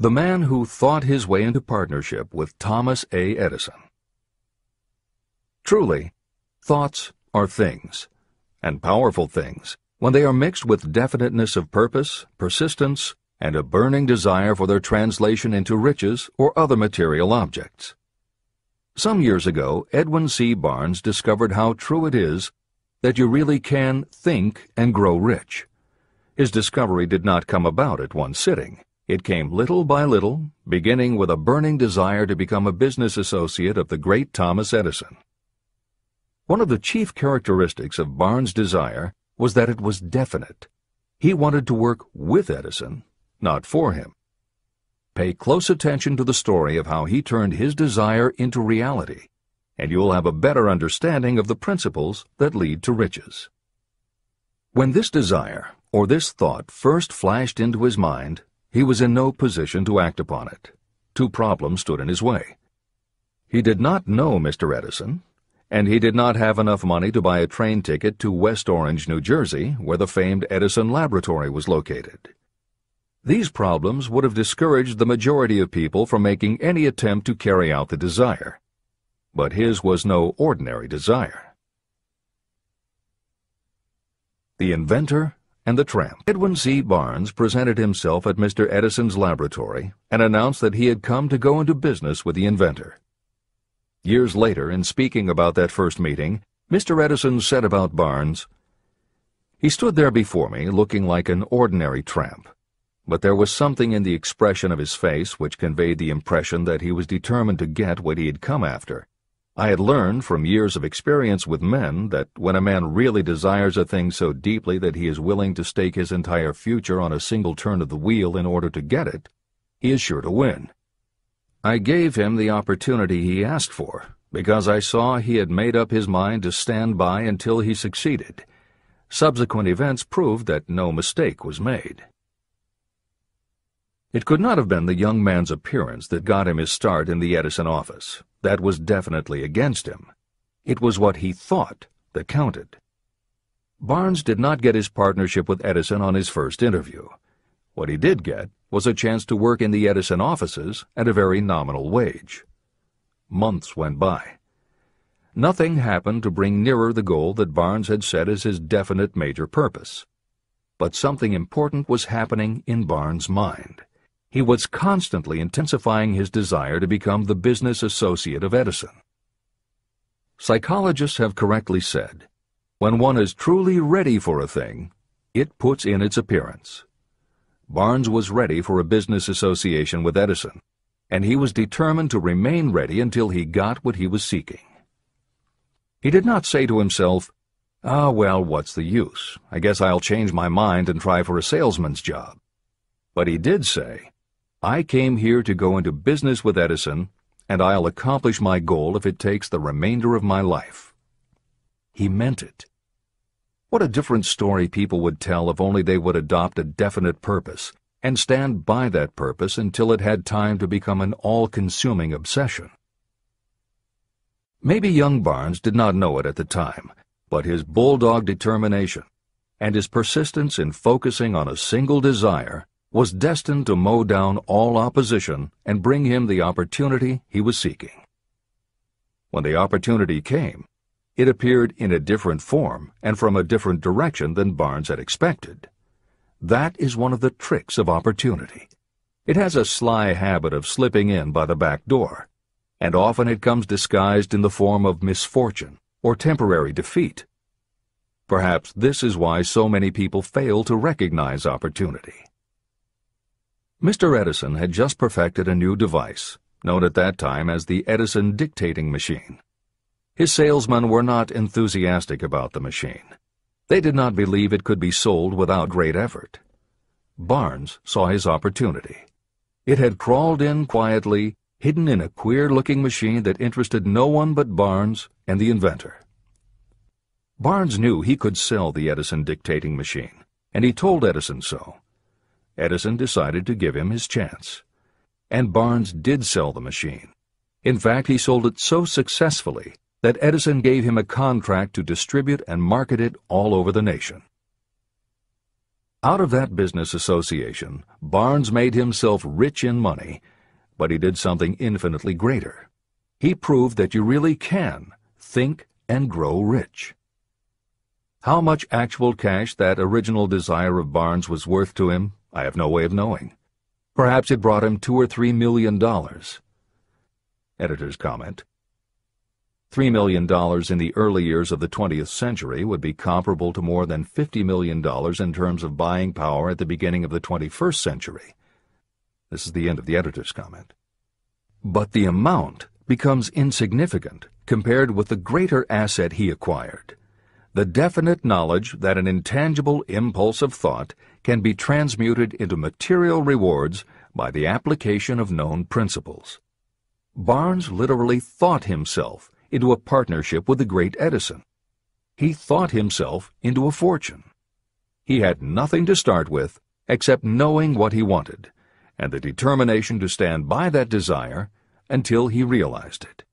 The man who thought his way into partnership with Thomas A. Edison. Truly, thoughts are things, and powerful things, when they are mixed with definiteness of purpose, persistence, and a burning desire for their translation into riches or other material objects. Some years ago, Edwin C. Barnes discovered how true it is that you really can think and grow rich. His discovery did not come about at one sitting. It came little by little, beginning with a burning desire to become a business associate of the great Thomas Edison. One of the chief characteristics of Barnes' desire was that it was definite. He wanted to work with Edison, not for him. Pay close attention to the story of how he turned his desire into reality, and you'll have a better understanding of the principles that lead to riches. When this desire, or this thought, first flashed into his mind, he was in no position to act upon it. Two problems stood in his way. He did not know Mr. Edison, and he did not have enough money to buy a train ticket to West Orange, New Jersey, where the famed Edison Laboratory was located. These problems would have discouraged the majority of people from making any attempt to carry out the desire. But his was no ordinary desire. The Inventor and the Tramp. Edwin C. Barnes presented himself at Mr. Edison's laboratory and announced that he had come to go into business with the inventor. Years later, in speaking about that first meeting, Mr. Edison said about Barnes, "He stood there before me looking like an ordinary tramp, but there was something in the expression of his face which conveyed the impression that he was determined to get what he had come after. I had learned from years of experience with men that when a man really desires a thing so deeply that he is willing to stake his entire future on a single turn of the wheel in order to get it, he is sure to win. I gave him the opportunity he asked for, because I saw he had made up his mind to stand by until he succeeded. Subsequent events proved that no mistake was made." It could not have been the young man's appearance that got him his start in the Edison office. That was definitely against him. It was what he thought that counted. Barnes did not get his partnership with Edison on his first interview. What he did get was a chance to work in the Edison offices at a very nominal wage. Months went by. Nothing happened to bring nearer the goal that Barnes had set as his definite major purpose. But something important was happening in Barnes' mind. He was constantly intensifying his desire to become the business associate of Edison. Psychologists have correctly said, when one is truly ready for a thing, it puts in its appearance. Barnes was ready for a business association with Edison, and he was determined to remain ready until he got what he was seeking. He did not say to himself, well, what's the use? I guess I'll change my mind and try for a salesman's job. But he did say, I came here to go into business with Edison, and I'll accomplish my goal if it takes the remainder of my life. He meant it. What a different story people would tell if only they would adopt a definite purpose and stand by that purpose until it had time to become an all-consuming obsession. Maybe young Barnes did not know it at the time, but his bulldog determination and his persistence in focusing on a single desire was destined to mow down all opposition and bring him the opportunity he was seeking. When the opportunity came, it appeared in a different form and from a different direction than Barnes had expected. That is one of the tricks of opportunity. It has a sly habit of slipping in by the back door, and often it comes disguised in the form of misfortune or temporary defeat. Perhaps this is why so many people fail to recognize opportunity. Mr. Edison had just perfected a new device, known at that time as the Edison dictating machine. His salesmen were not enthusiastic about the machine. They did not believe it could be sold without great effort. Barnes saw his opportunity. It had crawled in quietly, hidden in a queer-looking machine that interested no one but Barnes and the inventor. Barnes knew he could sell the Edison dictating machine, and he told Edison so. Edison decided to give him his chance. And Barnes did sell the machine. In fact, he sold it so successfully that Edison gave him a contract to distribute and market it all over the nation. Out of that business association, Barnes made himself rich in money, but he did something infinitely greater. He proved that you really can think and grow rich. How much actual cash that original desire of Barnes was worth to him, I have no way of knowing. Perhaps it brought him $2 or $3 million. Editor's comment: $3 million in the early years of the 20th century would be comparable to more than $50 million in terms of buying power at the beginning of the 21st century. This is the end of the editor's comment. But the amount becomes insignificant compared with the greater asset he acquired: the definite knowledge that an intangible impulse of thought can be transmuted into material rewards by the application of known principles. Barnes literally thought himself into a partnership with the great Edison. He thought himself into a fortune. He had nothing to start with except knowing what he wanted, and the determination to stand by that desire until he realized it.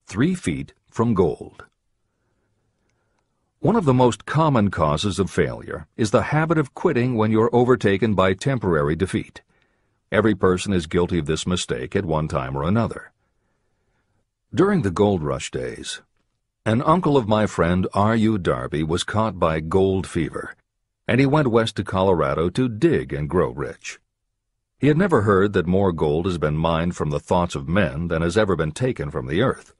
3 feet from gold. One of the most common causes of failure is the habit of quitting when you're overtaken by temporary defeat. Every person is guilty of this mistake at one time or another. During the gold rush days, an uncle of my friend R.U. Darby was caught by gold fever, and he went west to Colorado to dig and grow rich. He had never heard that more gold has been mined from the thoughts of men than has ever been taken from the earth.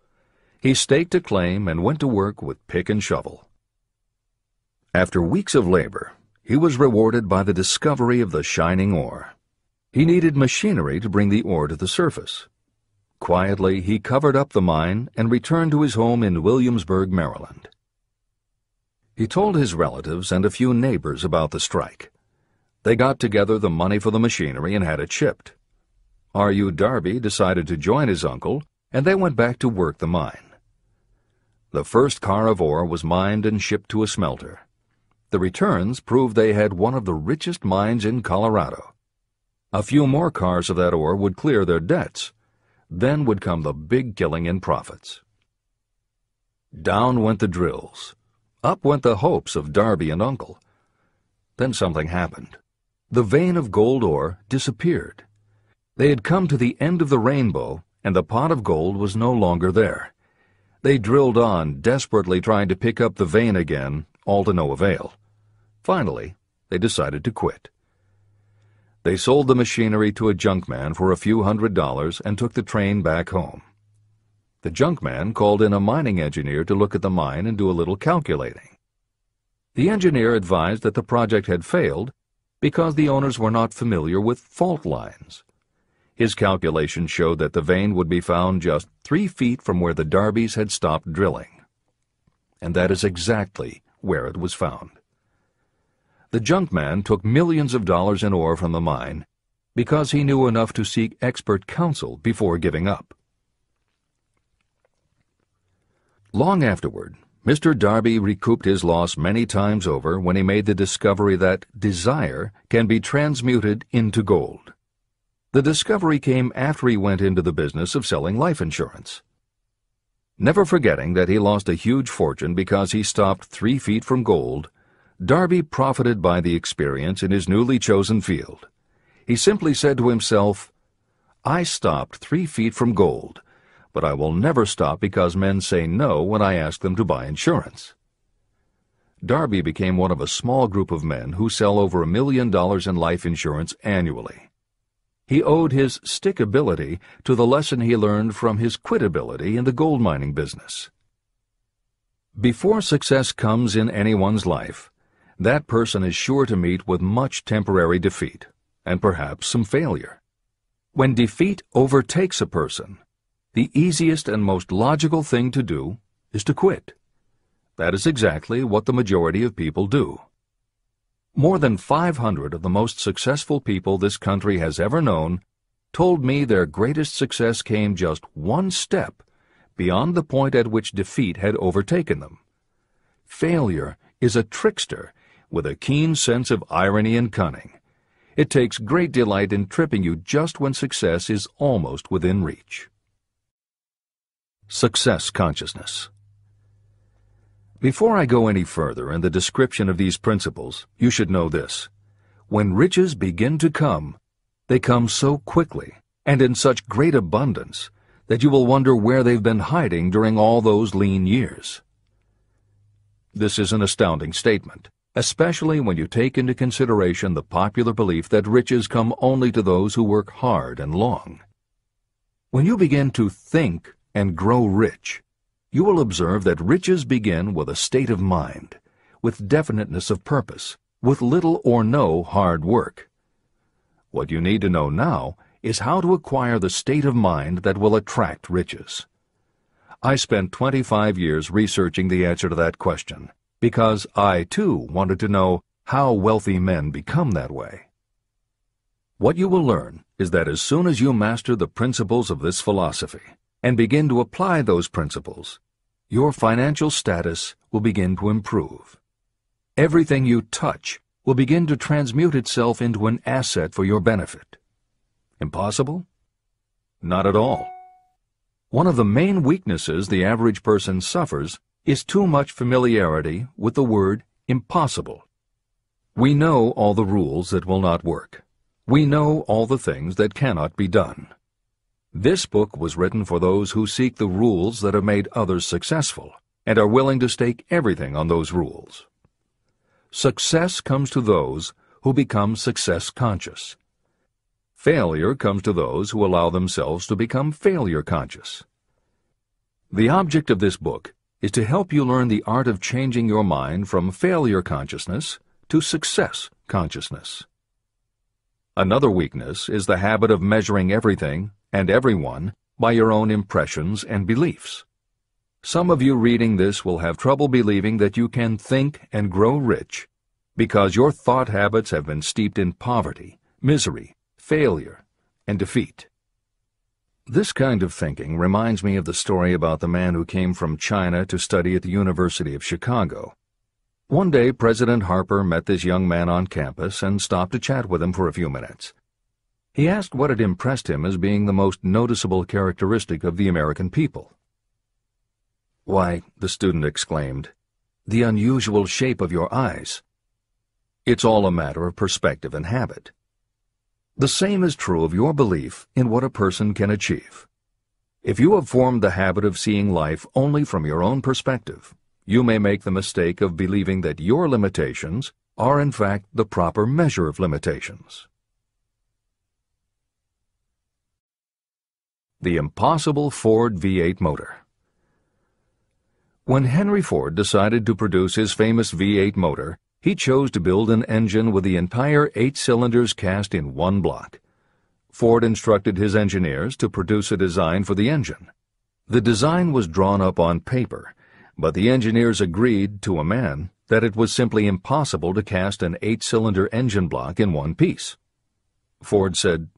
He staked a claim and went to work with pick and shovel. After weeks of labor, he was rewarded by the discovery of the shining ore. He needed machinery to bring the ore to the surface. Quietly, he covered up the mine and returned to his home in Williamsburg, Maryland. He told his relatives and a few neighbors about the strike. They got together the money for the machinery and had it shipped. R.U. Darby decided to join his uncle, and they went back to work the mine. The first car of ore was mined and shipped to a smelter. The returns proved they had one of the richest mines in Colorado. A few more cars of that ore would clear their debts. Then would come the big killing in profits. Down went the drills. Up went the hopes of Darby and Uncle. Then something happened. The vein of gold ore disappeared. They had come to the end of the rainbow, and the pot of gold was no longer there. They drilled on, desperately trying to pick up the vein again, all to no avail. Finally, they decided to quit. They sold the machinery to a junkman for a few $100s and took the train back home. The junkman called in a mining engineer to look at the mine and do a little calculating. The engineer advised that the project had failed because the owners were not familiar with fault lines. His calculations showed that the vein would be found just 3 feet from where the Darbys had stopped drilling. And that is exactly where it was found. The junkman took millions of dollars in ore from the mine because he knew enough to seek expert counsel before giving up. Long afterward, Mr. Darby recouped his loss many times over when he made the discovery that desire can be transmuted into gold. The discovery came after he went into the business of selling life insurance. Never forgetting that he lost a huge fortune because he stopped 3 feet from gold, Darby profited by the experience in his newly chosen field. He simply said to himself, "I stopped 3 feet from gold, but I will never stop because men say no when I ask them to buy insurance." Darby became one of a small group of men who sell over $1 million in life insurance annually. He owed his stickability to the lesson he learned from his quitability in the gold mining business. Before success comes in anyone's life, that person is sure to meet with much temporary defeat, and perhaps some failure. When defeat overtakes a person, the easiest and most logical thing to do is to quit. That is exactly what the majority of people do. More than 500 of the most successful people this country has ever known told me their greatest success came just one step beyond the point at which defeat had overtaken them. Failure is a trickster with a keen sense of irony and cunning. It takes great delight in tripping you just when success is almost within reach. Success consciousness. Before I go any further in the description of these principles, you should know this. When riches begin to come, they come so quickly and in such great abundance that you will wonder where they've been hiding during all those lean years. This is an astounding statement, especially when you take into consideration the popular belief that riches come only to those who work hard and long. When you begin to think and grow rich, you will observe that riches begin with a state of mind, with definiteness of purpose, with little or no hard work. What you need to know now is how to acquire the state of mind that will attract riches. I spent 25 years researching the answer to that question, because I, too, wanted to know how wealthy men become that way. What you will learn is that as soon as you master the principles of this philosophy and begin to apply those principles, your financial status will begin to improve. Everything you touch will begin to transmute itself into an asset for your benefit. Impossible? Not at all. One of the main weaknesses the average person suffers is too much familiarity with the word impossible. We know all the rules that will not work. We know all the things that cannot be done. This book was written for those who seek the rules that have made others successful and are willing to stake everything on those rules. Success comes to those who become success-conscious. Failure comes to those who allow themselves to become failure-conscious. The object of this book is to help you learn the art of changing your mind from failure consciousness to success consciousness. Another weakness is the habit of measuring everything and everyone by your own impressions and beliefs. Some of you reading this will have trouble believing that you can think and grow rich because your thought habits have been steeped in poverty, misery, failure, and defeat. This kind of thinking reminds me of the story about the man who came from China to study at the University of Chicago. One day, President Harper met this young man on campus and stopped to chat with him for a few minutes. He asked what had impressed him as being the most noticeable characteristic of the American people. "Why," the student exclaimed, "the unusual shape of your eyes." It's all a matter of perspective and habit. The same is true of your belief in what a person can achieve. If you have formed the habit of seeing life only from your own perspective, you may make the mistake of believing that your limitations are in fact the proper measure of limitations. The impossible Ford V8 motor. When Henry Ford decided to produce his famous V8 motor, he chose to build an engine with the entire 8 cylinders cast in one block. Ford instructed his engineers to produce a design for the engine. The design was drawn up on paper, but the engineers agreed to a man that it was simply impossible to cast an 8-cylinder engine block in one piece. Ford said,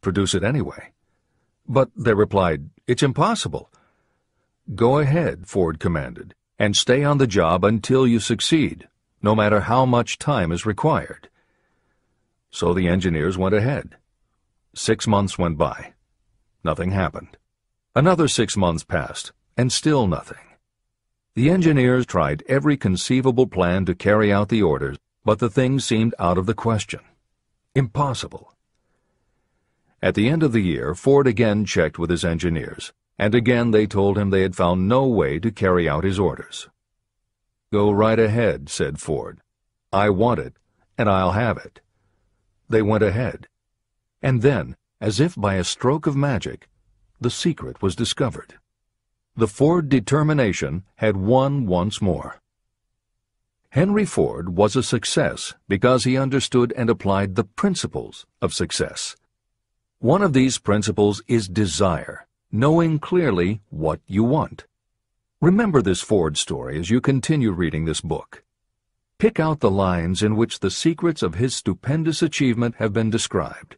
"Produce it anyway." But they replied, "It's impossible." "Go ahead," Ford commanded, "and stay on the job until you succeed, no matter how much time is required." So the engineers went ahead. 6 months went by. Nothing happened. Another 6 months passed, and still nothing. The engineers tried every conceivable plan to carry out the orders, but the thing seemed out of the question. Impossible. At the end of the year, Ford again checked with his engineers, and again they told him they had found no way to carry out his orders. "Go right ahead," said Ford. "I want it, and I'll have it." They went ahead. And then, as if by a stroke of magic, the secret was discovered. The Ford determination had won once more. Henry Ford was a success because he understood and applied the principles of success. One of these principles is desire, knowing clearly what you want. Remember this Ford story as you continue reading this book. Pick out the lines in which the secrets of his stupendous achievement have been described.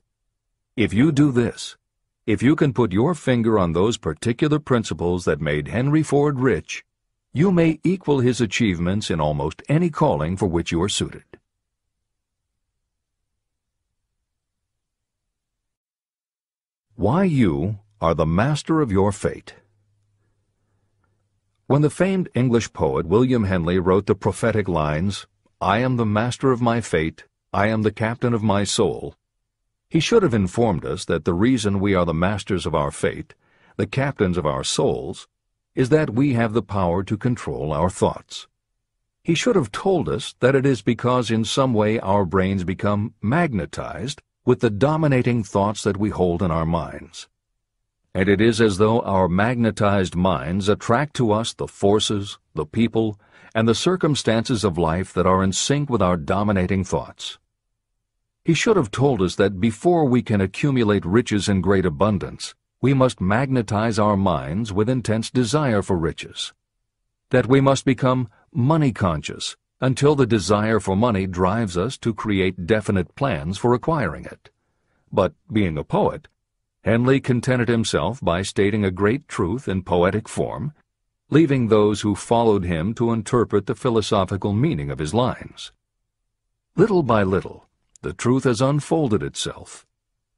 If you do this, if you can put your finger on those particular principles that made Henry Ford rich, you may equal his achievements in almost any calling for which you are suited. Why you are the master of your fate. When the famed English poet William Henley wrote the prophetic lines, "I am the master of my fate, I am the captain of my soul," he should have informed us that the reason we are the masters of our fate, the captains of our souls, is that we have the power to control our thoughts. He should have told us that it is because in some way our brains become magnetized with the dominating thoughts that we hold in our minds. And it is as though our magnetized minds attract to us the forces, the people, and the circumstances of life that are in sync with our dominating thoughts. He should have told us that before we can accumulate riches in great abundance, we must magnetize our minds with intense desire for riches. That we must become money-conscious until the desire for money drives us to create definite plans for acquiring it. But, being a poet, Henley contented himself by stating a great truth in poetic form, leaving those who followed him to interpret the philosophical meaning of his lines. Little by little, the truth has unfolded itself,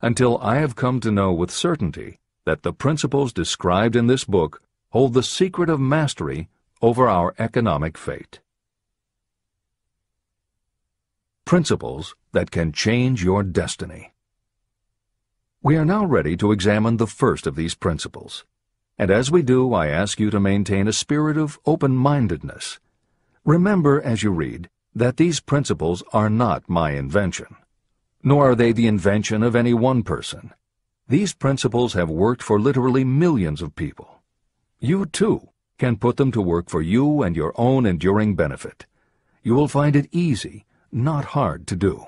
until I have come to know with certainty that the principles described in this book hold the secret of mastery over our economic fate. Principles that can change your destiny. We are now ready to examine the first of these principles, and as we do, I ask you to maintain a spirit of open-mindedness. Remember as you read that these principles are not my invention, nor are they the invention of any one person. These principles have worked for literally millions of people. You, too, can put them to work for you and your own enduring benefit. You will find it easy, not hard to do.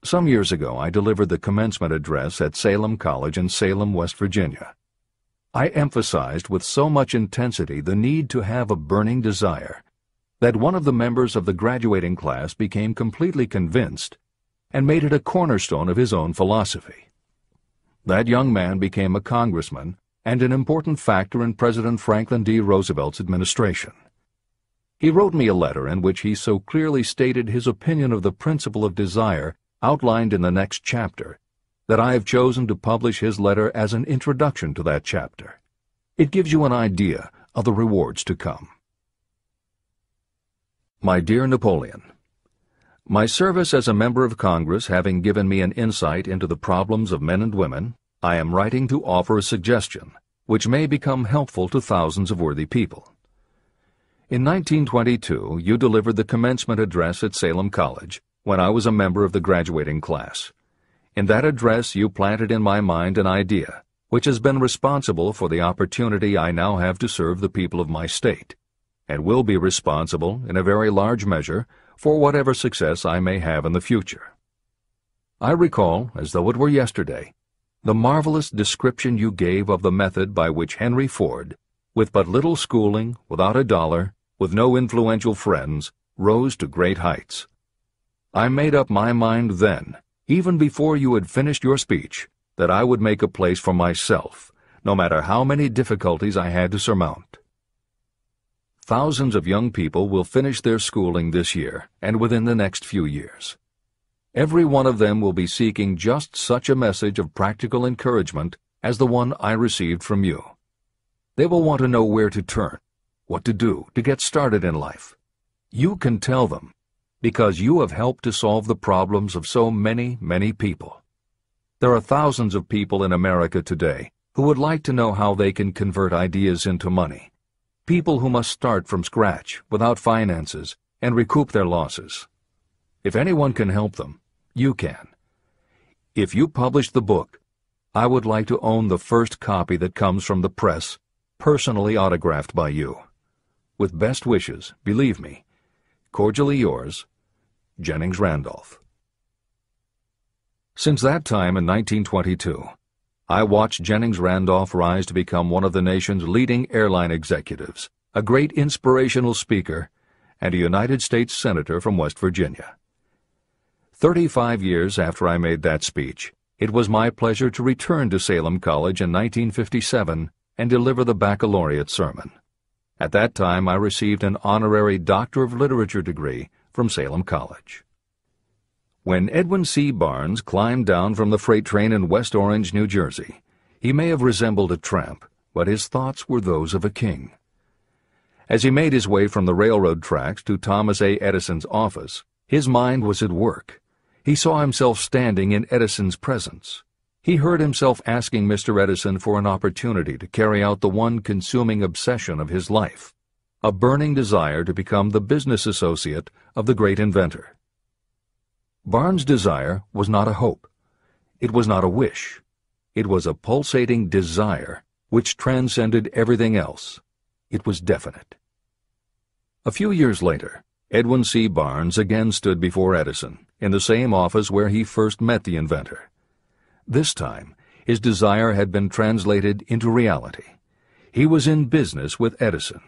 Some years ago, I delivered the commencement address at Salem College in Salem, West Virginia. I emphasized with so much intensity the need to have a burning desire that one of the members of the graduating class became completely convinced and made it a cornerstone of his own philosophy. That young man became a congressman and an important factor in President Franklin D. Roosevelt's administration. He wrote me a letter in which he so clearly stated his opinion of the principle of desire outlined in the next chapter, that I have chosen to publish his letter as an introduction to that chapter. It gives you an idea of the rewards to come. My dear Napoleon, my service as a member of Congress having given me an insight into the problems of men and women, I am writing to offer a suggestion which may become helpful to thousands of worthy people. In 1922, you delivered the commencement address at Salem College, when I was a member of the graduating class. In that address you planted in my mind an idea which has been responsible for the opportunity I now have to serve the people of my state, and will be responsible, in a very large measure, for whatever success I may have in the future. I recall, as though it were yesterday, the marvelous description you gave of the method by which Henry Ford, with but little schooling, without a dollar, with no influential friends, rose to great heights. I made up my mind then, even before you had finished your speech, that I would make a place for myself, no matter how many difficulties I had to surmount. Thousands of young people will finish their schooling this year and within the next few years. Every one of them will be seeking just such a message of practical encouragement as the one I received from you. They will want to know where to turn, what to do to get started in life. You can tell them, because you have helped to solve the problems of so many, many people. There are thousands of people in America today who would like to know how they can convert ideas into money. People who must start from scratch, without finances, and recoup their losses. If anyone can help them, you can. If you publish the book, I would like to own the first copy that comes from the press, personally autographed by you. With best wishes, believe me, cordially yours, Jennings Randolph. Since that time in 1922, I watched Jennings Randolph rise to become one of the nation's leading airline executives, a great inspirational speaker, and a United States Senator from West Virginia. 35 years after I made that speech, it was my pleasure to return to Salem College in 1957 and deliver the baccalaureate sermon. At that time, I received an honorary Doctor of Literature degree from Salem College. When Edwin C. Barnes climbed down from the freight train in West Orange, New Jersey, he may have resembled a tramp, but his thoughts were those of a king. As he made his way from the railroad tracks to Thomas A. Edison's office, his mind was at work. He saw himself standing in Edison's presence. He heard himself asking Mr. Edison for an opportunity to carry out the one consuming obsession of his life, a burning desire to become the business associate of the great inventor. Barnes' desire was not a hope. It was not a wish. It was a pulsating desire which transcended everything else. It was definite. A few years later, Edwin C. Barnes again stood before Edison in the same office where he first met the inventor. This time, his desire had been translated into reality. He was in business with Edison.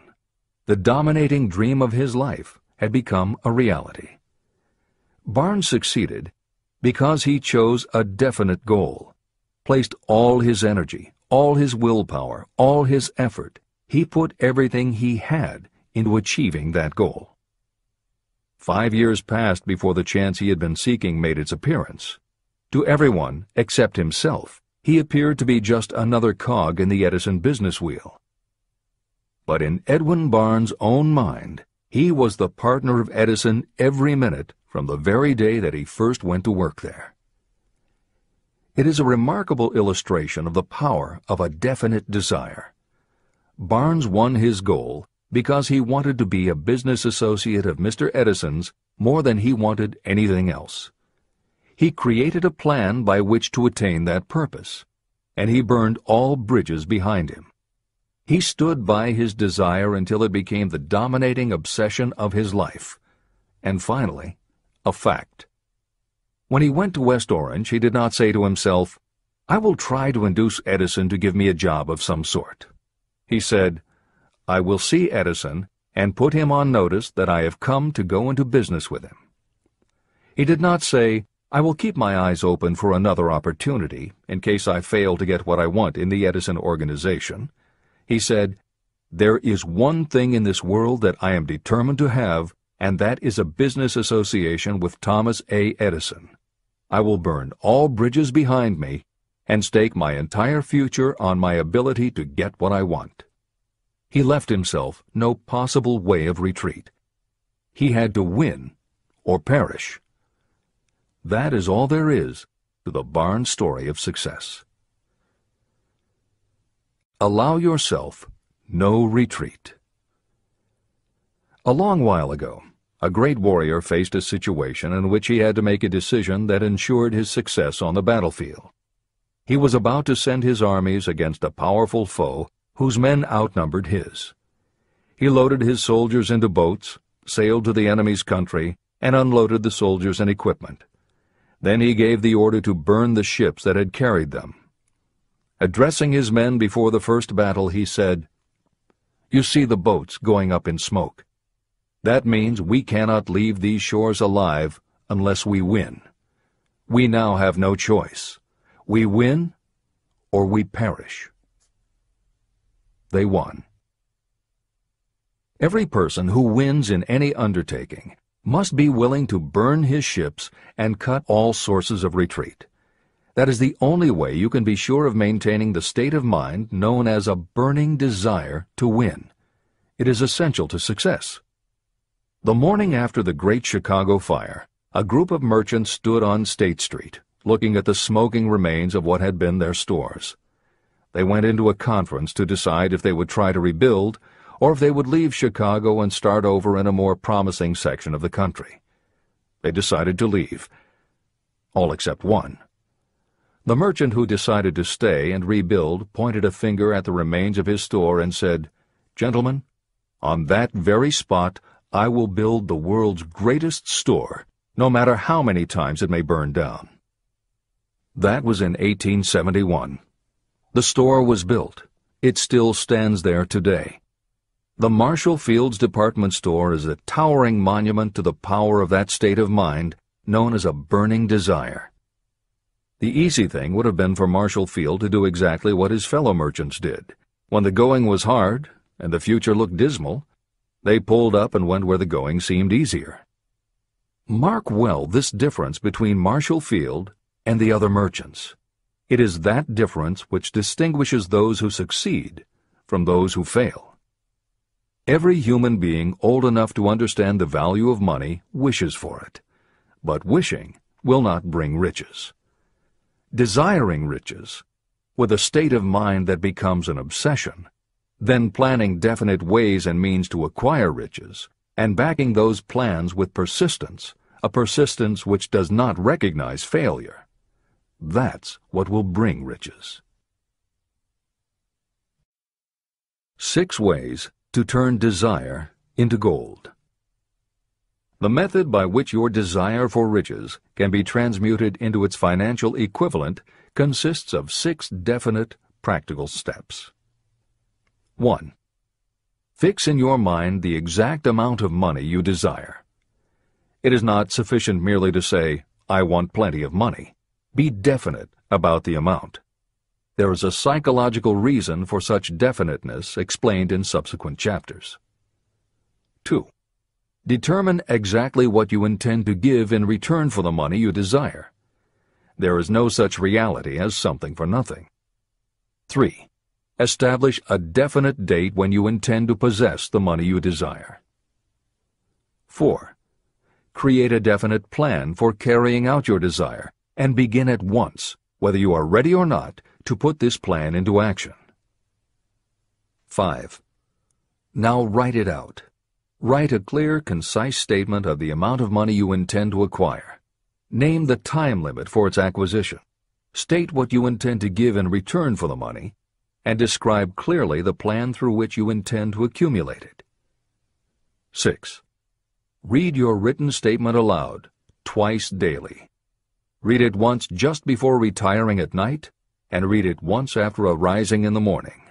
The dominating dream of his life had become a reality. Barnes succeeded because he chose a definite goal, placed all his energy, all his willpower, all his effort. He put everything he had into achieving that goal. 5 years passed before the chance he had been seeking made its appearance. To everyone except himself, he appeared to be just another cog in the Edison business wheel. But in Edwin Barnes' own mind, he was the partner of Edison every minute from the very day that he first went to work there. It is a remarkable illustration of the power of a definite desire. Barnes won his goal because he wanted to be a business associate of Mr. Edison's more than he wanted anything else. He created a plan by which to attain that purpose, and he burned all bridges behind him. He stood by his desire until it became the dominating obsession of his life, and finally, a fact. When he went to West Orange, he did not say to himself, "I will try to induce Edison to give me a job of some sort." He said, "I will see Edison and put him on notice that I have come to go into business with him." He did not say, "I will keep my eyes open for another opportunity in case I fail to get what I want in the Edison organization." He said, "There is one thing in this world that I am determined to have, and that is a business association with Thomas A. Edison. I will burn all bridges behind me and stake my entire future on my ability to get what I want." He left himself no possible way of retreat. He had to win or perish. That is all there is to the Barnes story of success. Allow yourself no retreat. A long while ago, a great warrior faced a situation in which he had to make a decision that ensured his success on the battlefield. He was about to send his armies against a powerful foe whose men outnumbered his. He loaded his soldiers into boats, sailed to the enemy's country, and unloaded the soldiers and equipment. Then he gave the order to burn the ships that had carried them. Addressing his men before the first battle, he said, "You see the boats going up in smoke. That means we cannot leave these shores alive unless we win. We now have no choice. We win or we perish." They won. Every person who wins in any undertaking must be willing to burn his ships and cut all sources of retreat. That is the only way you can be sure of maintaining the state of mind known as a burning desire to win. It is essential to success. The morning after the Great Chicago Fire, a group of merchants stood on State Street, looking at the smoking remains of what had been their stores. They went into a conference to decide if they would try to rebuild or if they would leave Chicago and start over in a more promising section of the country. They decided to leave, all except one. The merchant who decided to stay and rebuild pointed a finger at the remains of his store and said, "Gentlemen, on that very spot I will build the world's greatest store, no matter how many times it may burn down." That was in 1871. The store was built. It still stands there today. The Marshall Field's department store is a towering monument to the power of that state of mind known as a burning desire. The easy thing would have been for Marshall Field to do exactly what his fellow merchants did. When the going was hard and the future looked dismal, they pulled up and went where the going seemed easier. Mark well this difference between Marshall Field and the other merchants. It is that difference which distinguishes those who succeed from those who fail. Every human being old enough to understand the value of money wishes for it, but wishing will not bring riches. Desiring riches, with a state of mind that becomes an obsession, then planning definite ways and means to acquire riches, and backing those plans with persistence, a persistence which does not recognize failure. That's what will bring riches. 6 ways to turn desire into gold. The method by which your desire for riches can be transmuted into its financial equivalent consists of 6 definite, practical steps. 1. Fix in your mind the exact amount of money you desire. It is not sufficient merely to say, "I want plenty of money." Be definite about the amount. There is a psychological reason for such definiteness explained in subsequent chapters. 2. Determine exactly what you intend to give in return for the money you desire. There is no such reality as something for nothing. 3. Establish a definite date when you intend to possess the money you desire. 4. Create a definite plan for carrying out your desire and begin at once, whether you are ready or not, to put this plan into action. 5. Now write it out. Write a clear, concise statement of the amount of money you intend to acquire. Name the time limit for its acquisition. State what you intend to give in return for the money, and describe clearly the plan through which you intend to accumulate it. 6. Read your written statement aloud, twice daily. Read it once just before retiring at night, and read it once after arising in the morning.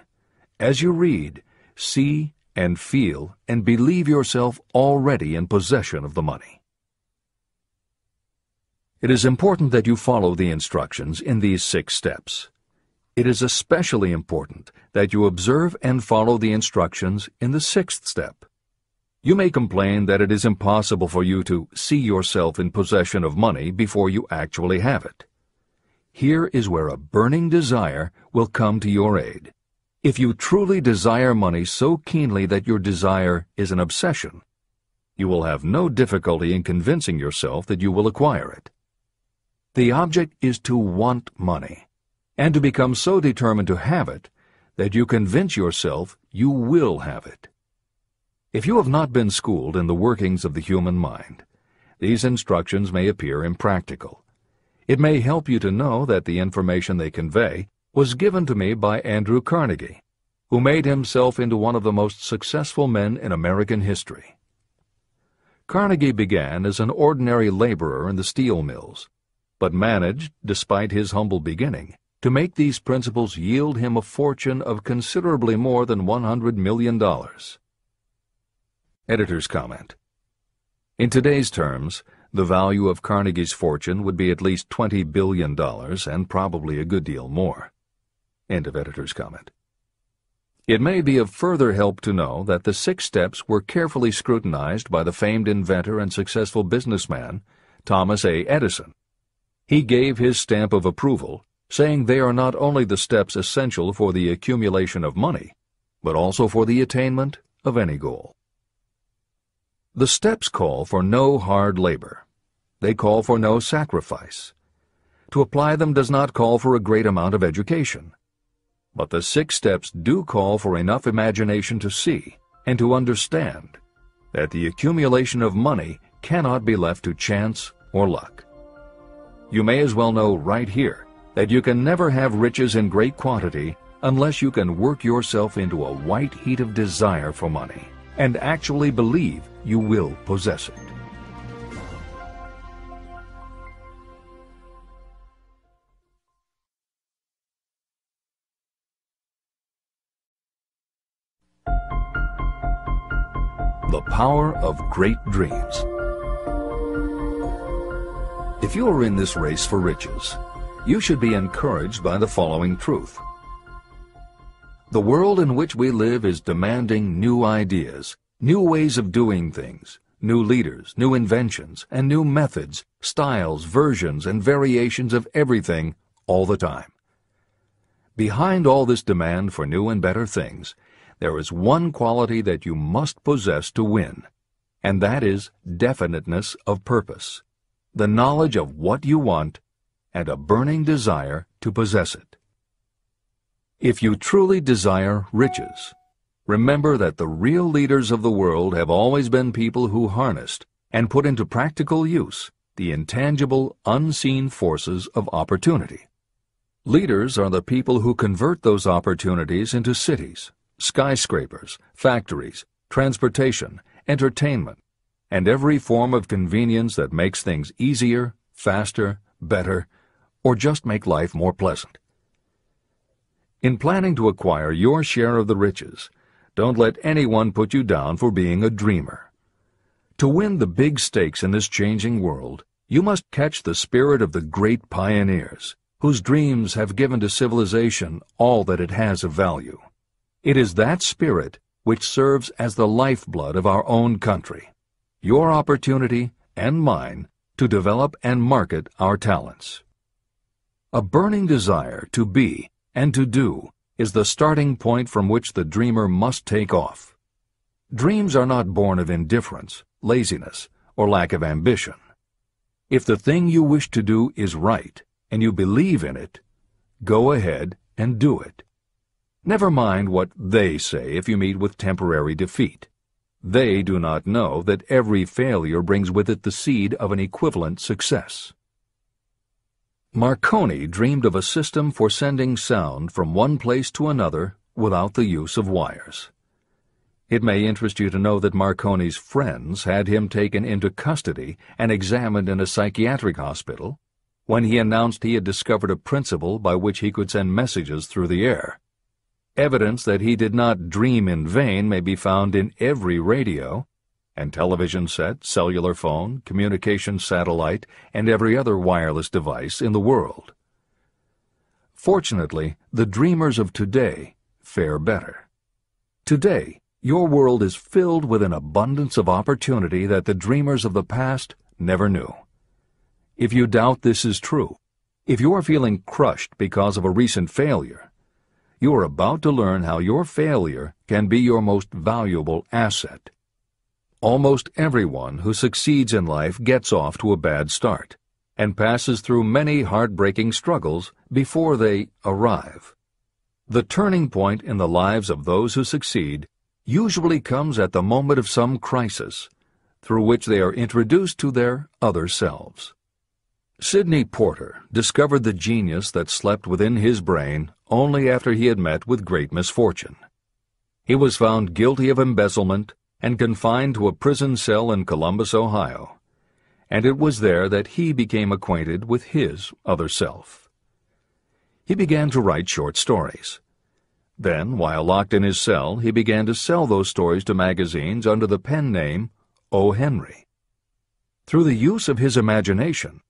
As you read, see and feel and believe yourself already in possession of the money. It is important that you follow the instructions in these 6 steps. It is especially important that you observe and follow the instructions in the 6th step. You may complain that it is impossible for you to see yourself in possession of money before you actually have it. Here is where a burning desire will come to your aid. If you truly desire money so keenly that your desire is an obsession, you will have no difficulty in convincing yourself that you will acquire it. The object is to want money, and to become so determined to have it that you convince yourself you will have it. If you have not been schooled in the workings of the human mind, these instructions may appear impractical. It may help you to know that the information they convey was given to me by Andrew Carnegie, who made himself into one of the most successful men in American history. Carnegie began as an ordinary laborer in the steel mills, but managed, despite his humble beginning, to make these principles yield him a fortune of considerably more than $100 million. Editor's comment. In today's terms, the value of Carnegie's fortune would be at least $20 billion and probably a good deal more. End of editor's comment. It may be of further help to know that the 6 steps were carefully scrutinized by the famed inventor and successful businessman, Thomas A. Edison. He gave his stamp of approval, saying they are not only the steps essential for the accumulation of money, but also for the attainment of any goal. The steps call for no hard labor. They call for no sacrifice. To apply them does not call for a great amount of education. But the 6 steps do call for enough imagination to see and to understand that the accumulation of money cannot be left to chance or luck. You may as well know right here that you can never have riches in great quantity unless you can work yourself into a white heat of desire for money and actually believe you will possess it. The power of great dreams. If you are in this race for riches, you should be encouraged by the following truth. The world in which we live is demanding new ideas, new ways of doing things, new leaders, new inventions, and new methods, styles, versions, and variations of everything all the time. Behind all this demand for new and better things there is one quality that you must possess to win, and that is definiteness of purpose, the knowledge of what you want, and a burning desire to possess it. If you truly desire riches, remember that the real leaders of the world have always been people who harnessed and put into practical use the intangible, unseen forces of opportunity. Leaders are the people who convert those opportunities into cities, skyscrapers, factories, transportation, entertainment, and every form of convenience that makes things easier, faster, better, or just make life more pleasant. In planning to acquire your share of the riches, don't let anyone put you down for being a dreamer. To win the big stakes in this changing world, you must catch the spirit of the great pioneers, whose dreams have given to civilization all that it has of value. It is that spirit which serves as the lifeblood of our own country, your opportunity and mine to develop and market our talents. A burning desire to be and to do is the starting point from which the dreamer must take off. Dreams are not born of indifference, laziness, or lack of ambition. If the thing you wish to do is right, and you believe in it, go ahead and do it. Never mind what they say if you meet with temporary defeat. They do not know that every failure brings with it the seed of an equivalent success. Marconi dreamed of a system for sending sound from one place to another without the use of wires. It may interest you to know that Marconi's friends had him taken into custody and examined in a psychiatric hospital when he announced he had discovered a principle by which he could send messages through the air. Evidence that he did not dream in vain may be found in every radio and television set, cellular phone, communication satellite, and every other wireless device in the world. Fortunately, the dreamers of today fare better. Today, your world is filled with an abundance of opportunity that the dreamers of the past never knew. If you doubt this is true, if you are feeling crushed because of a recent failure, you are about to learn how your failure can be your most valuable asset. Almost everyone who succeeds in life gets off to a bad start and passes through many heartbreaking struggles before they arrive. The turning point in the lives of those who succeed usually comes at the moment of some crisis, through which they are introduced to their other selves. Sidney Porter discovered the genius that slept within his brain only after he had met with great misfortune. He was found guilty of embezzlement and confined to a prison cell in Columbus, Ohio, and it was there that he became acquainted with his other self. He began to write short stories. Then, while locked in his cell, he began to sell those stories to magazines under the pen name O. Henry. Through the use of his imagination,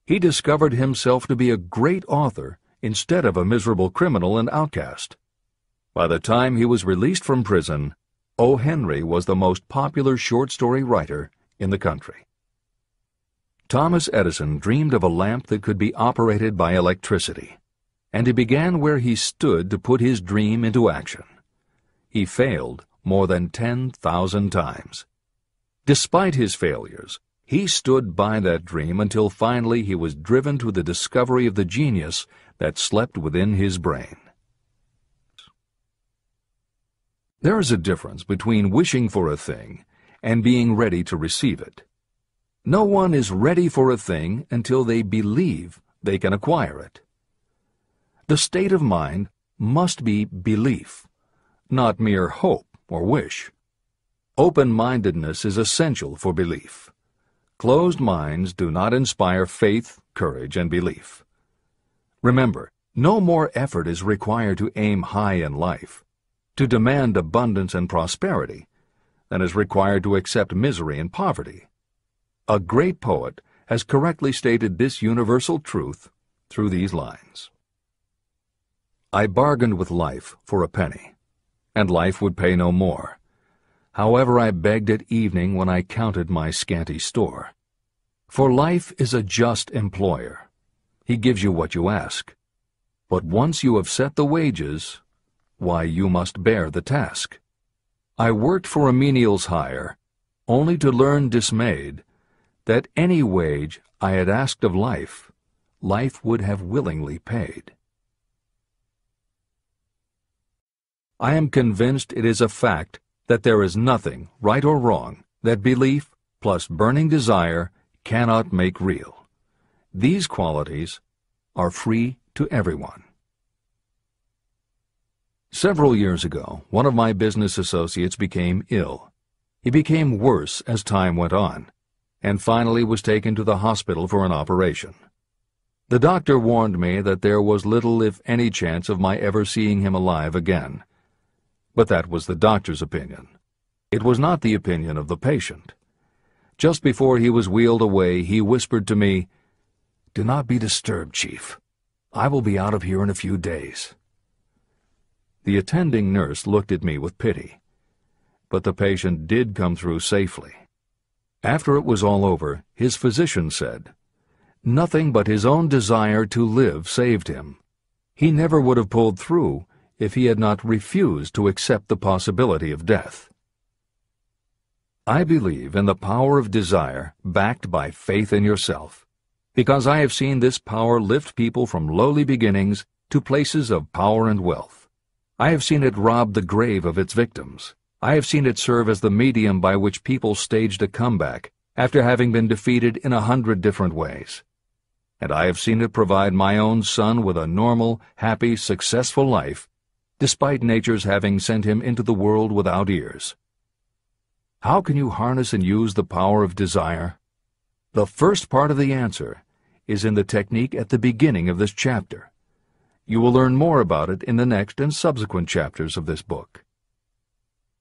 he discovered himself to be a great author instead of a miserable criminal and outcast. By the time he was released from prison, O. Henry was the most popular short story writer in the country. Thomas Edison dreamed of a lamp that could be operated by electricity, and he began where he stood to put his dream into action. He failed more than 10,000 times. Despite his failures, he stood by that dream until finally he was driven to the discovery of the genius that slept within his brain. There is a difference between wishing for a thing and being ready to receive it. No one is ready for a thing until they believe they can acquire it. The state of mind must be belief, not mere hope or wish. Open-mindedness is essential for belief. Closed minds do not inspire faith, courage, and belief. Remember, no more effort is required to aim high in life, to demand abundance and prosperity, than is required to accept misery and poverty. A great poet has correctly stated this universal truth through these lines. I bargained with life for a penny, and life would pay no more. However, I begged at evening when I counted my scanty store. For life is a just employer. He gives you what you ask. But once you have set the wages, why you must bear the task. I worked for a menial's hire, only to learn dismayed that any wage I had asked of life, life would have willingly paid. I am convinced it is a fact that there is nothing, right or wrong, that belief plus burning desire cannot make real. These qualities are free to everyone. Several years ago, one of my business associates became ill. He became worse as time went on, and finally was taken to the hospital for an operation. The doctor warned me that there was little if any chance of my ever seeing him alive again. But that was the doctor's opinion. It was not the opinion of the patient. Just before he was wheeled away, he whispered to me, "Do not be disturbed, Chief. I will be out of here in a few days." The attending nurse looked at me with pity, but the patient did come through safely. After it was all over, his physician said, "Nothing but his own desire to live saved him. He never would have pulled through if he had not refused to accept the possibility of death." I believe in the power of desire backed by faith in yourself, because I have seen this power lift people from lowly beginnings to places of power and wealth. I have seen it rob the grave of its victims. I have seen it serve as the medium by which people staged a comeback after having been defeated in 100 different ways. And I have seen it provide my own son with a normal, happy, successful life, despite nature's having sent him into the world without ears. How can you harness and use the power of desire? The first part of the answer is in the technique at the beginning of this chapter. You will learn more about it in the next and subsequent chapters of this book.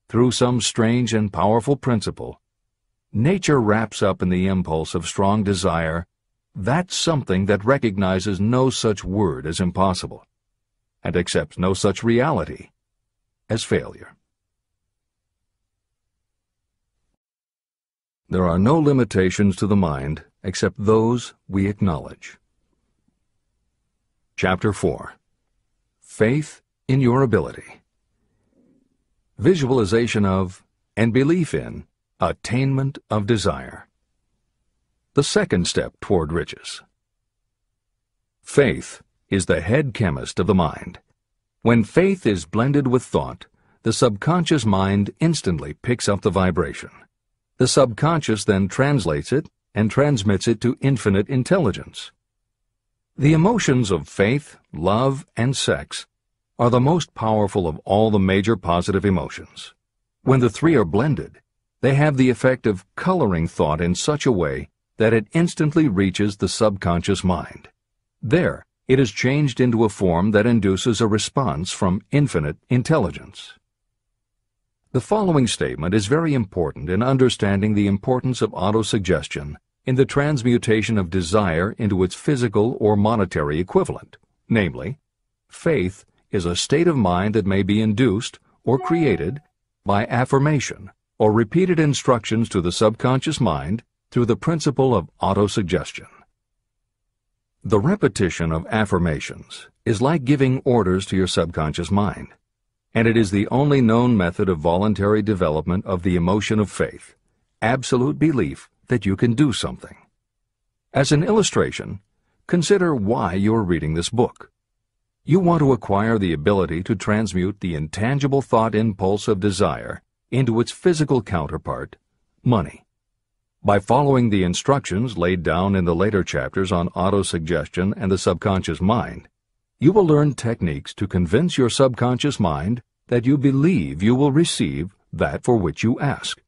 Through some strange and powerful principle, nature wraps up in the impulse of strong desire that something that recognizes no such word as impossible, and accepts no such reality as failure. There are no limitations to the mind except those we acknowledge. Chapter 4. Faith in your ability. Visualization of and belief in attainment of desire. The second step toward riches. Faith is the head chemist of the mind. When faith is blended with thought, the subconscious mind instantly picks up the vibration. The subconscious then translates it and transmits it to infinite intelligence. The emotions of faith, love, and sex are the most powerful of all the major positive emotions. When the three are blended, they have the effect of coloring thought in such a way that it instantly reaches the subconscious mind. There, it is changed into a form that induces a response from infinite intelligence. The following statement is very important in understanding the importance of autosuggestion in the transmutation of desire into its physical or monetary equivalent, namely, faith is a state of mind that may be induced or created by affirmation or repeated instructions to the subconscious mind through the principle of autosuggestion. The repetition of affirmations is like giving orders to your subconscious mind, and it is the only known method of voluntary development of the emotion of faith, absolute belief that you can do something. As an illustration, consider why you are reading this book. You want to acquire the ability to transmute the intangible thought impulse of desire into its physical counterpart, money. By following the instructions laid down in the later chapters on autosuggestion and the subconscious mind, you will learn techniques to convince your subconscious mind that you believe you will receive that for which you ask.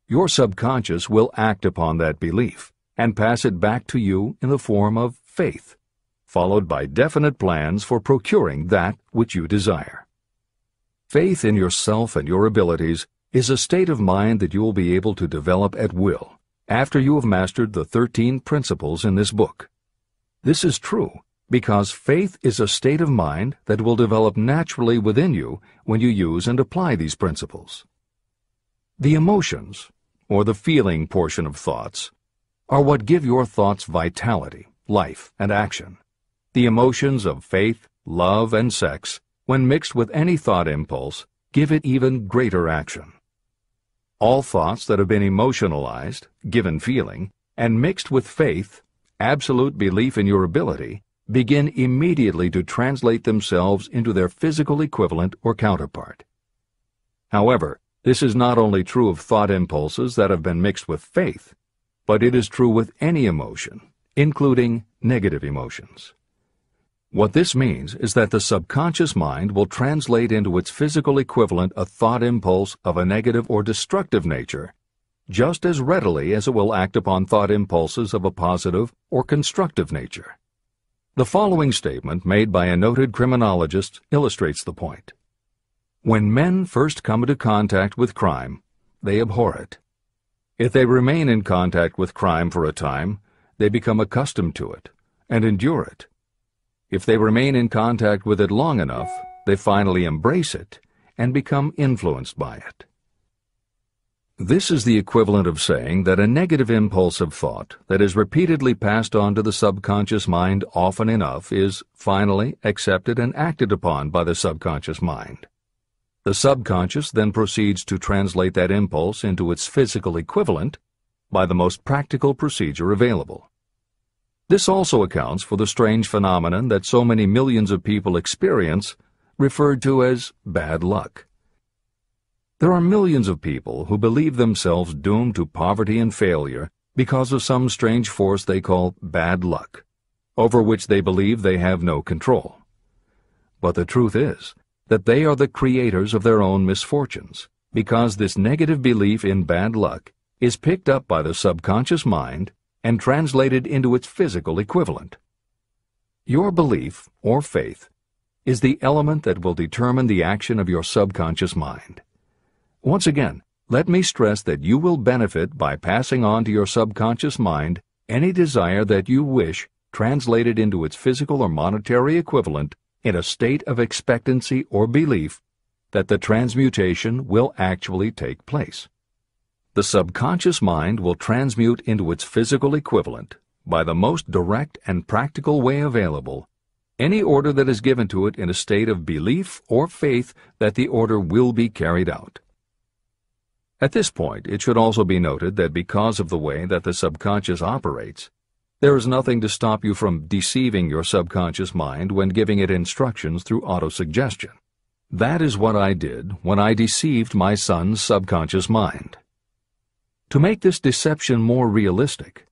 Your subconscious will act upon that belief and pass it back to you in the form of faith, followed by definite plans for procuring that which you desire. Faith in yourself and your abilities is a state of mind that you will be able to develop at will after you have mastered the 13 principles in this book. This is true because faith is a state of mind that will develop naturally within you when you use and apply these principles. The emotions, or the feeling portion of thoughts, are what give your thoughts vitality, life, and action. The emotions of faith, love, and sex when mixed with any thought impulse, give it even greater action. All thoughts that have been emotionalized, given feeling, and mixed with faith, absolute belief in your ability, begin immediately to translate themselves into their physical equivalent or counterpart. However, this is not only true of thought impulses that have been mixed with faith, but it is true with any emotion, including negative emotions. What this means is that the subconscious mind will translate into its physical equivalent a thought impulse of a negative or destructive nature just as readily as it will act upon thought impulses of a positive or constructive nature. The following statement made by a noted criminologist illustrates the point. When men first come into contact with crime, they abhor it. If they remain in contact with crime for a time, they become accustomed to it and endure it. If they remain in contact with it long enough, they finally embrace it and become influenced by it. This is the equivalent of saying that a negative impulse of thought that is repeatedly passed on to the subconscious mind often enough is finally accepted and acted upon by the subconscious mind. The subconscious then proceeds to translate that impulse into its physical equivalent by the most practical procedure available. This also accounts for the strange phenomenon that so many millions of people experience, referred to as bad luck. There are millions of people who believe themselves doomed to poverty and failure because of some strange force they call bad luck, over which they believe they have no control. But the truth is that they are the creators of their own misfortunes, because this negative belief in bad luck is picked up by the subconscious mind and translated into its physical equivalent. Your belief, or faith, is the element that will determine the action of your subconscious mind. Once again, let me stress that you will benefit by passing on to your subconscious mind any desire that you wish translated into its physical or monetary equivalent in a state of expectancy or belief that the transmutation will actually take place. The subconscious mind will transmute into its physical equivalent, by the most direct and practical way available, any order that is given to it in a state of belief or faith that the order will be carried out. At this point, it should also be noted that because of the way that the subconscious operates, there is nothing to stop you from deceiving your subconscious mind when giving it instructions through autosuggestion. That is what I did when I deceived my son's subconscious mind. To make this deception more realistic,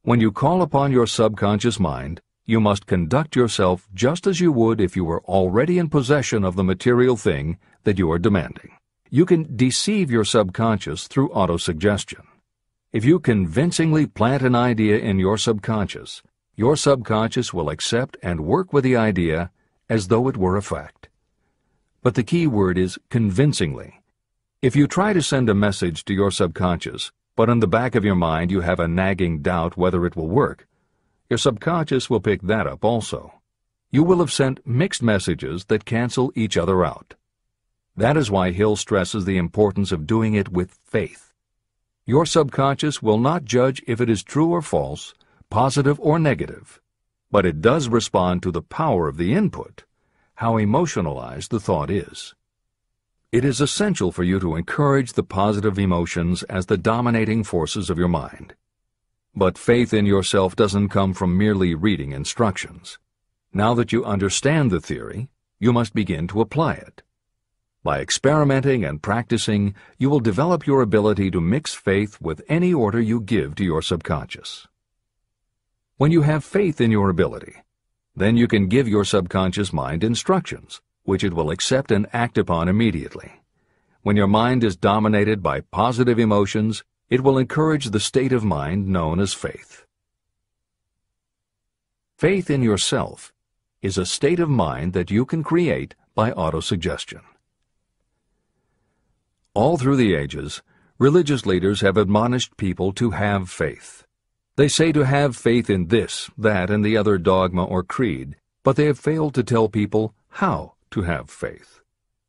when you call upon your subconscious mind, you must conduct yourself just as you would if you were already in possession of the material thing that you are demanding. You can deceive your subconscious through autosuggestion. If you convincingly plant an idea in your subconscious will accept and work with the idea as though it were a fact. But the key word is convincingly. If you try to send a message to your subconscious, but in the back of your mind you have a nagging doubt whether it will work, your subconscious will pick that up also. You will have sent mixed messages that cancel each other out. That is why Hill stresses the importance of doing it with faith. Your subconscious will not judge if it is true or false, positive or negative, but it does respond to the power of the input, how emotionalized the thought is. It is essential for you to encourage the positive emotions as the dominating forces of your mind. But faith in yourself doesn't come from merely reading instructions. Now that you understand the theory, you must begin to apply it. By experimenting and practicing, you will develop your ability to mix faith with any order you give to your subconscious. When you have faith in your ability, then you can give your subconscious mind instructions, which it will accept and act upon immediately. When your mind is dominated by positive emotions, it will encourage the state of mind known as faith. Faith in yourself is a state of mind that you can create by autosuggestion. All through the ages, religious leaders have admonished people to have faith. They say to have faith in this, that, and the other dogma or creed, but they have failed to tell people how to have faith.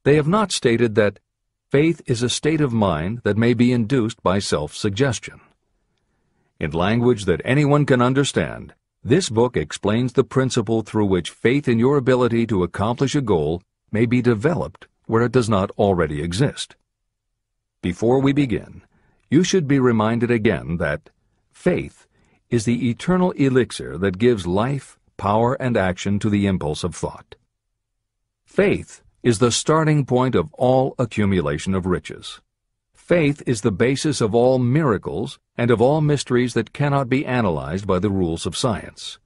They have not stated that faith is a state of mind that may be induced by self-suggestion. In language that anyone can understand, this book explains the principle through which faith in your ability to accomplish a goal may be developed where it does not already exist. Before we begin, you should be reminded again that faith is the eternal elixir that gives life, power, and action to the impulse of thought. Faith is the starting point of all accumulation of riches. Faith is the basis of all miracles and of all mysteries that cannot be analyzed by the rules of science.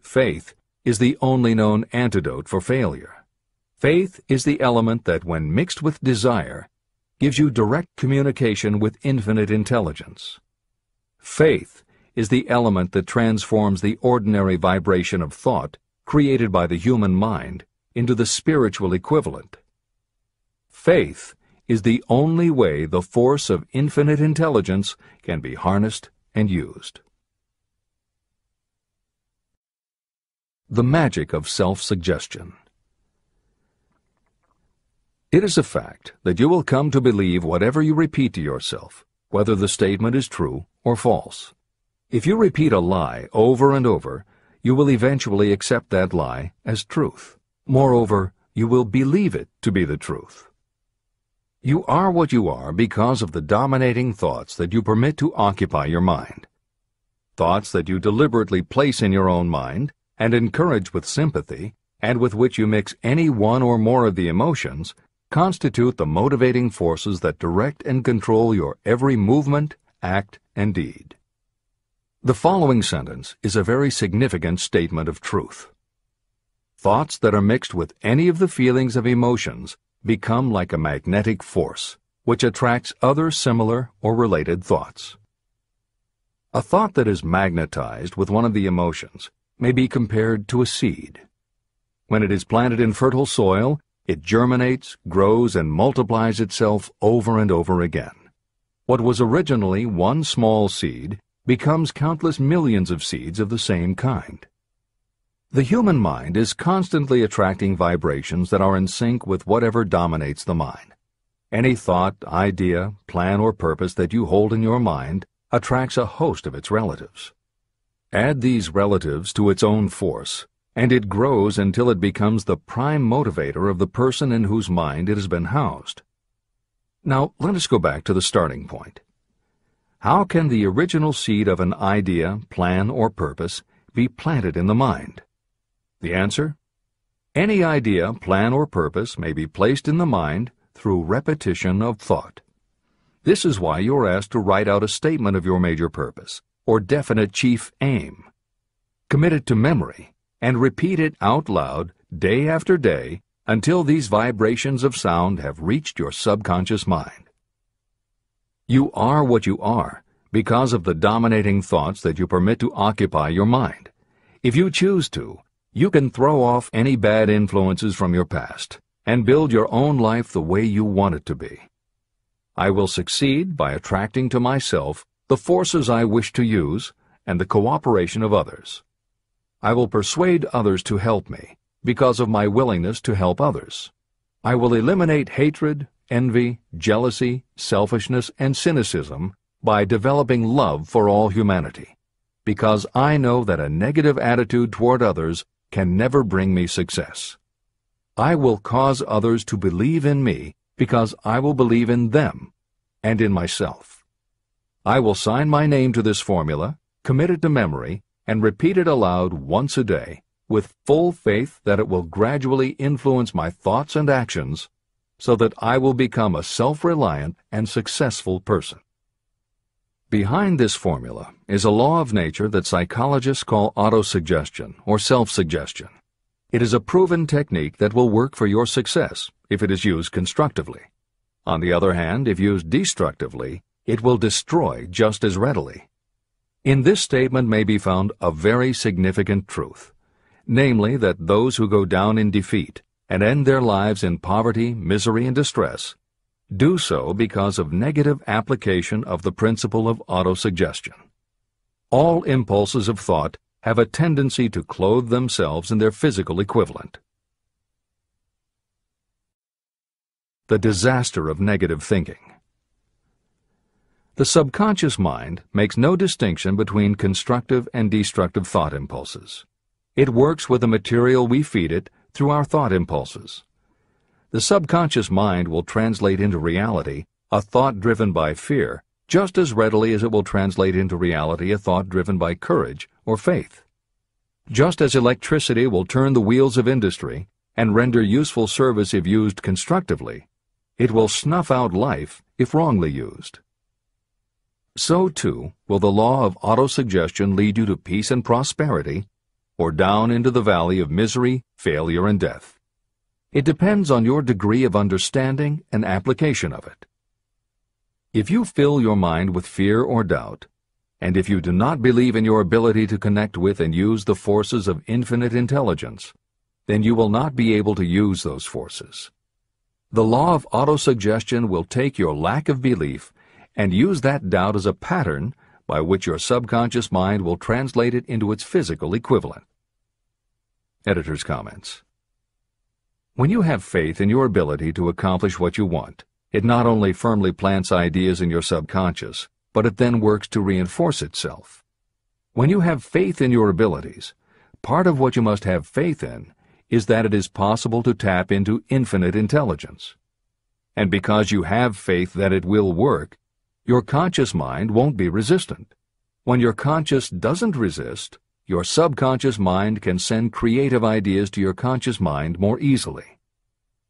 Faith is the only known antidote for failure. Faith is the element that, when mixed with desire, gives you direct communication with infinite intelligence. Faith is the element that transforms the ordinary vibration of thought created by the human mind into the spiritual equivalent. Faith is the only way the force of infinite intelligence can be harnessed and used. The magic of self-suggestion. It is a fact that you will come to believe whatever you repeat to yourself, whether the statement is true or false. If you repeat a lie over and over, you will eventually accept that lie as truth. Moreover, you will believe it to be the truth. You are what you are because of the dominating thoughts that you permit to occupy your mind. Thoughts that you deliberately place in your own mind and encourage with sympathy, and with which you mix any one or more of the emotions, constitute the motivating forces that direct and control your every movement, act, and deed. The following sentence is a very significant statement of truth. Thoughts that are mixed with any of the feelings of emotions become like a magnetic force, which attracts other similar or related thoughts. A thought that is magnetized with one of the emotions may be compared to a seed. When it is planted in fertile soil, it germinates, grows, and multiplies itself over and over again. What was originally one small seed becomes countless millions of seeds of the same kind. The human mind is constantly attracting vibrations that are in sync with whatever dominates the mind. Any thought, idea, plan, or purpose that you hold in your mind attracts a host of its relatives. Add these relatives to its own force, and it grows until it becomes the prime motivator of the person in whose mind it has been housed. Now, let us go back to the starting point. How can the original seed of an idea, plan, or purpose be planted in the mind? The answer? Any idea, plan, or purpose may be placed in the mind through repetition of thought. This is why you are asked to write out a statement of your major purpose, or definite chief aim. Commit it to memory, and repeat it out loud day after day until these vibrations of sound have reached your subconscious mind. You are what you are because of the dominating thoughts that you permit to occupy your mind. If you choose to, you can throw off any bad influences from your past and build your own life the way you want it to be. I will succeed by attracting to myself the forces I wish to use and the cooperation of others. I will persuade others to help me because of my willingness to help others. I will eliminate hatred, envy, jealousy, selfishness, and cynicism by developing love for all humanity, because I know that a negative attitude toward others can never bring me success. I will cause others to believe in me because I will believe in them and in myself. I will sign my name to this formula, commit it to memory, and repeat it aloud once a day, with full faith that it will gradually influence my thoughts and actions so that I will become a self-reliant and successful person. Behind this formula is a law of nature that psychologists call autosuggestion or self-suggestion. It is a proven technique that will work for your success if it is used constructively. On the other hand, if used destructively, it will destroy just as readily. In this statement may be found a very significant truth, namely that those who go down in defeat and end their lives in poverty, misery, and distress do so because of negative application of the principle of autosuggestion. All impulses of thought have a tendency to clothe themselves in their physical equivalent. The disaster of negative thinking. The subconscious mind makes no distinction between constructive and destructive thought impulses. It works with the material we feed it through our thought impulses. The subconscious mind will translate into reality a thought driven by fear just as readily as it will translate into reality a thought driven by courage or faith. Just as electricity will turn the wheels of industry and render useful service if used constructively, it will snuff out life if wrongly used. So, too, will the law of autosuggestion lead you to peace and prosperity, or down into the valley of misery, failure, and death. It depends on your degree of understanding and application of it. If you fill your mind with fear or doubt, and if you do not believe in your ability to connect with and use the forces of infinite intelligence, then you will not be able to use those forces. The law of autosuggestion will take your lack of belief and use that doubt as a pattern by which your subconscious mind will translate it into its physical equivalent. Editor's comments. When you have faith in your ability to accomplish what you want, it not only firmly plants ideas in your subconscious, but it then works to reinforce itself. When you have faith in your abilities, part of what you must have faith in is that it is possible to tap into infinite intelligence. And because you have faith that it will work, your conscious mind won't be resistant. When your conscious doesn't resist, your subconscious mind can send creative ideas to your conscious mind more easily.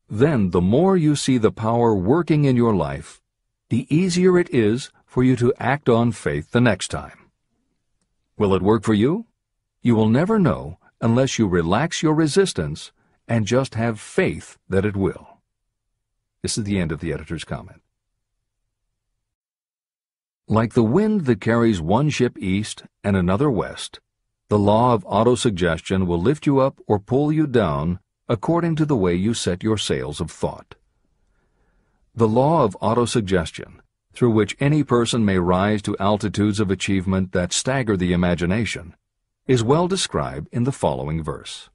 Then the more you see the power working in your life, the easier it is for you to act on faith the next time. Will it work for you? You will never know unless you relax your resistance and just have faith that it will. This is the end of the editor's comment. Like the wind that carries one ship east and another west, the law of autosuggestion will lift you up or pull you down according to the way you set your sails of thought. The law of autosuggestion, through which any person may rise to altitudes of achievement that stagger the imagination, is well described in the following verse.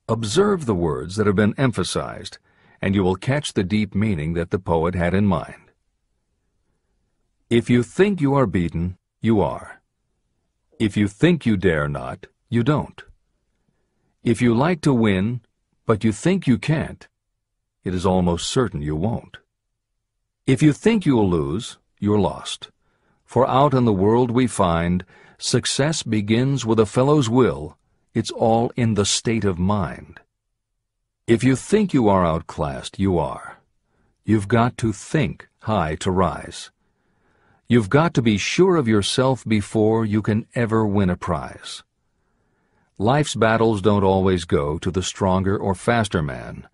Observe the words that have been emphasized, and you will catch the deep meaning that the poet had in mind. If you think you are beaten, you are. If you think you dare not, you don't. If you like to win, but you think you can't, it is almost certain you won't. If you think you'll lose, you're lost. For out in the world we find success begins with a fellow's will. It's all in the state of mind. If you think you are outclassed, you are. You've got to think high to rise. You've got to be sure of yourself before you can ever win a prize. Life's battles don't always go to the stronger or faster man,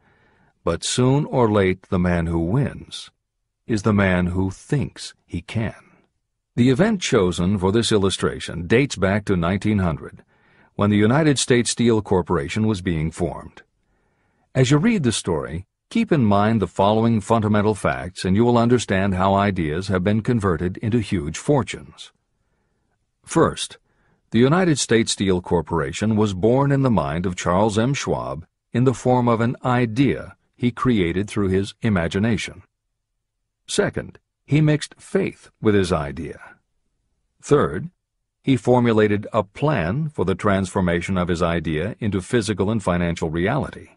but soon or late the man who wins is the man who thinks he can. The event chosen for this illustration dates back to 1900, when the United States Steel Corporation was being formed. As you read the story, keep in mind the following fundamental facts and you will understand how ideas have been converted into huge fortunes. First, the United States Steel Corporation was born in the mind of Charles M. Schwab in the form of an idea he created through his imagination. Second, he mixed faith with his idea. Third, he formulated a plan for the transformation of his idea into physical and financial reality.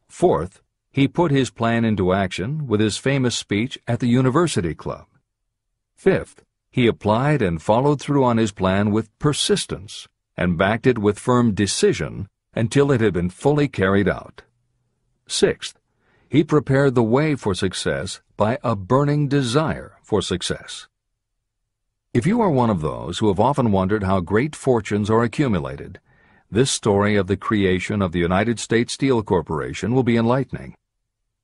Fourth, he put his plan into action with his famous speech at the University Club. Fifth, he applied and followed through on his plan with persistence and backed it with firm decision until it had been fully carried out. Sixth, he prepared the way for success by a burning desire for success. If you are one of those who have often wondered how great fortunes are accumulated, this story of the creation of the United States Steel Corporation will be enlightening.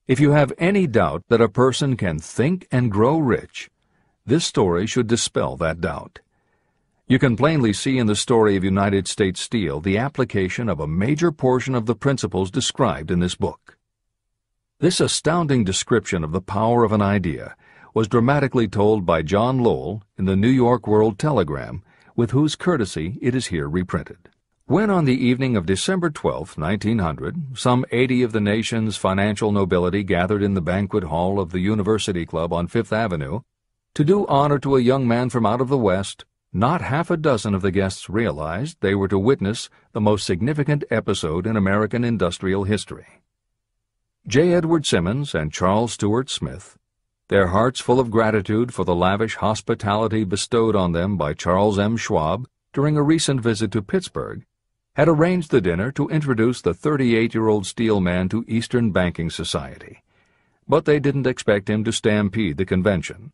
If you have any doubt that a person can think and grow rich, this story should dispel that doubt. You can plainly see in the story of United States Steel the application of a major portion of the principles described in this book. This astounding description of the power of an idea was dramatically told by John Lowell in the New York World Telegram, with whose courtesy it is here reprinted. When on the evening of December 12, 1900, some 80 of the nation's financial nobility gathered in the banquet hall of the University Club on Fifth Avenue to do honor to a young man from out of the West, not half a dozen of the guests realized they were to witness the most significant episode in American industrial history. J. Edward Simmons and Charles Stewart Smith, their hearts full of gratitude for the lavish hospitality bestowed on them by Charles M. Schwab during a recent visit to Pittsburgh, had arranged the dinner to introduce the 38-year-old steel man to Eastern banking society. But they didn't expect him to stampede the convention.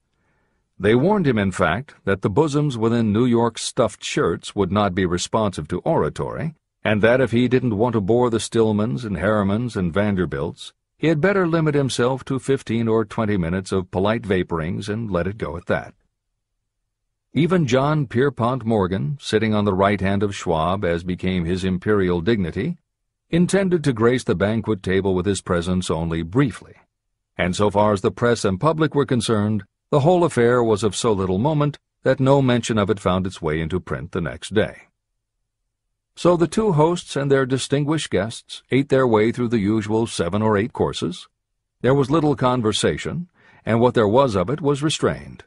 They warned him, in fact, that the bosoms within New York's stuffed shirts would not be responsive to oratory, and that if he didn't want to bore the Stillmans and Harrimans and Vanderbilts, he had better limit himself to 15 or 20 minutes of polite vaporings and let it go at that. Even John Pierpont Morgan, sitting on the right hand of Schwab as became his imperial dignity, intended to grace the banquet table with his presence only briefly, and so far as the press and public were concerned, the whole affair was of so little moment that no mention of it found its way into print the next day. So the two hosts and their distinguished guests ate their way through the usual 7 or 8 courses. There was little conversation, and what there was of it was restrained.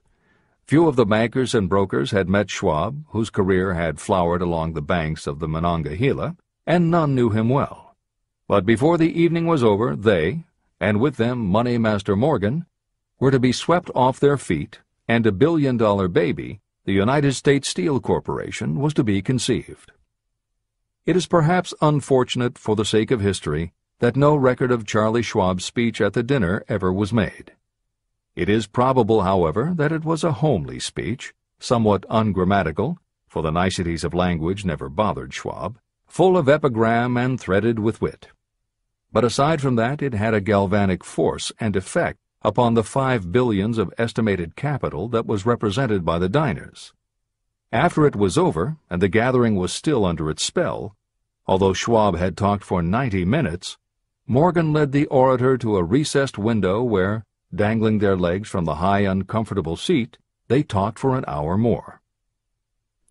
Few of the bankers and brokers had met Schwab, whose career had flowered along the banks of the Monongahela, and none knew him well. But before the evening was over, they, and with them Money Master Morgan, were to be swept off their feet, and a billion-dollar baby, the United States Steel Corporation, was to be conceived. It is perhaps unfortunate for the sake of history that no record of Charlie Schwab's speech at the dinner ever was made. It is probable, however, that it was a homely speech, somewhat ungrammatical, for the niceties of language never bothered Schwab, full of epigram and threaded with wit. But aside from that, it had a galvanic force and effect upon the 5 billions of estimated capital that was represented by the diners. After it was over, and the gathering was still under its spell, although Schwab had talked for 90 minutes, Morgan led the orator to a recessed window where, dangling their legs from the high, uncomfortable seat, they talked for an hour more.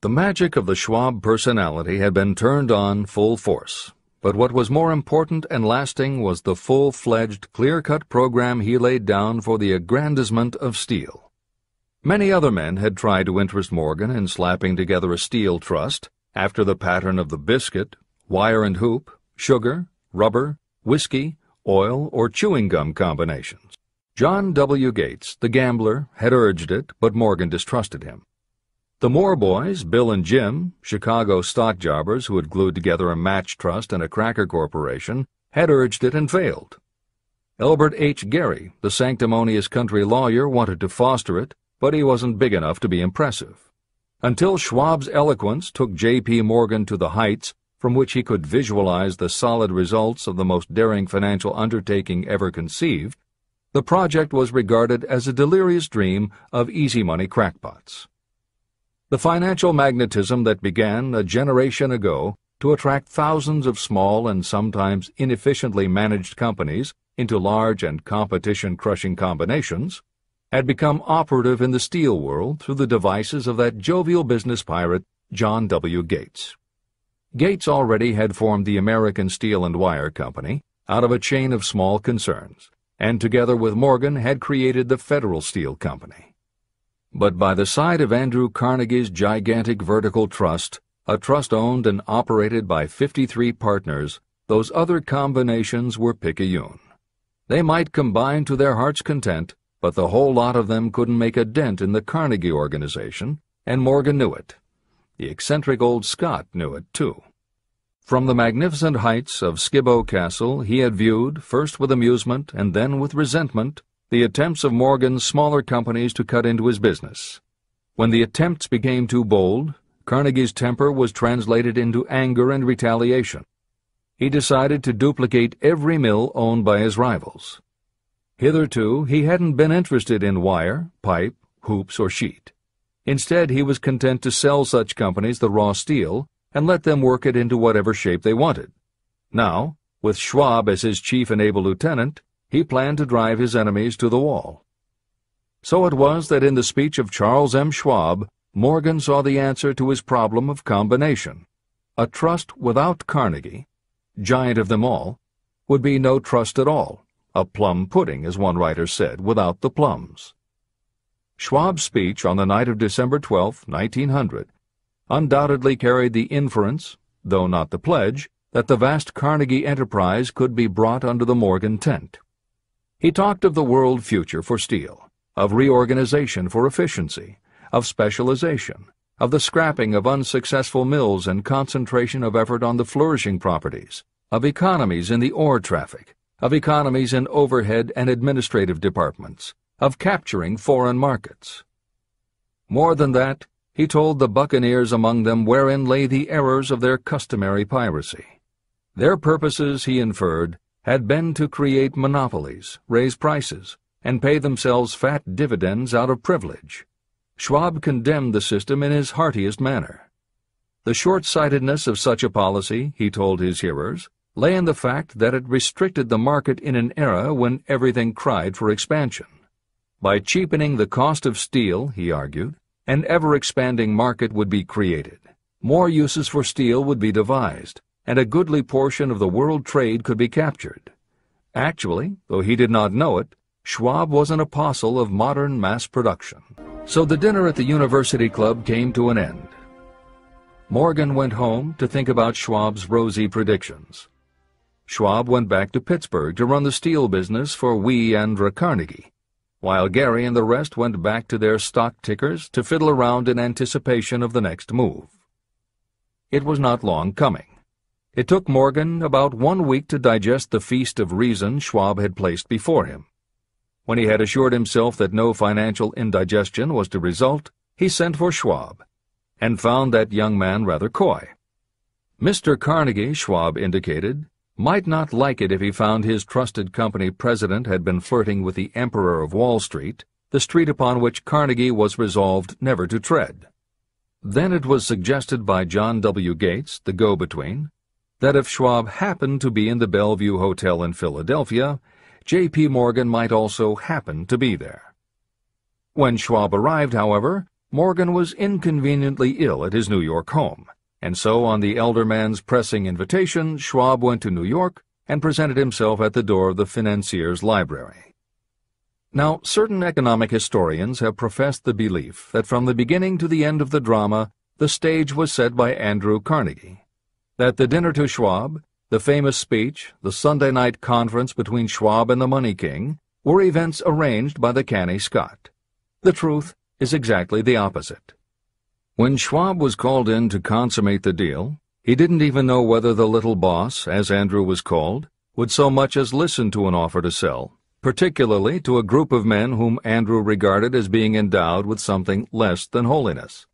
The magic of the Schwab personality had been turned on full force, but what was more important and lasting was the full-fledged, clear-cut program he laid down for the aggrandizement of steel. Many other men had tried to interest Morgan in slapping together a steel trust after the pattern of the biscuit, wire and hoop, sugar, rubber, whiskey, oil, or chewing gum combinations. John W. Gates, the gambler, had urged it, but Morgan distrusted him. The Moore boys, Bill and Jim, Chicago stock jobbers who had glued together a match trust and a cracker corporation, had urged it and failed. Elbert H. Gary, the sanctimonious country lawyer, wanted to foster it, but he wasn't big enough to be impressive. Until Schwab's eloquence took J.P. Morgan to the heights from which he could visualize the solid results of the most daring financial undertaking ever conceived, the project was regarded as a delirious dream of easy-money crackpots. The financial magnetism that began a generation ago to attract thousands of small and sometimes inefficiently managed companies into large and competition-crushing combinations had become operative in the steel world through the devices of that jovial business pirate, John W. Gates. Gates already had formed the American Steel and Wire Company out of a chain of small concerns, and together with Morgan had created the Federal Steel Company. But by the side of Andrew Carnegie's gigantic vertical trust, a trust owned and operated by 53 partners, those other combinations were picayune. They might combine to their heart's content, but the whole lot of them couldn't make a dent in the Carnegie organization, and Morgan knew it. The eccentric old Scot knew it, too. From the magnificent heights of Skibo Castle he had viewed, first with amusement and then with resentment, the attempts of Morgan's smaller companies to cut into his business. When the attempts became too bold, Carnegie's temper was translated into anger and retaliation. He decided to duplicate every mill owned by his rivals. Hitherto, he hadn't been interested in wire, pipe, hoops, or sheet. Instead, he was content to sell such companies the raw steel and let them work it into whatever shape they wanted. Now, with Schwab as his chief and able lieutenant, he planned to drive his enemies to the wall. So it was that in the speech of Charles M. Schwab, Morgan saw the answer to his problem of combination. A trust without Carnegie, giant of them all, would be no trust at all. A plum pudding, as one writer said, without the plums. Schwab's speech on the night of December 12, 1900, undoubtedly carried the inference, though not the pledge, that the vast Carnegie enterprise could be brought under the Morgan tent. He talked of the world future for steel, of reorganization for efficiency, of specialization, of the scrapping of unsuccessful mills and concentration of effort on the flourishing properties, of economies in the ore traffic, of economies in overhead and administrative departments, of capturing foreign markets. More than that, he told the buccaneers among them wherein lay the errors of their customary piracy. Their purposes, he inferred, had been to create monopolies, raise prices, and pay themselves fat dividends out of privilege. Schwab condemned the system in his heartiest manner. The short-sightedness of such a policy, he told his hearers, lay in the fact that it restricted the market in an era when everything cried for expansion. By cheapening the cost of steel, he argued, an ever-expanding market would be created. More uses for steel would be devised, and a goodly portion of the world trade could be captured. Actually, though he did not know it, Schwab was an apostle of modern mass production. So the dinner at the University Club came to an end. Morgan went home to think about Schwab's rosy predictions. Schwab went back to Pittsburgh to run the steel business for Andra Carnegie, while Gary and the rest went back to their stock tickers to fiddle around in anticipation of the next move. It was not long coming. It took Morgan about 1 week to digest the feast of reason Schwab had placed before him. When he had assured himself that no financial indigestion was to result, he sent for Schwab, and found that young man rather coy. Mr. Carnegie, Schwab indicated, might not like it if he found his trusted company president had been flirting with the Emperor of Wall Street, the street upon which Carnegie was resolved never to tread. Then it was suggested by John W. Gates, the go-between, that if Schwab happened to be in the Bellevue Hotel in Philadelphia, J.P. Morgan might also happen to be there. When Schwab arrived, however, Morgan was inconveniently ill at his New York home, and so on the elder man's pressing invitation, Schwab went to New York and presented himself at the door of the financier's library. Now, certain economic historians have professed the belief that from the beginning to the end of the drama, the stage was set by Andrew Carnegie, that the dinner to Schwab, the famous speech, the Sunday night conference between Schwab and the Money King, were events arranged by the canny Scot. The truth is exactly the opposite. When Schwab was called in to consummate the deal, he didn't even know whether the little boss, as Andrew was called, would so much as listen to an offer to sell, particularly to a group of men whom Andrew regarded as being endowed with something less than holiness.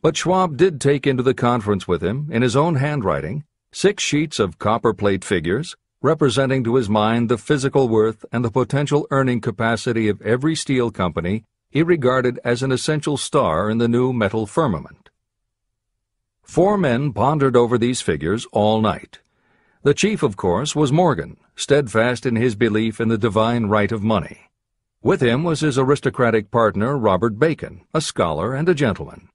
But Schwab did take into the conference with him, in his own handwriting, 6 sheets of copperplate figures, representing to his mind the physical worth and the potential earning capacity of every steel company he regarded as an essential star in the new metal firmament. 4 men pondered over these figures all night. The chief, of course, was Morgan, steadfast in his belief in the divine right of money. With him was his aristocratic partner, Robert Bacon, a scholar and a gentleman.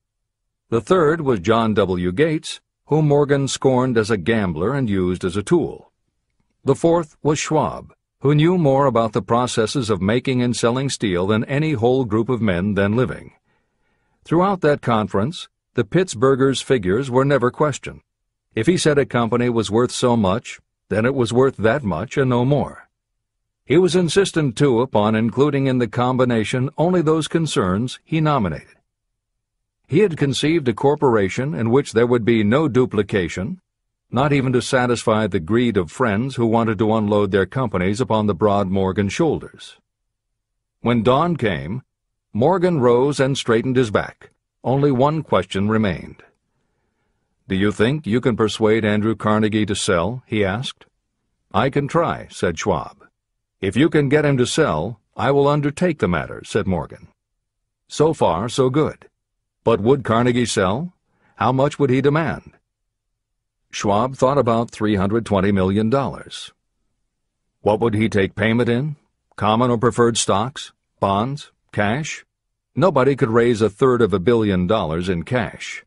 The third was John W. Gates, whom Morgan scorned as a gambler and used as a tool. The fourth was Schwab, who knew more about the processes of making and selling steel than any whole group of men then living. Throughout that conference, the Pittsburghers' figures were never questioned. If he said a company was worth so much, then it was worth that much and no more. He was insistent, too, upon including in the combination only those concerns he nominated. He had conceived a corporation in which there would be no duplication, not even to satisfy the greed of friends who wanted to unload their companies upon the broad Morgan shoulders. When dawn came, Morgan rose and straightened his back. Only one question remained. "Do you think you can persuade Andrew Carnegie to sell?" he asked. "I can try," said Schwab. "If you can get him to sell, I will undertake the matter," said Morgan. So far, so good. But would Carnegie sell? How much would he demand? Schwab thought about $320 million. What would he take payment in? Common or preferred stocks? Bonds? Cash? Nobody could raise $350 million in cash.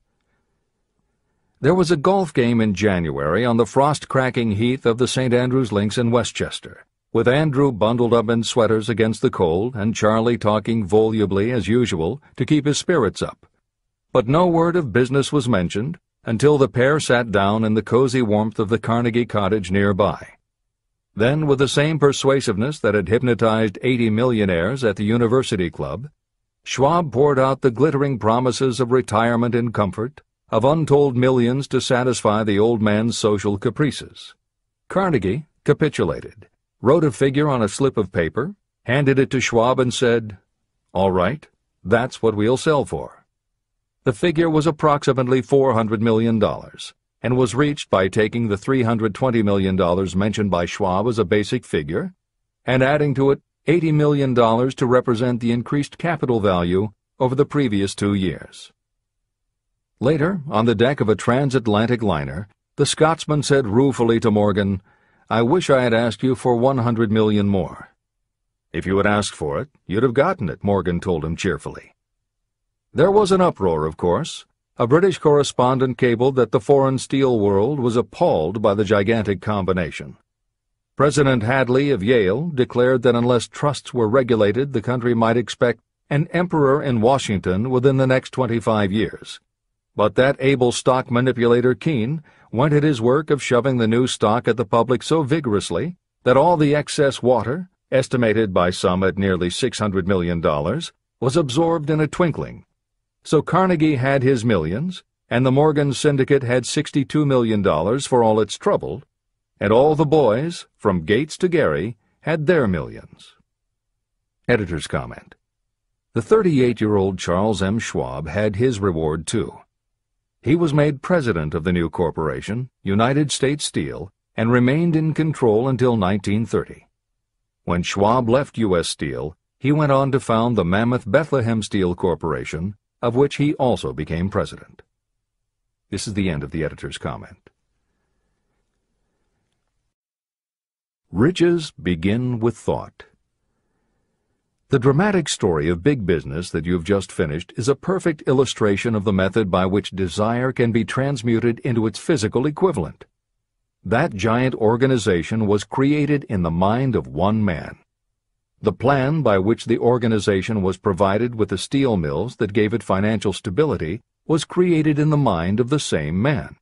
There was a golf game in January on the frost-cracking heath of the St. Andrews Links in Westchester, with Andrew bundled up in sweaters against the cold and Charlie talking volubly as usual to keep his spirits up. But no word of business was mentioned, until the pair sat down in the cozy warmth of the Carnegie cottage nearby. Then, with the same persuasiveness that had hypnotized 80 millionaires at the University Club, Schwab poured out the glittering promises of retirement and comfort, of untold millions to satisfy the old man's social caprices. Carnegie capitulated, wrote a figure on a slip of paper, handed it to Schwab and said, "All right, that's what we'll sell for." The figure was approximately $400 million, and was reached by taking the $320 million mentioned by Schwab as a basic figure, and adding to it $80 million to represent the increased capital value over the previous 2 years. Later, on the deck of a transatlantic liner, the Scotsman said ruefully to Morgan, "I wish I had asked you for $100 million more." "If you had asked for it, you'd have gotten it," Morgan told him cheerfully. There was an uproar, of course. A British correspondent cabled that the foreign steel world was appalled by the gigantic combination. President Hadley of Yale declared that unless trusts were regulated, the country might expect an emperor in Washington within the next 25 years. But that able stock manipulator Keene went at his work of shoving the new stock at the public so vigorously that all the excess water, estimated by some at nearly $600 million, was absorbed in a twinkling. So Carnegie had his millions, and the Morgan Syndicate had $62 million for all its trouble, and all the boys, from Gates to Gary, had their millions. Editor's comment. The 38-year-old Charles M. Schwab had his reward, too. He was made president of the new corporation, United States Steel, and remained in control until 1930. When Schwab left U.S. Steel, he went on to found the mammoth Bethlehem Steel Corporation, of which he also became president. This is the end of the editor's comment. Riches begin with thought. The dramatic story of big business that you have just finished is a perfect illustration of the method by which desire can be transmuted into its physical equivalent. That giant organization was created in the mind of one man. The plan by which the organization was provided with the steel mills that gave it financial stability was created in the mind of the same man.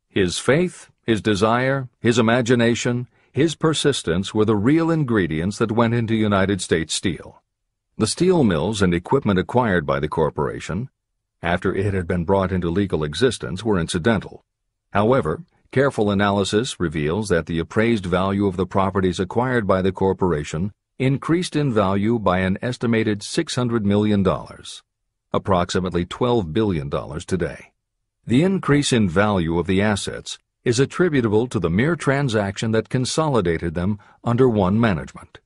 His faith, his desire, his imagination, his persistence were the real ingredients that went into United States Steel. The steel mills and equipment acquired by the corporation, after it had been brought into legal existence, were incidental. However, careful analysis reveals that the appraised value of the properties acquired by the corporation increased in value by an estimated $600 million, approximately $12 billion today. The increase in value of the assets is attributable to the mere transaction that consolidated them under one management.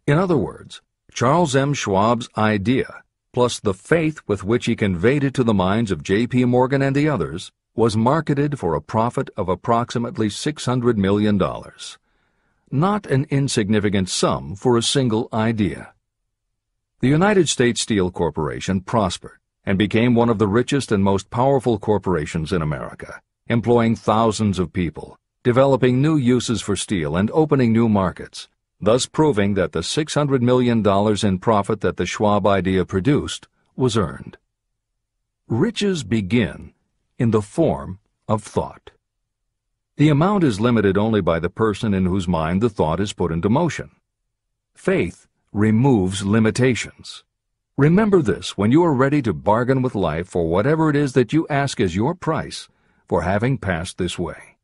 In other words, Charles M. Schwab's idea, plus the faith with which he conveyed it to the minds of J.P. Morgan and the others, was marketed for a profit of approximately $600 million. Not an insignificant sum for a single idea. The United States Steel Corporation prospered and became one of the richest and most powerful corporations in America, employing thousands of people, developing new uses for steel and opening new markets, thus proving that the $600 million in profit that the Schwab idea produced was earned. Riches begin in the form of thought. The amount is limited only by the person in whose mind the thought is put into motion. Faith removes limitations. Remember this when you are ready to bargain with life for whatever it is that you ask as your price for having passed this way.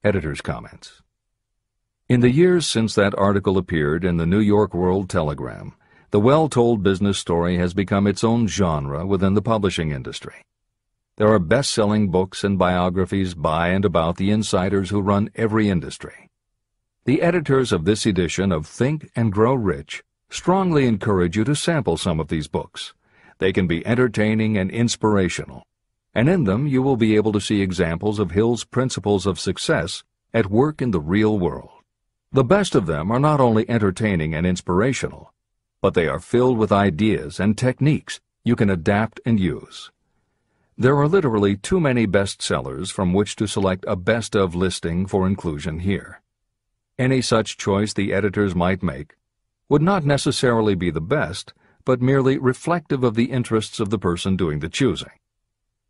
Editor's comments. In the years since that article appeared in the New York World Telegram, the well-told business story has become its own genre within the publishing industry. There are best-selling books and biographies by and about the insiders who run every industry. The editors of this edition of Think and Grow Rich strongly encourage you to sample some of these books. They can be entertaining and inspirational, and in them you will be able to see examples of Hill's principles of success at work in the real world. The best of them are not only entertaining and inspirational, but they are filled with ideas and techniques you can adapt and use. There are literally too many bestsellers from which to select a best-of listing for inclusion here. Any such choice the editors might make would not necessarily be the best, but merely reflective of the interests of the person doing the choosing.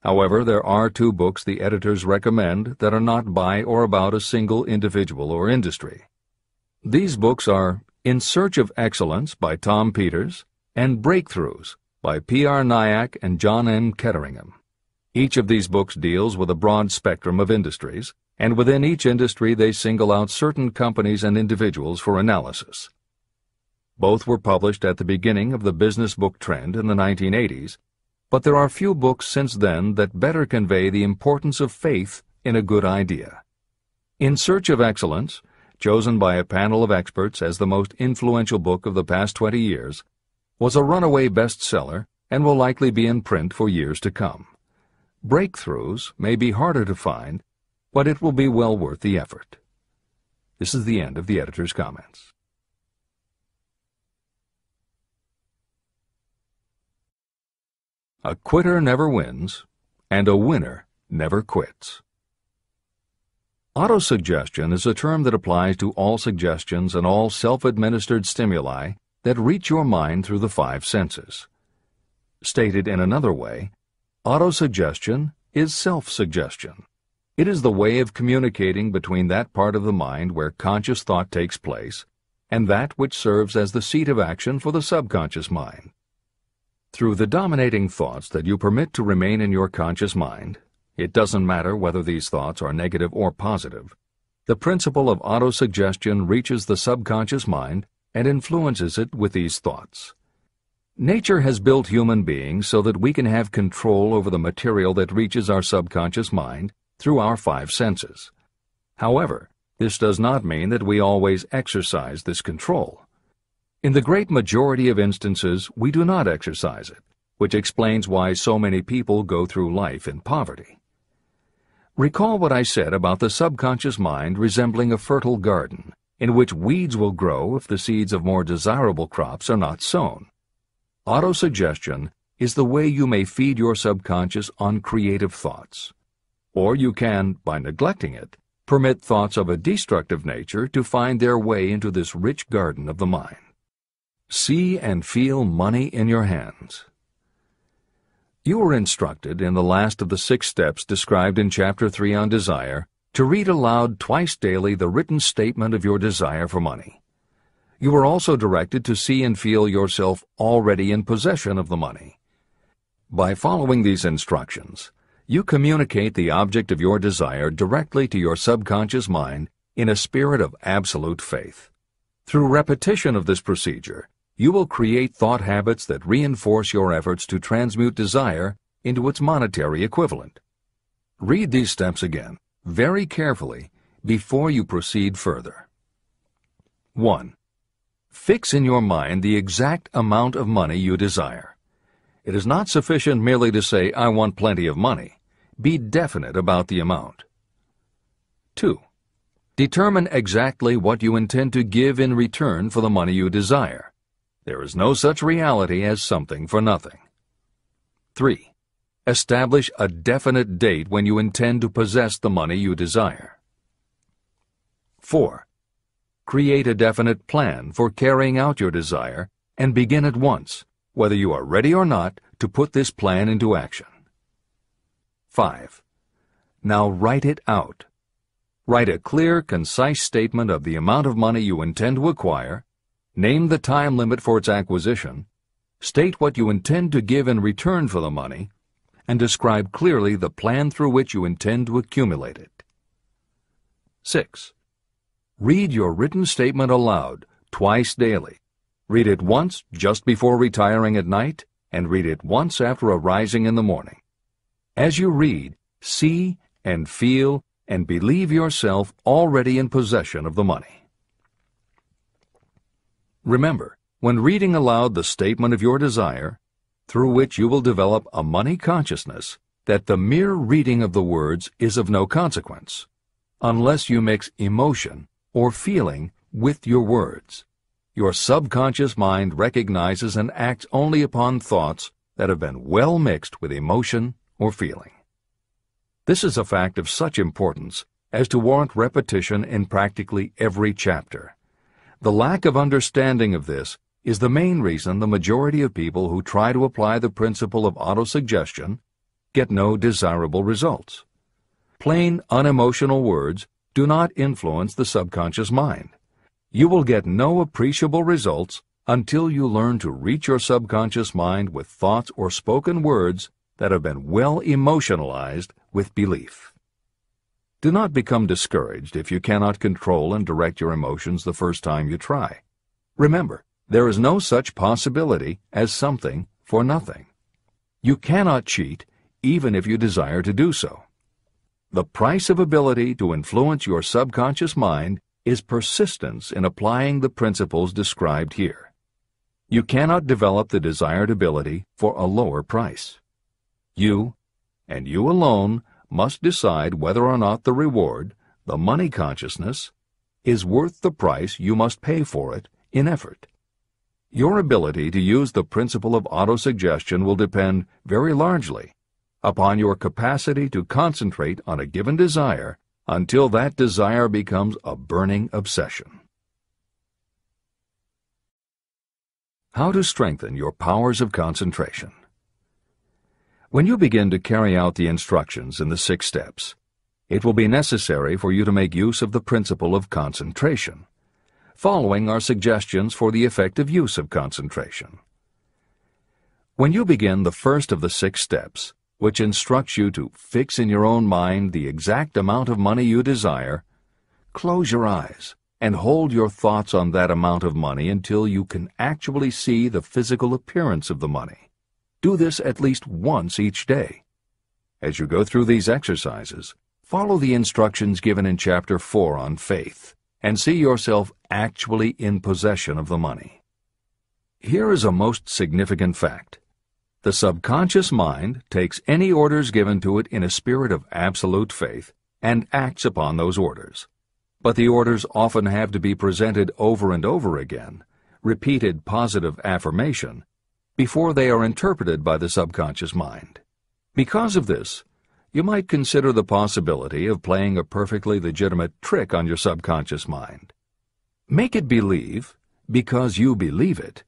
However, there are two books the editors recommend that are not by or about a single individual or industry. These books are In Search of Excellence by Tom Peters and Breakthroughs by P.R. Nyack and John M. Ketteringham. Each of these books deals with a broad spectrum of industries, and within each industry they single out certain companies and individuals for analysis. Both were published at the beginning of the business book trend in the 1980s, but there are few books since then that better convey the importance of faith in a good idea. In Search of Excellence, chosen by a panel of experts as the most influential book of the past 20 years, was a runaway bestseller and will likely be in print for years to come. Breakthroughs may be harder to find, but it will be well worth the effort. This is the end of the editor's comments. A quitter never wins, and a winner never quits. Autosuggestion is a term that applies to all suggestions and all self-administered stimuli that reach your mind through the five senses. Stated in another way, autosuggestion is self-suggestion. It is the way of communicating between that part of the mind where conscious thought takes place and that which serves as the seat of action for the subconscious mind. Through the dominating thoughts that you permit to remain in your conscious mind, it doesn't matter whether these thoughts are negative or positive, the principle of autosuggestion reaches the subconscious mind and influences it with these thoughts. Nature has built human beings so that we can have control over the material that reaches our subconscious mind through our five senses. However, this does not mean that we always exercise this control. In the great majority of instances, we do not exercise it, which explains why so many people go through life in poverty. Recall what I said about the subconscious mind resembling a fertile garden, in which weeds will grow if the seeds of more desirable crops are not sown. Autosuggestion is the way you may feed your subconscious on creative thoughts. Or you can, by neglecting it, permit thoughts of a destructive nature to find their way into this rich garden of the mind. See and feel money in your hands. You were instructed in the last of the 6 steps described in Chapter 3 on Desire to read aloud twice daily the written statement of your desire for money. You were also directed to see and feel yourself already in possession of the money. By following these instructions, you communicate the object of your desire directly to your subconscious mind in a spirit of absolute faith. Through repetition of this procedure, you will create thought habits that reinforce your efforts to transmute desire into its monetary equivalent. Read these steps again, very carefully, before you proceed further. 1. Fix in your mind the exact amount of money you desire. It is not sufficient merely to say, "I want plenty of money." Be definite about the amount. 2. Determine exactly what you intend to give in return for the money you desire. There is no such reality as something for nothing. 3. Establish a definite date when you intend to possess the money you desire. 4. Create a definite plan for carrying out your desire and begin at once, whether you are ready or not, to put this plan into action. 5. Now write it out. Write a clear, concise statement of the amount of money you intend to acquire, name the time limit for its acquisition, state what you intend to give in return for the money, and describe clearly the plan through which you intend to accumulate it. 6. Read your written statement aloud, twice daily. Read it once just before retiring at night, and read it once after arising in the morning. As you read, see and feel and believe yourself already in possession of the money. Remember, when reading aloud the statement of your desire, through which you will develop a money consciousness, that the mere reading of the words is of no consequence, unless you mix emotion or feeling with your words. Your subconscious mind recognizes and acts only upon thoughts that have been well mixed with emotion or feeling. This is a fact of such importance as to warrant repetition in practically every chapter. The lack of understanding of this is the main reason the majority of people who try to apply the principle of autosuggestion get no desirable results. Plain, unemotional words do not influence the subconscious mind. You will get no appreciable results until you learn to reach your subconscious mind with thoughts or spoken words that have been well emotionalized with belief. Do not become discouraged if you cannot control and direct your emotions the first time you try. Remember, there is no such possibility as something for nothing. You cannot cheat even if you desire to do so. The price of ability to influence your subconscious mind is persistence in applying the principles described here. You cannot develop the desired ability for a lower price. You, and you alone, must decide whether or not the reward, the money consciousness, is worth the price you must pay for it in effort. Your ability to use the principle of autosuggestion will depend very largely upon your capacity to concentrate on a given desire until that desire becomes a burning obsession. How to strengthen your powers of concentration. When you begin to carry out the instructions in the 6 steps, it will be necessary for you to make use of the principle of concentration. Following are suggestions for the effective use of concentration. When you begin the first of the 6 steps, which instructs you to fix in your own mind the exact amount of money you desire, close your eyes and hold your thoughts on that amount of money until you can actually see the physical appearance of the money. Do this at least once each day. As you go through these exercises, follow the instructions given in Chapter 4 on faith, and see yourself actually in possession of the money. Here is a most significant fact. The subconscious mind takes any orders given to it in a spirit of absolute faith and acts upon those orders. But the orders often have to be presented over and over again, repeated positive affirmation, before they are interpreted by the subconscious mind. Because of this, you might consider the possibility of playing a perfectly legitimate trick on your subconscious mind. Make it believe, because you believe it,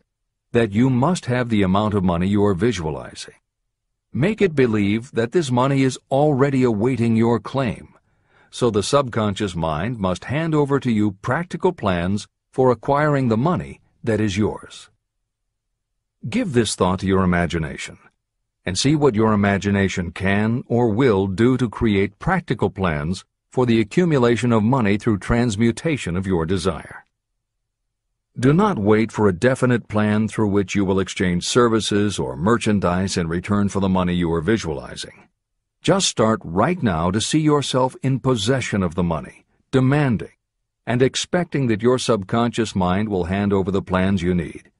that you must have the amount of money you are visualizing. Make it believe that this money is already awaiting your claim, so the subconscious mind must hand over to you practical plans for acquiring the money that is yours. Give this thought to your imagination, and see what your imagination can or will do to create practical plans for the accumulation of money through transmutation of your desire. Do not wait for a definite plan through which you will exchange services or merchandise in return for the money you are visualizing. Just start right now to see yourself in possession of the money, demanding, and expecting that your subconscious mind will hand over the plans you need.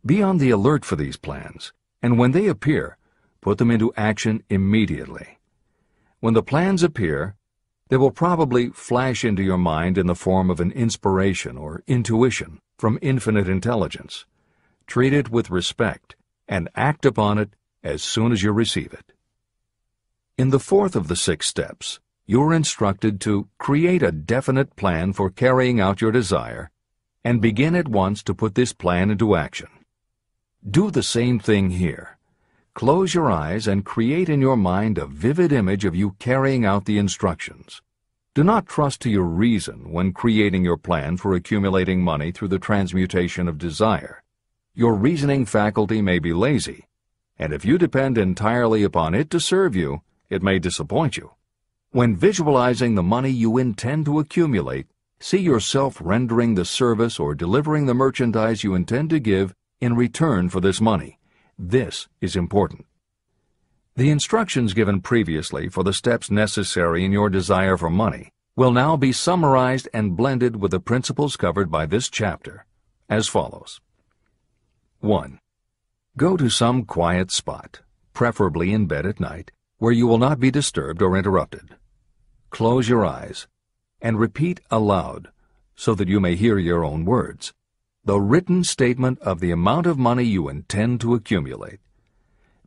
Be on the alert for these plans, and when they appear, put them into action immediately. When the plans appear, they will probably flash into your mind in the form of an inspiration or intuition from infinite intelligence. Treat it with respect and act upon it as soon as you receive it. In the 4th of the 6 steps, you are instructed to create a definite plan for carrying out your desire and begin at once to put this plan into action. Do the same thing here. Close your eyes and create in your mind a vivid image of you carrying out the instructions. Do not trust to your reason when creating your plan for accumulating money through the transmutation of desire. Your reasoning faculty may be lazy, and if you depend entirely upon it to serve you, it may disappoint you. When visualizing the money you intend to accumulate, see yourself rendering the service or delivering the merchandise you intend to give in return for this money. This is important. The instructions given previously for the steps necessary in your desire for money will now be summarized and blended with the principles covered by this chapter, as follows. 1. Go to some quiet spot, preferably in bed at night, where you will not be disturbed or interrupted. Close your eyes and repeat aloud, so that you may hear your own words, the written statement of the amount of money you intend to accumulate.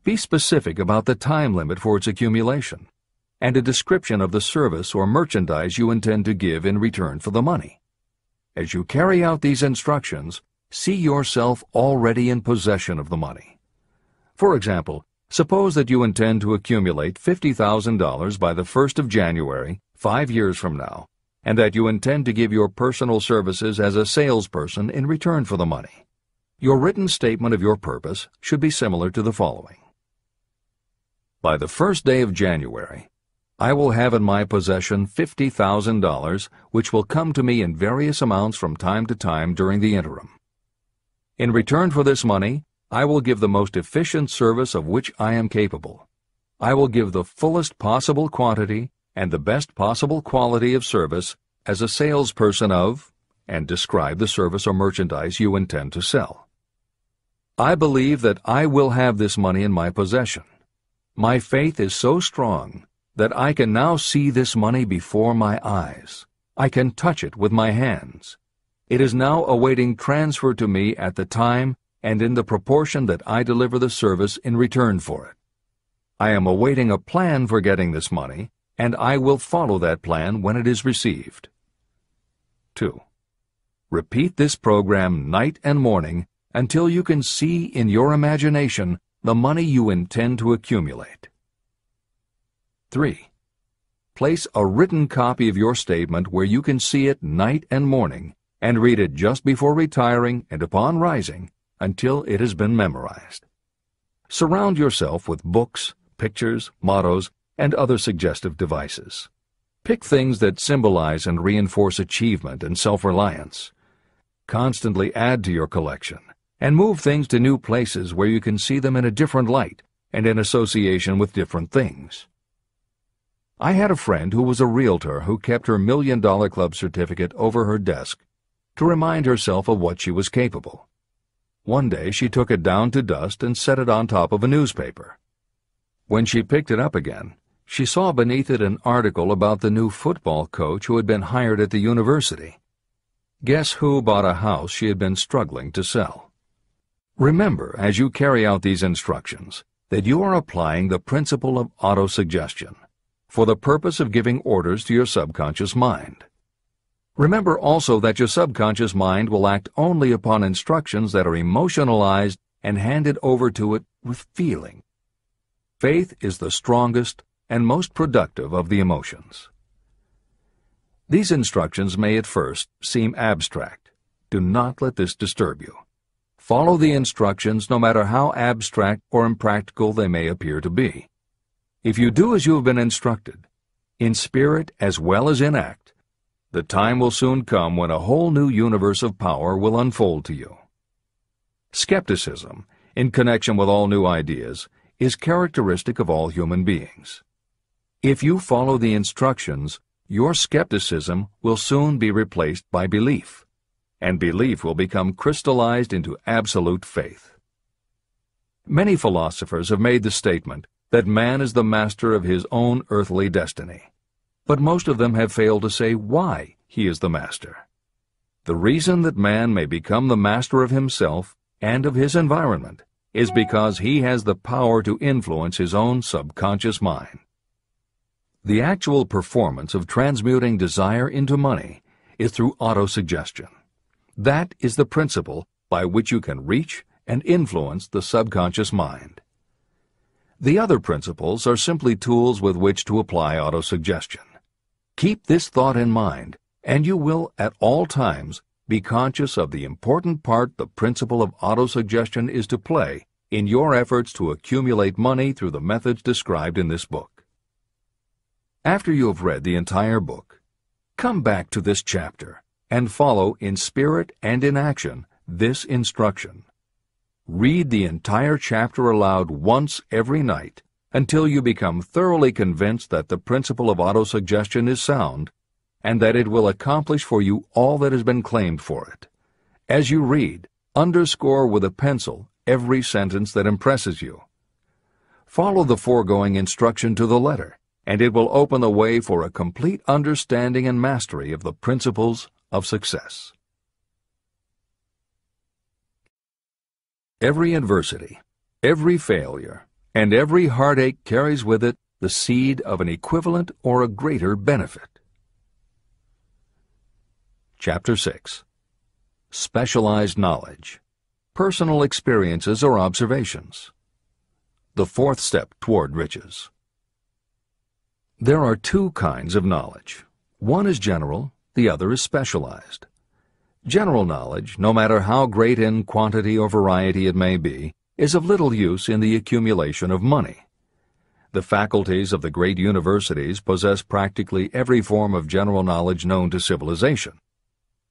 Be specific about the time limit for its accumulation, and a description of the service or merchandise you intend to give in return for the money. As you carry out these instructions, see yourself already in possession of the money. For example, Suppose that you intend to accumulate $50,000 by the 1st of January, 5 years from now, and that you intend to give your personal services as a salesperson in return for the money. Your written statement of your purpose should be similar to the following. By the 1st day of January, I will have in my possession $50,000, which will come to me in various amounts from time to time during the interim. In return for this money, I will give the most efficient service of which I am capable. I will give the fullest possible quantity and the best possible quality of service as a salesperson of, and describe the service or merchandise you intend to sell. I believe that I will have this money in my possession. My faith is so strong that I can now see this money before my eyes. I can touch it with my hands. It is now awaiting transfer to me at the time and in the proportion that I deliver the service in return for it. I am awaiting a plan for getting this money, and I will follow that plan when it is received. 2. Repeat this program night and morning until you can see in your imagination the money you intend to accumulate. 3. Place a written copy of your statement where you can see it night and morning, and read it just before retiring and upon rising until it has been memorized. Surround yourself with books, pictures, mottos, and other suggestive devices. Pick things that symbolize and reinforce achievement and self-reliance. Constantly add to your collection, and move things to new places where you can see them in a different light and in association with different things. I had a friend who was a realtor who kept her $1 Million Club certificate over her desk to remind herself of what she was capable. One day she took it down to dust and set it on top of a newspaper. When she picked it up again, she saw beneath it an article about the new football coach who had been hired at the university. Guess who bought a house she had been struggling to sell? Remember, as you carry out these instructions, that you are applying the principle of autosuggestion for the purpose of giving orders to your subconscious mind. Remember also that your subconscious mind will act only upon instructions that are emotionalized and handed over to it with feeling. Faith is the strongest and most productive of the emotions. These instructions may at first seem abstract. Do not let this disturb you. Follow the instructions no matter how abstract or impractical they may appear to be. If you do as you have been instructed, in spirit as well as in act, the time will soon come when a whole new universe of power will unfold to you. Skepticism, in connection with all new ideas, is characteristic of all human beings. If you follow the instructions, your skepticism will soon be replaced by belief, and belief will become crystallized into absolute faith. Many philosophers have made the statement that man is the master of his own earthly destiny, but most of them have failed to say why he is the master. The reason that man may become the master of himself and of his environment is because he has the power to influence his own subconscious mind. The actual performance of transmuting desire into money is through autosuggestion. That is the principle by which you can reach and influence the subconscious mind. The other principles are simply tools with which to apply autosuggestion. Keep this thought in mind, and you will at all times be conscious of the important part the principle of autosuggestion is to play in your efforts to accumulate money through the methods described in this book. After you have read the entire book, come back to this chapter and follow in spirit and in action this instruction. Read the entire chapter aloud once every night until you become thoroughly convinced that the principle of autosuggestion is sound and that it will accomplish for you all that has been claimed for it. As you read, underscore with a pencil every sentence that impresses you. Follow the foregoing instruction to the letter, and it will open the way for a complete understanding and mastery of the principles of success. Every adversity, every failure, and every heartache carries with it the seed of an equivalent or a greater benefit. Chapter 6. Specialized knowledge, personal experiences or observations. the fourth step toward riches. There are two kinds of knowledge. One is general, the other is specialized. General knowledge, no matter how great in quantity or variety it may be, is of little use in the accumulation of money. The faculties of the great universities possess practically every form of general knowledge known to civilization.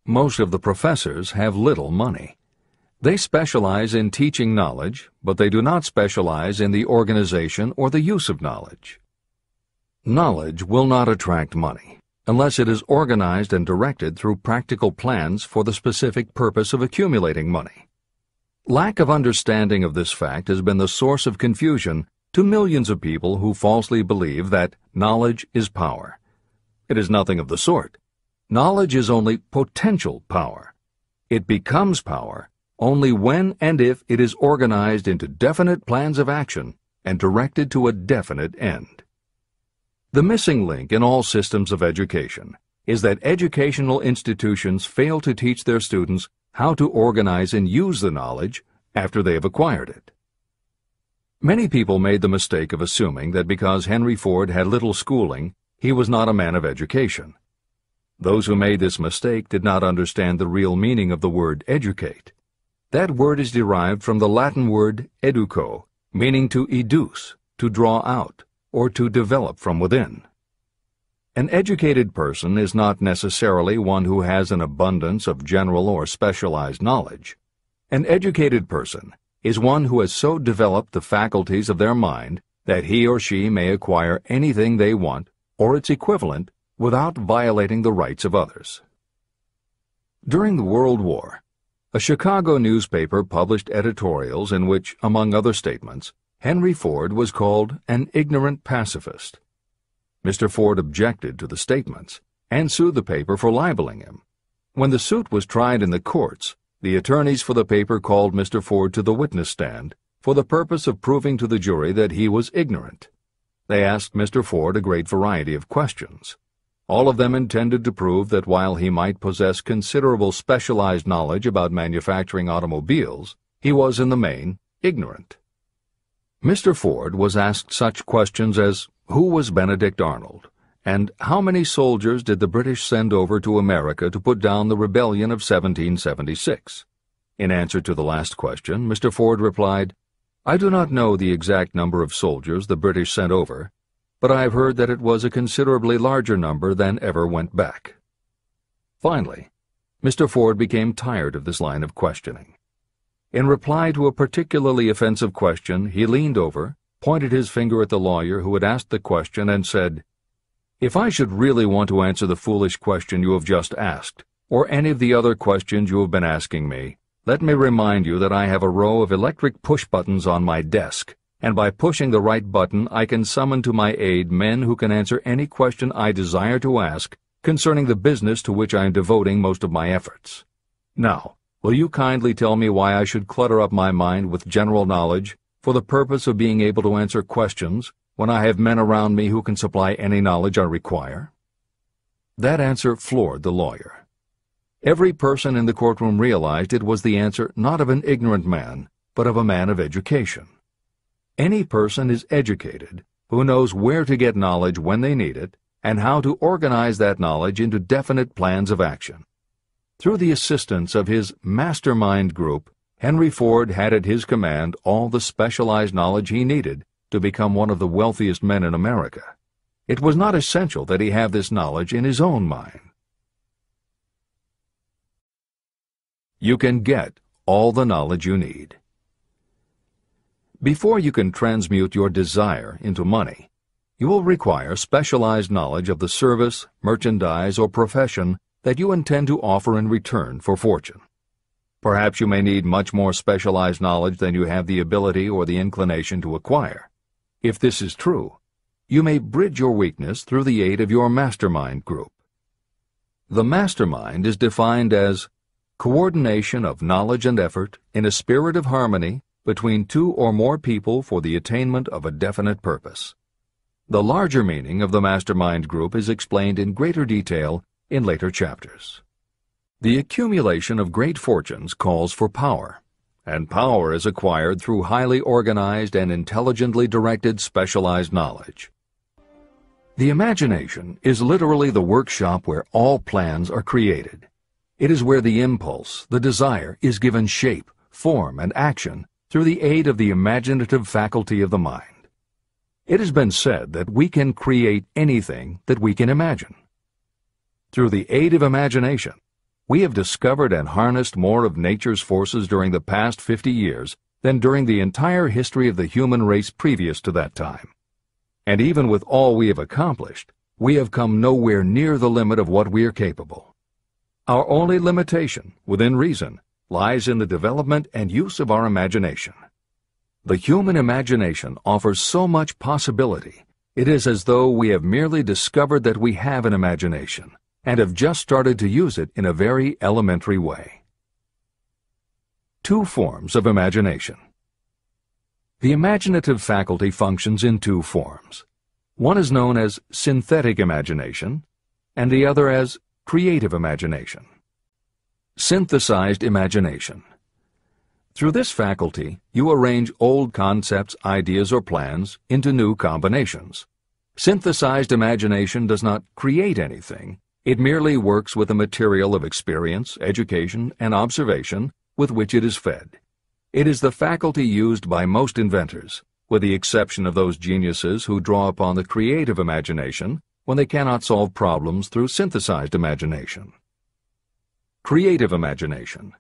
Most of the professors have little money. They specialize in teaching knowledge, but they do not specialize in the organization or the use of knowledge. Knowledge will not attract money unless it is organized and directed through practical plans for the specific purpose of accumulating money. Lack of understanding of this fact has been the source of confusion to millions of people who falsely believe that knowledge is power. It is nothing of the sort. Knowledge is only potential power. It becomes power only when and if it is organized into definite plans of action and directed to a definite end. The missing link in all systems of education is that educational institutions fail to teach their students how to organize and use the knowledge after they have acquired it. Many people made the mistake of assuming that because Henry Ford had little schooling, he was not a man of education. Those who made this mistake did not understand the real meaning of the word educate. That word is derived from the Latin word educo, meaning to educe, to draw out, or to develop from within. An educated person is not necessarily one who has an abundance of general or specialized knowledge. An educated person is one who has so developed the faculties of their mind that he or she may acquire anything they want or its equivalent without violating the rights of others. During the World War, a Chicago newspaper published editorials in which, among other statements, Henry Ford was called an ignorant pacifist. Mr. Ford objected to the statements and sued the paper for libeling him. When the suit was tried in the courts, the attorneys for the paper called Mr. Ford to the witness stand for the purpose of proving to the jury that he was ignorant. They asked Mr. Ford a great variety of questions. All of them intended to prove that while he might possess considerable specialized knowledge about manufacturing automobiles, he was in the main ignorant. Mr. Ford was asked such questions as, who was Benedict Arnold, and how many soldiers did the British send over to America to put down the rebellion of 1776? In answer to the last question, Mr. Ford replied, I do not know the exact number of soldiers the British sent over, but I have heard that it was a considerably larger number than ever went back. Finally, Mr. Ford became tired of this line of questioning. In reply to a particularly offensive question, he leaned over, pointed his finger at the lawyer who had asked the question, and said, If I should really want to answer the foolish question you have just asked, or any of the other questions you have been asking me, let me remind you that I have a row of electric push-buttons on my desk, and by pushing the right button I can summon to my aid men who can answer any question I desire to ask concerning the business to which I am devoting most of my efforts. Now, will you kindly tell me why I should clutter up my mind with general knowledge for the purpose of being able to answer questions when I have men around me who can supply any knowledge I require? That answer floored the lawyer. Every person in the courtroom realized it was the answer not of an ignorant man, but of a man of education. Any person is educated who knows where to get knowledge when they need it and how to organize that knowledge into definite plans of action. Through the assistance of his mastermind group, Henry Ford had at his command all the specialized knowledge he needed to become one of the wealthiest men in America. It was not essential that he have this knowledge in his own mind. You can get all the knowledge you need. Before you can transmute your desire into money, you will require specialized knowledge of the service, merchandise, or profession that you intend to offer in return for fortune. Perhaps you may need much more specialized knowledge than you have the ability or the inclination to acquire. If this is true, you may bridge your weakness through the aid of your mastermind group. The mastermind is defined as coordination of knowledge and effort in a spirit of harmony between two or more people for the attainment of a definite purpose. The larger meaning of the mastermind group is explained in greater detail in later chapters. The accumulation of great fortunes calls for power, and power is acquired through highly organized and intelligently directed specialized knowledge. The imagination is literally the workshop where all plans are created. It is where the impulse, the desire, is given shape, form, and action through the aid of the imaginative faculty of the mind. It has been said that we can create anything that we can imagine. Through the aid of imagination, we have discovered and harnessed more of nature's forces during the past 50 years than during the entire history of the human race previous to that time. And even with all we have accomplished, we have come nowhere near the limit of what we are capable. Our only limitation, within reason, lies in the development and use of our imagination. The human imagination offers so much possibility, it is as though we have merely discovered that we have an imagination, and have just started to use it in a very elementary way. Two forms of imagination. The imaginative faculty functions in two forms. One is known as synthetic imagination, and the other as creative imagination. Synthesized imagination. Through this faculty, you arrange old concepts, ideas, or plans into new combinations. Synthesized imagination does not create anything. It merely works with the material of experience, education, and observation with which it is fed. It is the faculty used by most inventors, with the exception of those geniuses who draw upon the creative imagination when they cannot solve problems through synthesized imagination. Creative imagination.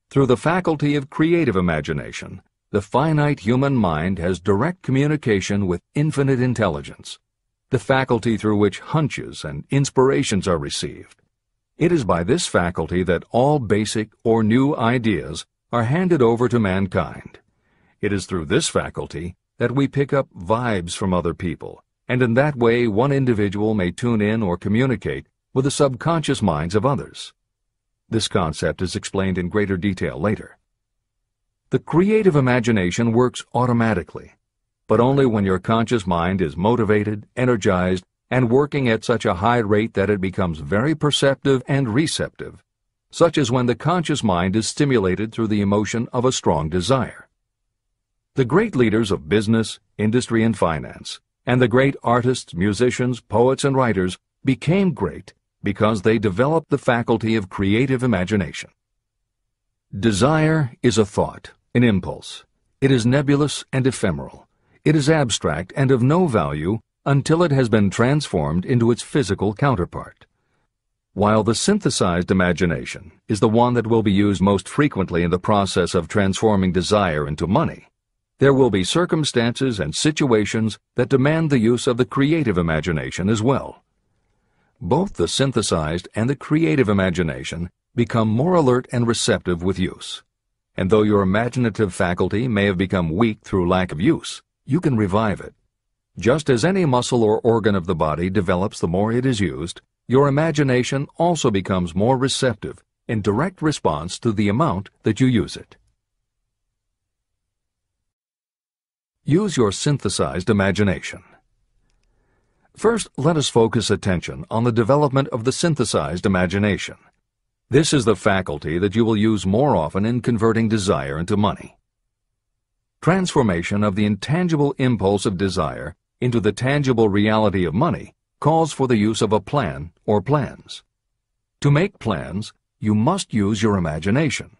Through the faculty of creative imagination, the finite human mind has direct communication with infinite intelligence, the faculty through which hunches and inspirations are received. It is by this faculty that all basic or new ideas are handed over to mankind. It is through this faculty that we pick up vibes from other people, and in that way one individual may tune in or communicate with the subconscious minds of others. This concept is explained in greater detail later. The creative imagination works automatically, but only when your conscious mind is motivated, energized, and working at such a high rate that it becomes very perceptive and receptive, such as when the conscious mind is stimulated through the emotion of a strong desire. The great leaders of business, industry, and finance, and the great artists, musicians, poets, and writers became great because they developed the faculty of creative imagination. Desire is a thought, an impulse. It is nebulous and ephemeral. It is abstract and of no value until it has been transformed into its physical counterpart. While the synthesized imagination is the one that will be used most frequently in the process of transforming desire into money, there will be circumstances and situations that demand the use of the creative imagination as well. Both the synthesized and the creative imagination become more alert and receptive with use. And though your imaginative faculty may have become weak through lack of use, you can revive it. Just as any muscle or organ of the body develops the more it is used, your imagination also becomes more receptive in direct response to the amount that you use it. Use your synthesized imagination. First, let us focus attention on the development of the synthesized imagination. This is the faculty that you will use more often in converting desire into money. Transformation of the intangible impulse of desire into the tangible reality of money calls for the use of a plan or plans. To make plans, you must use your imagination.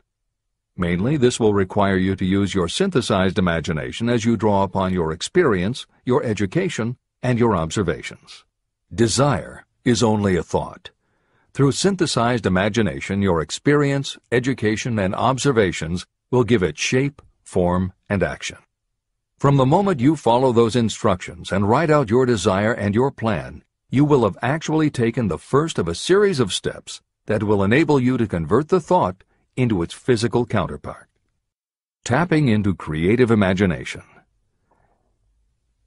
Mainly, this will require you to use your synthesized imagination as you draw upon your experience, your education, and your observations. Desire is only a thought. Through synthesized imagination, your experience, education, and observations will give it shape, form, and action. From the moment you follow those instructions and write out your desire and your plan, you will have actually taken the first of a series of steps that will enable you to convert the thought into its physical counterpart. Tapping into creative imagination.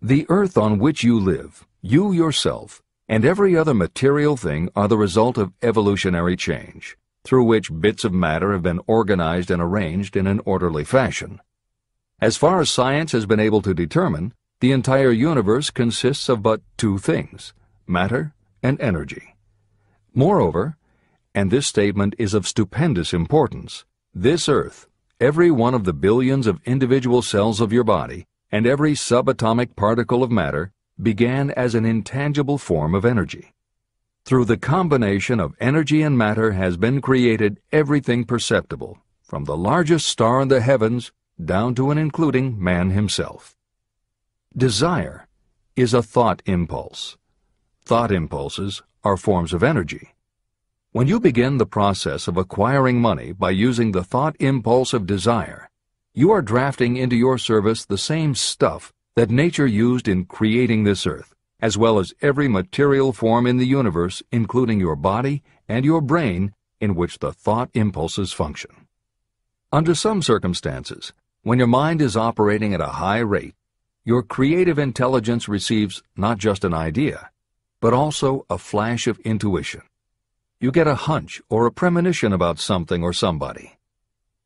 The earth on which you live, you yourself, and every other material thing are the result of evolutionary change, through which bits of matter have been organized and arranged in an orderly fashion. As far as science has been able to determine, the entire universe consists of but two things, matter and energy. Moreover, and this statement is of stupendous importance, this earth, Every one of the billions of individual cells of your body and every subatomic particle of matter began as an intangible form of energy. Through the combination of energy and matter has been created everything perceptible, from the largest star in the heavens down to and including man himself. Desire is a thought impulse. Thought impulses are forms of energy. When you begin the process of acquiring money by using the thought impulse of desire, you are drafting into your service the same stuff that nature used in creating this earth, as well as every material form in the universe, including your body and your brain, in which the thought impulses function. Under some circumstances, when your mind is operating at a high rate, your creative intelligence receives not just an idea, but also a flash of intuition. You get a hunch or a premonition about something or somebody.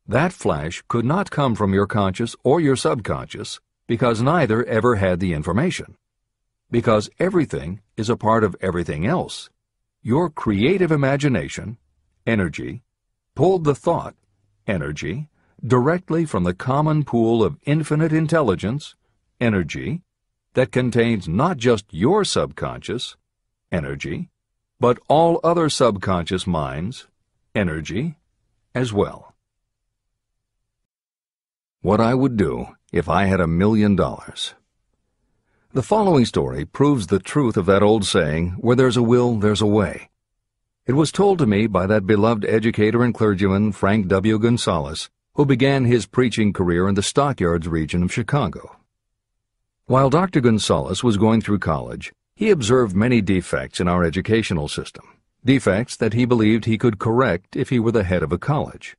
That flash could not come from your conscious or your subconscious, because neither ever had the information. Because everything is a part of everything else, your creative imagination, energy, pulled the thought, energy, directly from the common pool of infinite intelligence, energy, that contains not just your subconscious, energy, but all other subconscious minds, energy, as well. What I would do if I had $1 million. The following story proves the truth of that old saying, where there's a will, there's a way. It was told to me by that beloved educator and clergyman Frank W. Gonzalez, who began his preaching career in the Stockyards region of Chicago. While Dr. Gonzalez was going through college, he observed many defects in our educational system, defects that he believed he could correct if he were the head of a college.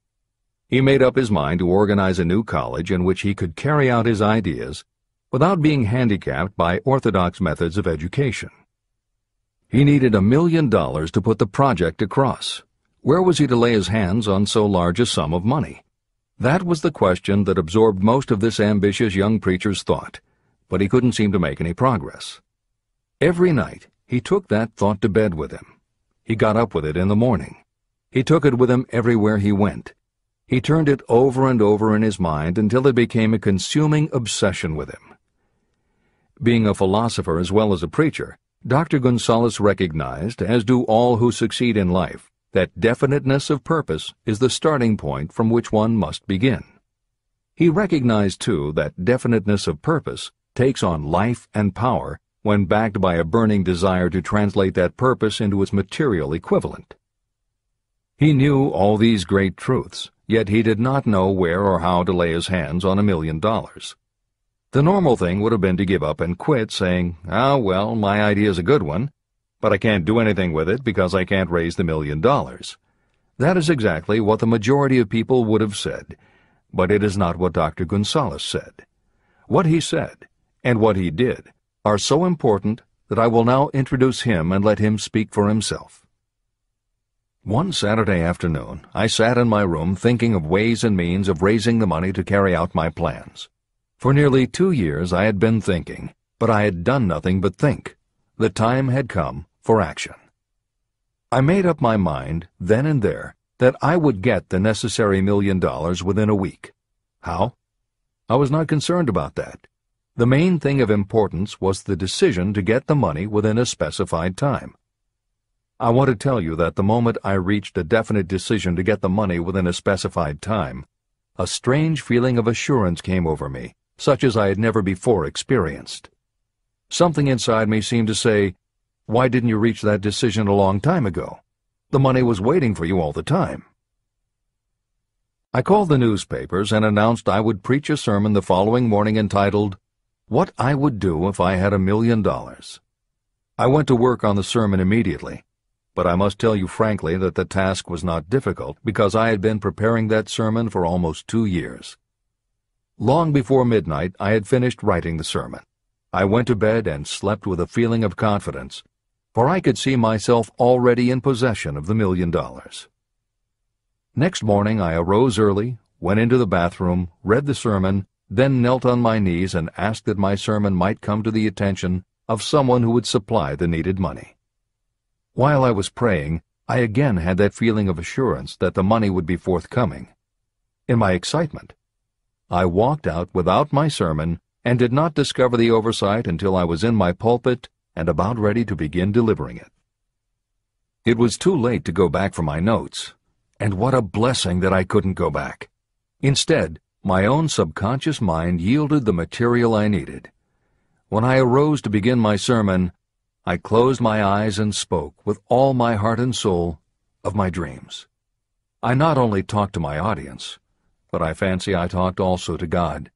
He made up his mind to organize a new college in which he could carry out his ideas without being handicapped by orthodox methods of education. He needed $1 million to put the project across. Where was he to lay his hands on so large a sum of money? That was the question that absorbed most of this ambitious young preacher's thought, but he couldn't seem to make any progress. Every night, he took that thought to bed with him. He got up with it in the morning. He took it with him everywhere he went. He turned it over and over in his mind until it became a consuming obsession with him. Being a philosopher as well as a preacher, Dr. Gonzalez recognized, as do all who succeed in life, that definiteness of purpose is the starting point from which one must begin. He recognized, too, that definiteness of purpose takes on life and power when backed by a burning desire to translate that purpose into its material equivalent. He knew all these great truths, yet he did not know where or how to lay his hands on $1 million. The normal thing would have been to give up and quit, saying, "Ah, well, my idea's a good one, but I can't do anything with it because I can't raise the $1 million." That is exactly what the majority of people would have said, but it is not what Dr. Gonzalez said. What he said, and what he did, are so important that I will now introduce him and let him speak for himself. One Saturday afternoon, I sat in my room thinking of ways and means of raising the money to carry out my plans. For nearly 2 years I had been thinking, but I had done nothing but think. The time had come for action. I made up my mind, then and there, that I would get the necessary $1 million within a week. How? I was not concerned about that. The main thing of importance was the decision to get the money within a specified time. I want to tell you that the moment I reached a definite decision to get the money within a specified time, a strange feeling of assurance came over me, such as I had never before experienced. Something inside me seemed to say, "Why didn't you reach that decision a long time ago? The money was waiting for you all the time." I called the newspapers and announced I would preach a sermon the following morning entitled, "What I Would Do If I Had $1 Million." I went to work on the sermon immediately, but I must tell you frankly that the task was not difficult because I had been preparing that sermon for almost 2 years. Long before midnight, I had finished writing the sermon. I went to bed and slept with a feeling of confidence, for I could see myself already in possession of the $1 million. Next morning I arose early, went into the bathroom, read the sermon, then knelt on my knees and asked that my sermon might come to the attention of someone who would supply the needed money. While I was praying, I again had that feeling of assurance that the money would be forthcoming. in my excitement. I walked out without my sermon and did not discover the oversight until I was in my pulpit and about ready to begin delivering it. It was too late to go back for my notes, and what a blessing that I couldn't go back. Instead, my own subconscious mind yielded the material I needed. When I arose to begin my sermon, I closed my eyes and spoke with all my heart and soul of my dreams. I not only talked to my audience, but I fancy I talked also to God.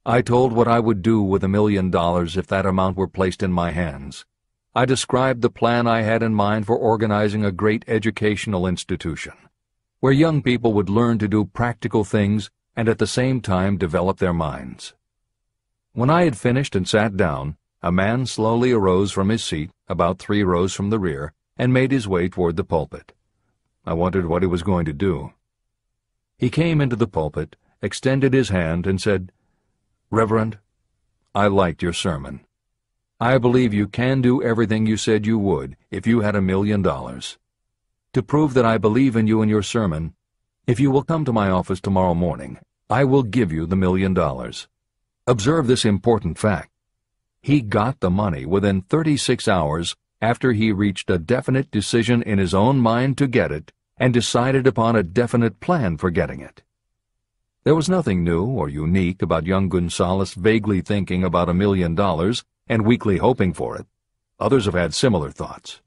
I told what I would do with $1 million if that amount were placed in my hands. I described the plan I had in mind for organizing a great educational institution, where young people would learn to do practical things and at the same time develop their minds. When I had finished and sat down, a man slowly arose from his seat, about 3 rows from the rear, and made his way toward the pulpit. I wondered what he was going to do. He came into the pulpit, extended his hand, and said, "Reverend, I liked your sermon. I believe you can do everything you said you would if you had $1 million. To prove that I believe in you and your sermon, if you will come to my office tomorrow morning, I will give you the $1 million. Observe this important fact. He got the money within 36 hours after he reached a definite decision in his own mind to get it and decided upon a definite plan for getting it. There was nothing new or unique about young Gonzales vaguely thinking about $1 million and weakly hoping for it. Others have had similar thoughts.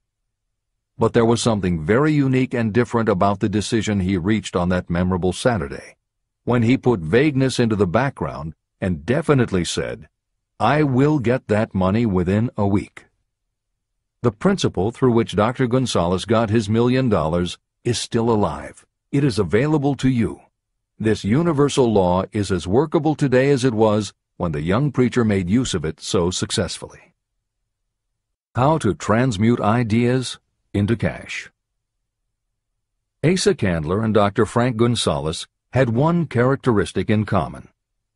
But there was something very unique and different about the decision he reached on that memorable Saturday, when he put vagueness into the background and definitely said, "I will get that money within a week." The principle through which Dr. Gonzales got his $1 million is still alive. It is available to you. This universal law is as workable today as it was when the young preacher made use of it so successfully. How to transmute ideas into cash. Asa Candler and Dr. Frank Gonzales had one characteristic in common.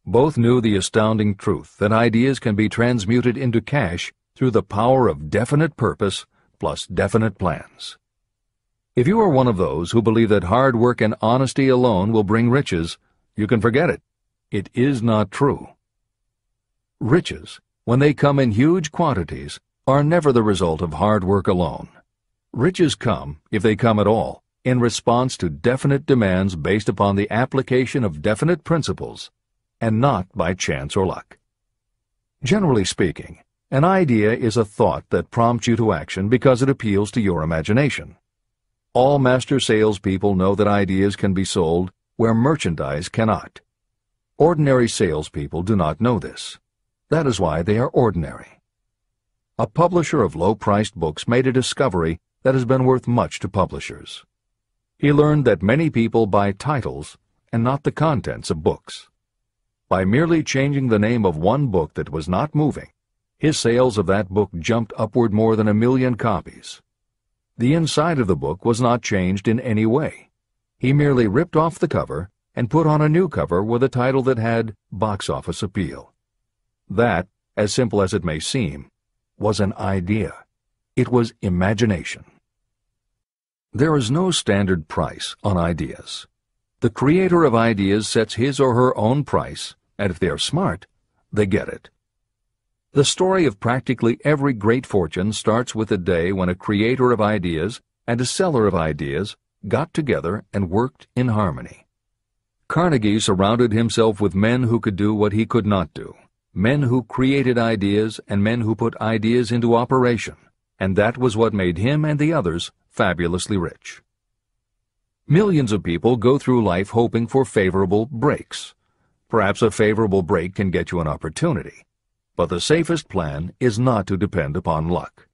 Both knew the astounding truth that ideas can be transmuted into cash through the power of definite purpose plus definite plans. If you are one of those who believe that hard work and honesty alone will bring riches, you can forget it. It is not true. Riches, when they come in huge quantities, are never the result of hard work alone. Riches come, if they come at all, in response to definite demands based upon the application of definite principles, and not by chance or luck. Generally speaking, an idea is a thought that prompts you to action because it appeals to your imagination. All master salespeople know that ideas can be sold where merchandise cannot. Ordinary salespeople do not know this. That is why they are ordinary. A publisher of low-priced books made a discovery that has been worth much to publishers. He learned that many people buy titles and not the contents of books. By merely changing the name of one book that was not moving, his sales of that book jumped upward more than 1 million copies. The inside of the book was not changed in any way. He merely ripped off the cover and put on a new cover with a title that had box office appeal. That, as simple as it may seem, was an idea. It was imagination. There is no standard price on ideas. The creator of ideas sets his or her own price, and if they are smart, they get it. The story of practically every great fortune starts with a day when a creator of ideas and a seller of ideas got together and worked in harmony. Carnegie surrounded himself with men who could do what he could not do, men who created ideas and men who put ideas into operation, and that was what made him and the others fabulously rich. Millions of people go through life hoping for favorable breaks. Perhaps a favorable break can get you an opportunity, but the safest plan is not to depend upon luck.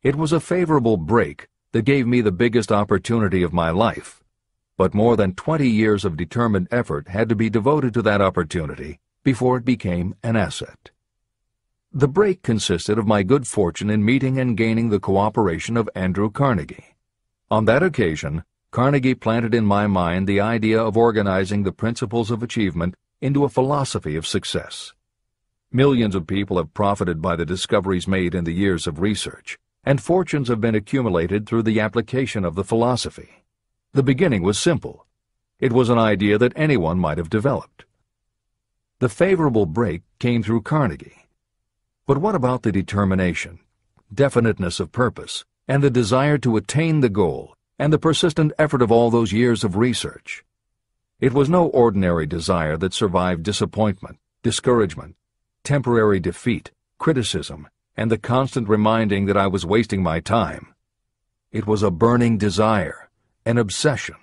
It was a favorable break that gave me the biggest opportunity of my life, but more than 20 years of determined effort had to be devoted to that opportunity before it became an asset. The break consisted of my good fortune in meeting and gaining the cooperation of Andrew Carnegie. On that occasion, Carnegie planted in my mind the idea of organizing the principles of achievement into a philosophy of success. Millions of people have profited by the discoveries made in the years of research, and fortunes have been accumulated through the application of the philosophy. The beginning was simple. It was an idea that anyone might have developed. The favorable break came through Carnegie. But what about the determination, definiteness of purpose, and the desire to attain the goal, and the persistent effort of all those years of research? It was no ordinary desire that survived disappointment, discouragement, temporary defeat, criticism, and the constant reminding that I was wasting my time. It was a burning desire, an obsession.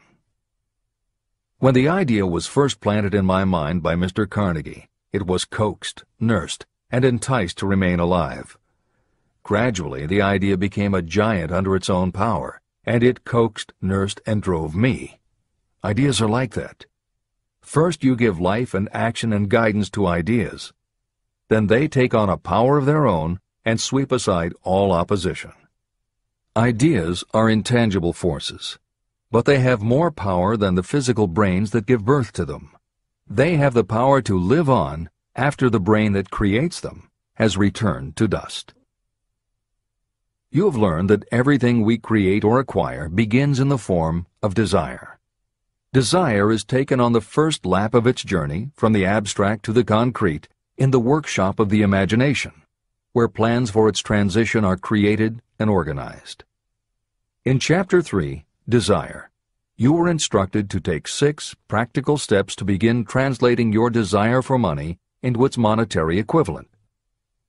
When the idea was first planted in my mind by Mr. Carnegie, it was coaxed, nursed, and enticed to remain alive. Gradually, the idea became a giant under its own power, and it coaxed, nursed, and drove me. Ideas are like that. First you give life and action and guidance to ideas. Then they take on a power of their own and sweep aside all opposition. Ideas are intangible forces, but they have more power than the physical brains that give birth to them. They have the power to live on after the brain that creates them has returned to dust. You have learned that everything we create or acquire begins in the form of desire. Desire is taken on the first lap of its journey from the abstract to the concrete in the workshop of the imagination, where plans for its transition are created and organized. In Chapter 3, Desire, you were instructed to take 6 practical steps to begin translating your desire for money into its monetary equivalent.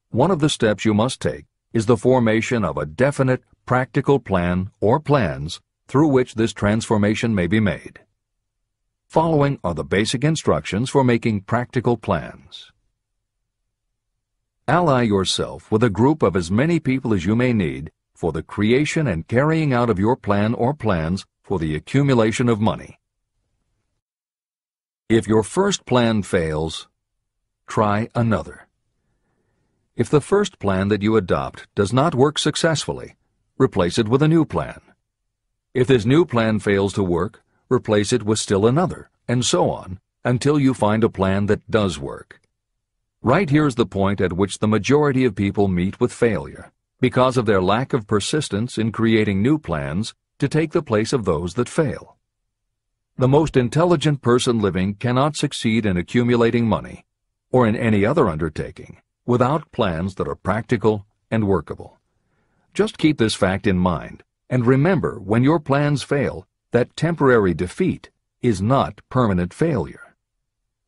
One of the steps you must take is the formation of a definite, practical plan or plans through which this transformation may be made. Following are the basic instructions for making practical plans. Ally yourself with a group of as many people as you may need for the creation and carrying out of your plan or plans for the accumulation of money. If your first plan fails, try another. If the first plan that you adopt does not work successfully, replace it with a new plan. If this new plan fails to work, replace it with still another, and so on, until you find a plan that does work. Right here is the point at which the majority of people meet with failure, because of their lack of persistence in creating new plans to take the place of those that fail. The most intelligent person living cannot succeed in accumulating money, or in any other undertaking, without plans that are practical and workable. Just keep this fact in mind, and remember when your plans fail that temporary defeat is not permanent failure.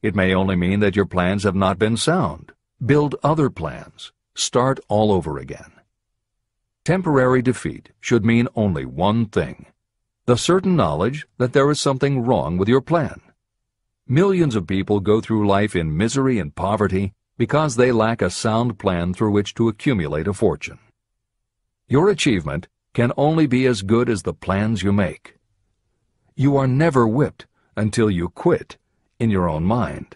It may only mean that your plans have not been sound. Build other plans. Start all over again. Temporary defeat should mean only one thing: the certain knowledge that there is something wrong with your plan. Millions of people go through life in misery and poverty because they lack a sound plan through which to accumulate a fortune. Your achievement can only be as good as the plans you make. You are never whipped until you quit in your own mind.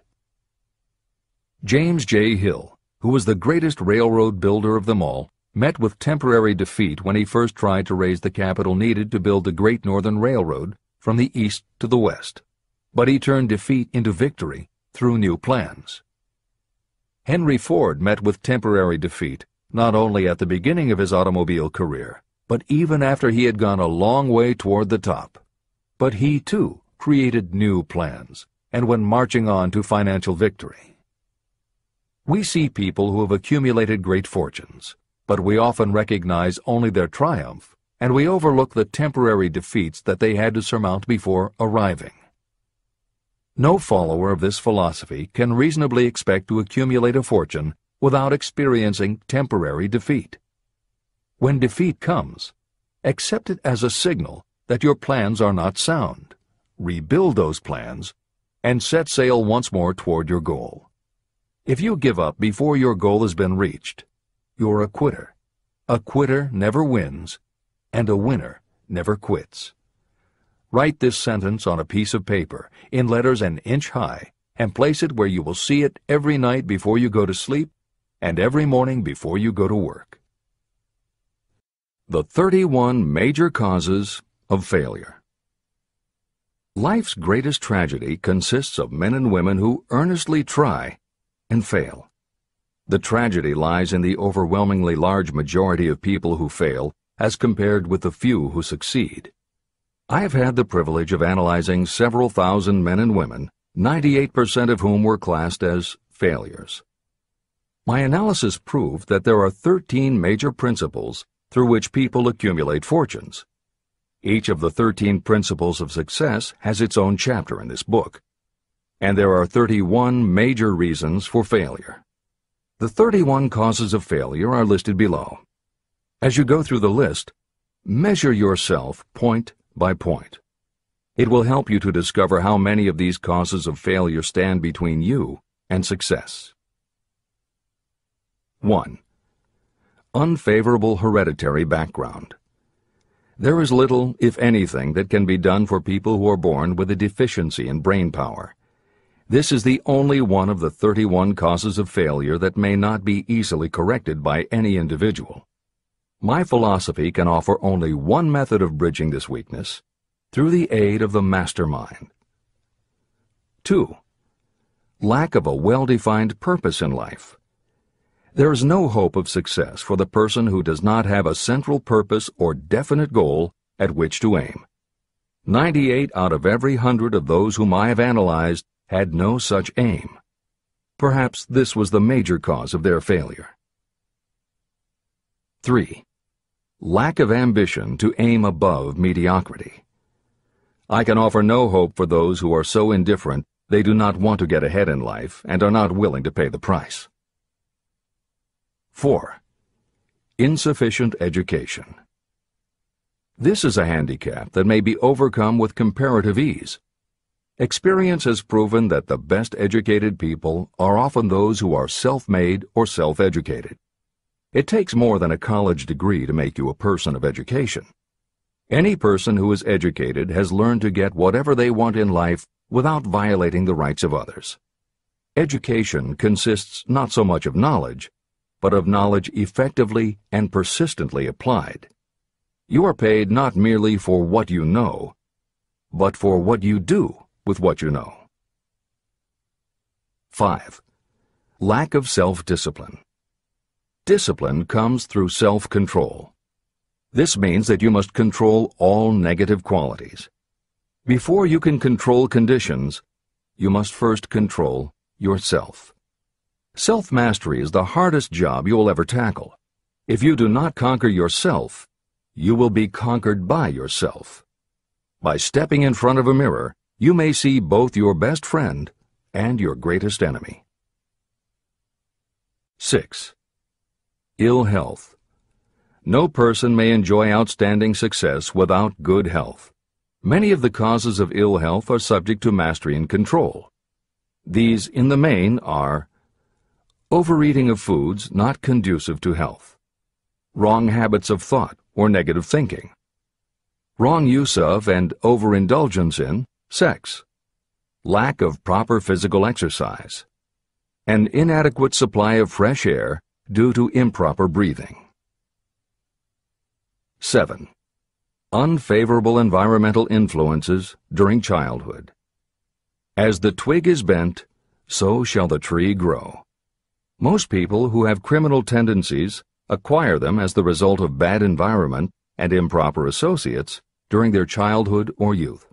James J. Hill, who was the greatest railroad builder of them all, met with temporary defeat when he first tried to raise the capital needed to build the Great Northern Railroad from the east to the west. But he turned defeat into victory through new plans. Henry Ford met with temporary defeat not only at the beginning of his automobile career, but even after he had gone a long way toward the top. But he, too, created new plans and went marching on to financial victory. We see people who have accumulated great fortunes, but we often recognize only their triumph, and we overlook the temporary defeats that they had to surmount before arriving. No follower of this philosophy can reasonably expect to accumulate a fortune without experiencing temporary defeat. When defeat comes, accept it as a signal that your plans are not sound. Rebuild those plans and set sail once more toward your goal. If you give up before your goal has been reached, you're a quitter. A quitter never wins, and a winner never quits. Write this sentence on a piece of paper in letters an inch high and place it where you will see it every night before you go to sleep and every morning before you go to work. The 31 Major Causes of Failure. Life's greatest tragedy consists of men and women who earnestly try and fail. The tragedy lies in the overwhelmingly large majority of people who fail as compared with the few who succeed. I have had the privilege of analyzing several thousand men and women, 98% of whom were classed as failures. My analysis proved that there are 13 major principles through which people accumulate fortunes. Each of the 13 principles of success has its own chapter in this book, and there are 31 major reasons for failure. The 31 causes of failure are listed below. As you go through the list, measure yourself point by point. It will help you to discover how many of these causes of failure stand between you and success. 1. Unfavorable hereditary background. There is little, if anything, that can be done for people who are born with a deficiency in brain power. This is the only one of the 31 causes of failure that may not be easily corrected by any individual. My philosophy can offer only one method of bridging this weakness, through the aid of the mastermind. 2. Lack of a well-defined purpose in life. There is no hope of success for the person who does not have a central purpose or definite goal at which to aim. 98 out of every 100 of those whom I have analyzed had no such aim. Perhaps this was the major cause of their failure. 3. Lack of ambition to aim above mediocrity. I can offer no hope for those who are so indifferent they do not want to get ahead in life and are not willing to pay the price. 4. Insufficient education. This is a handicap that may be overcome with comparative ease. Experience has proven that the best educated people are often those who are self-made or self-educated. It takes more than a college degree to make you a person of education. Any person who is educated has learned to get whatever they want in life without violating the rights of others. Education consists not so much of knowledge, but of knowledge effectively and persistently applied. You are paid not merely for what you know, but for what you do with what you know. 5. Lack of self-discipline. Discipline comes through self-control. This means that you must control all negative qualities. Before you can control conditions, you must first control yourself. Self-mastery is the hardest job you will ever tackle. If you do not conquer yourself, you will be conquered by yourself. By stepping in front of a mirror, you may see both your best friend and your greatest enemy. 6. Ill health. No person may enjoy outstanding success without good health. Many of the causes of ill health are subject to mastery and control. These, in the main, are overeating of foods not conducive to health, wrong habits of thought or negative thinking, wrong use of and overindulgence in sex, lack of proper physical exercise, an inadequate supply of fresh air due to improper breathing. 7. Unfavorable environmental influences during childhood. As the twig is bent, so shall the tree grow. Most people who have criminal tendencies acquire them as the result of bad environment and improper associates during their childhood or youth.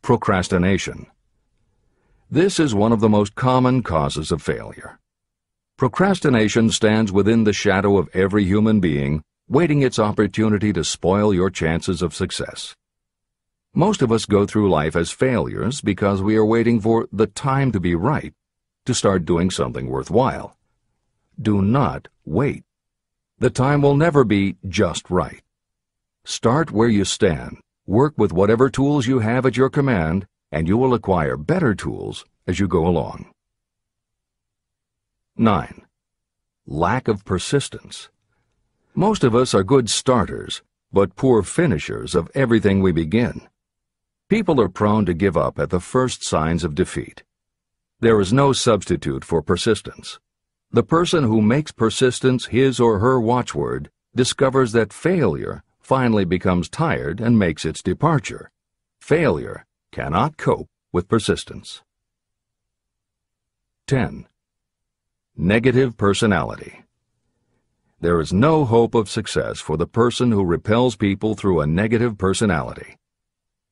Procrastination. This is one of the most common causes of failure. Procrastination stands within the shadow of every human being, waiting its opportunity to spoil your chances of success. Most of us go through life as failures because we are waiting for the time to be right to start doing something worthwhile. Do not wait. The time will never be just right. Start where you stand, work with whatever tools you have at your command, and you will acquire better tools as you go along. 9. Lack of persistence. Most of us are good starters, but poor finishers of everything we begin. People are prone to give up at the first signs of defeat. There is no substitute for persistence. The person who makes persistence his or her watchword discovers that failure finally becomes tired and makes its departure. Failure cannot cope with persistence. 10. Negative personality. there is no hope of success for the person who repels people through a negative personality.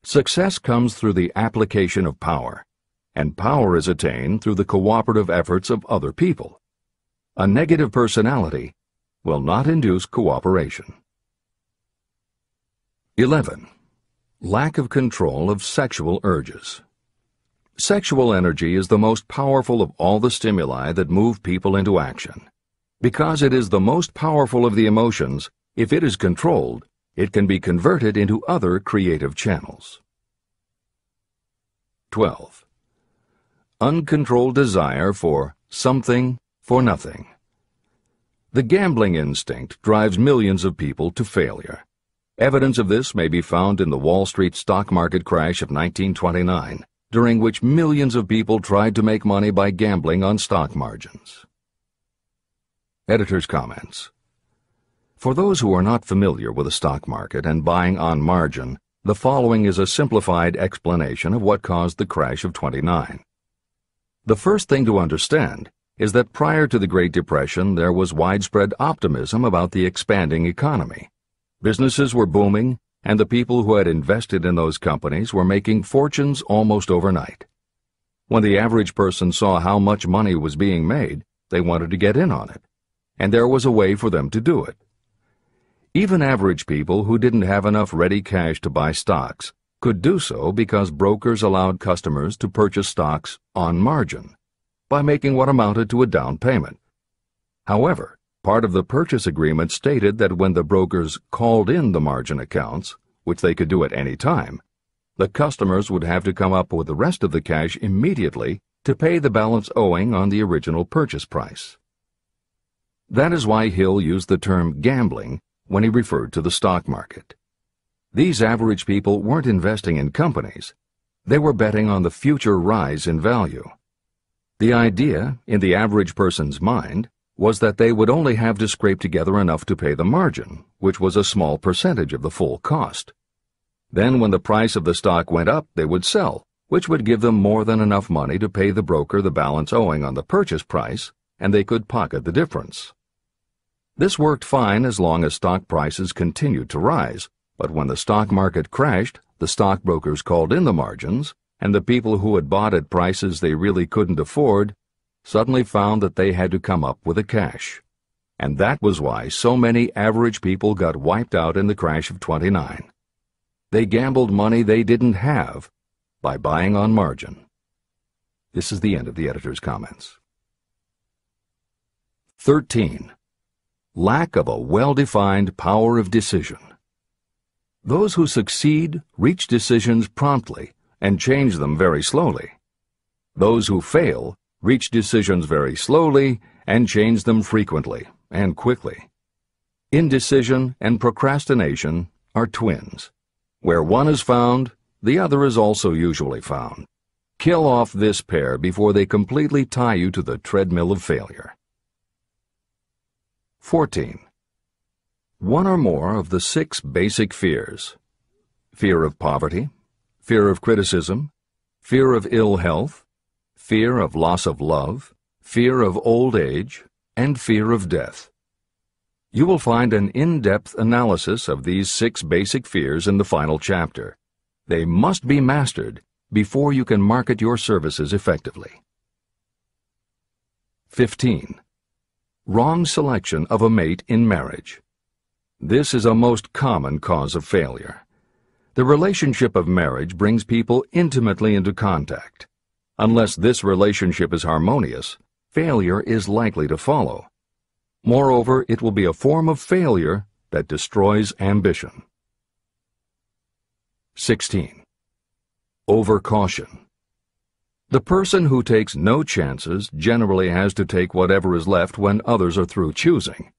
Success comes through the application of power, and power is attained through the cooperative efforts of other people. A negative personality will not induce cooperation. 11. Lack of control of sexual urges. Sexual energy is the most powerful of all the stimuli that move people into action. Because it is the most powerful of the emotions, if it is controlled, it can be converted into other creative channels. 12. Uncontrolled desire for something for nothing. The gambling instinct drives millions of people to failure. Evidence of this may be found in the Wall Street stock market crash of 1929, during which millions of people tried to make money by gambling on stock margins. Editor's comments. For those who are not familiar with the stock market and buying on margin, the following is a simplified explanation of what caused the crash of '29. The first thing to understand is that prior to the Great Depression there was widespread optimism about the expanding economy. Businesses were booming, and the people who had invested in those companies were making fortunes almost overnight. When the average person saw how much money was being made, they wanted to get in on it, and there was a way for them to do it. Even average people who didn't have enough ready cash to buy stocks could do so because brokers allowed customers to purchase stocks on margin by making what amounted to a down payment. However, part of the purchase agreement stated that when the brokers called in the margin accounts, which they could do at any time, the customers would have to come up with the rest of the cash immediately to pay the balance owing on the original purchase price. That is why Hill used the term gambling when he referred to the stock market. These average people weren't investing in companies. They were betting on the future rise in value. The idea, in the average person's mind, was that they would only have to scrape together enough to pay the margin, which was a small percentage of the full cost. Then when the price of the stock went up, they would sell, which would give them more than enough money to pay the broker the balance owing on the purchase price, and they could pocket the difference. This worked fine as long as stock prices continued to rise, but when the stock market crashed, the stockbrokers called in the margins, and the people who had bought at prices they really couldn't afford suddenly found that they had to come up with the cash. And that was why so many average people got wiped out in the crash of '29. They gambled money they didn't have by buying on margin. This is the end of the editor's comments. 13. Lack of a well-defined power of decision. Those who succeed reach decisions promptly and change them very slowly. Those who fail reach decisions very slowly and change them frequently and quickly. Indecision and procrastination are twins. Where one is found, the other is also usually found. Kill off this pair before they completely tie you to the treadmill of failure. 14. One or more of the 6 basic fears: fear of poverty, fear of criticism, fear of ill health, fear of loss of love, fear of old age, and fear of death. You will find an in-depth analysis of these 6 basic fears in the final chapter. They must be mastered before you can market your services effectively. 15. Wrong selection of a mate in marriage. This is a most common cause of failure. The relationship of marriage brings people intimately into contact. Unless this relationship is harmonious, failure is likely to follow. Moreover, it will be a form of failure that destroys ambition. 16. Overcaution. The person who takes no chances generally has to take whatever is left when others are through choosing.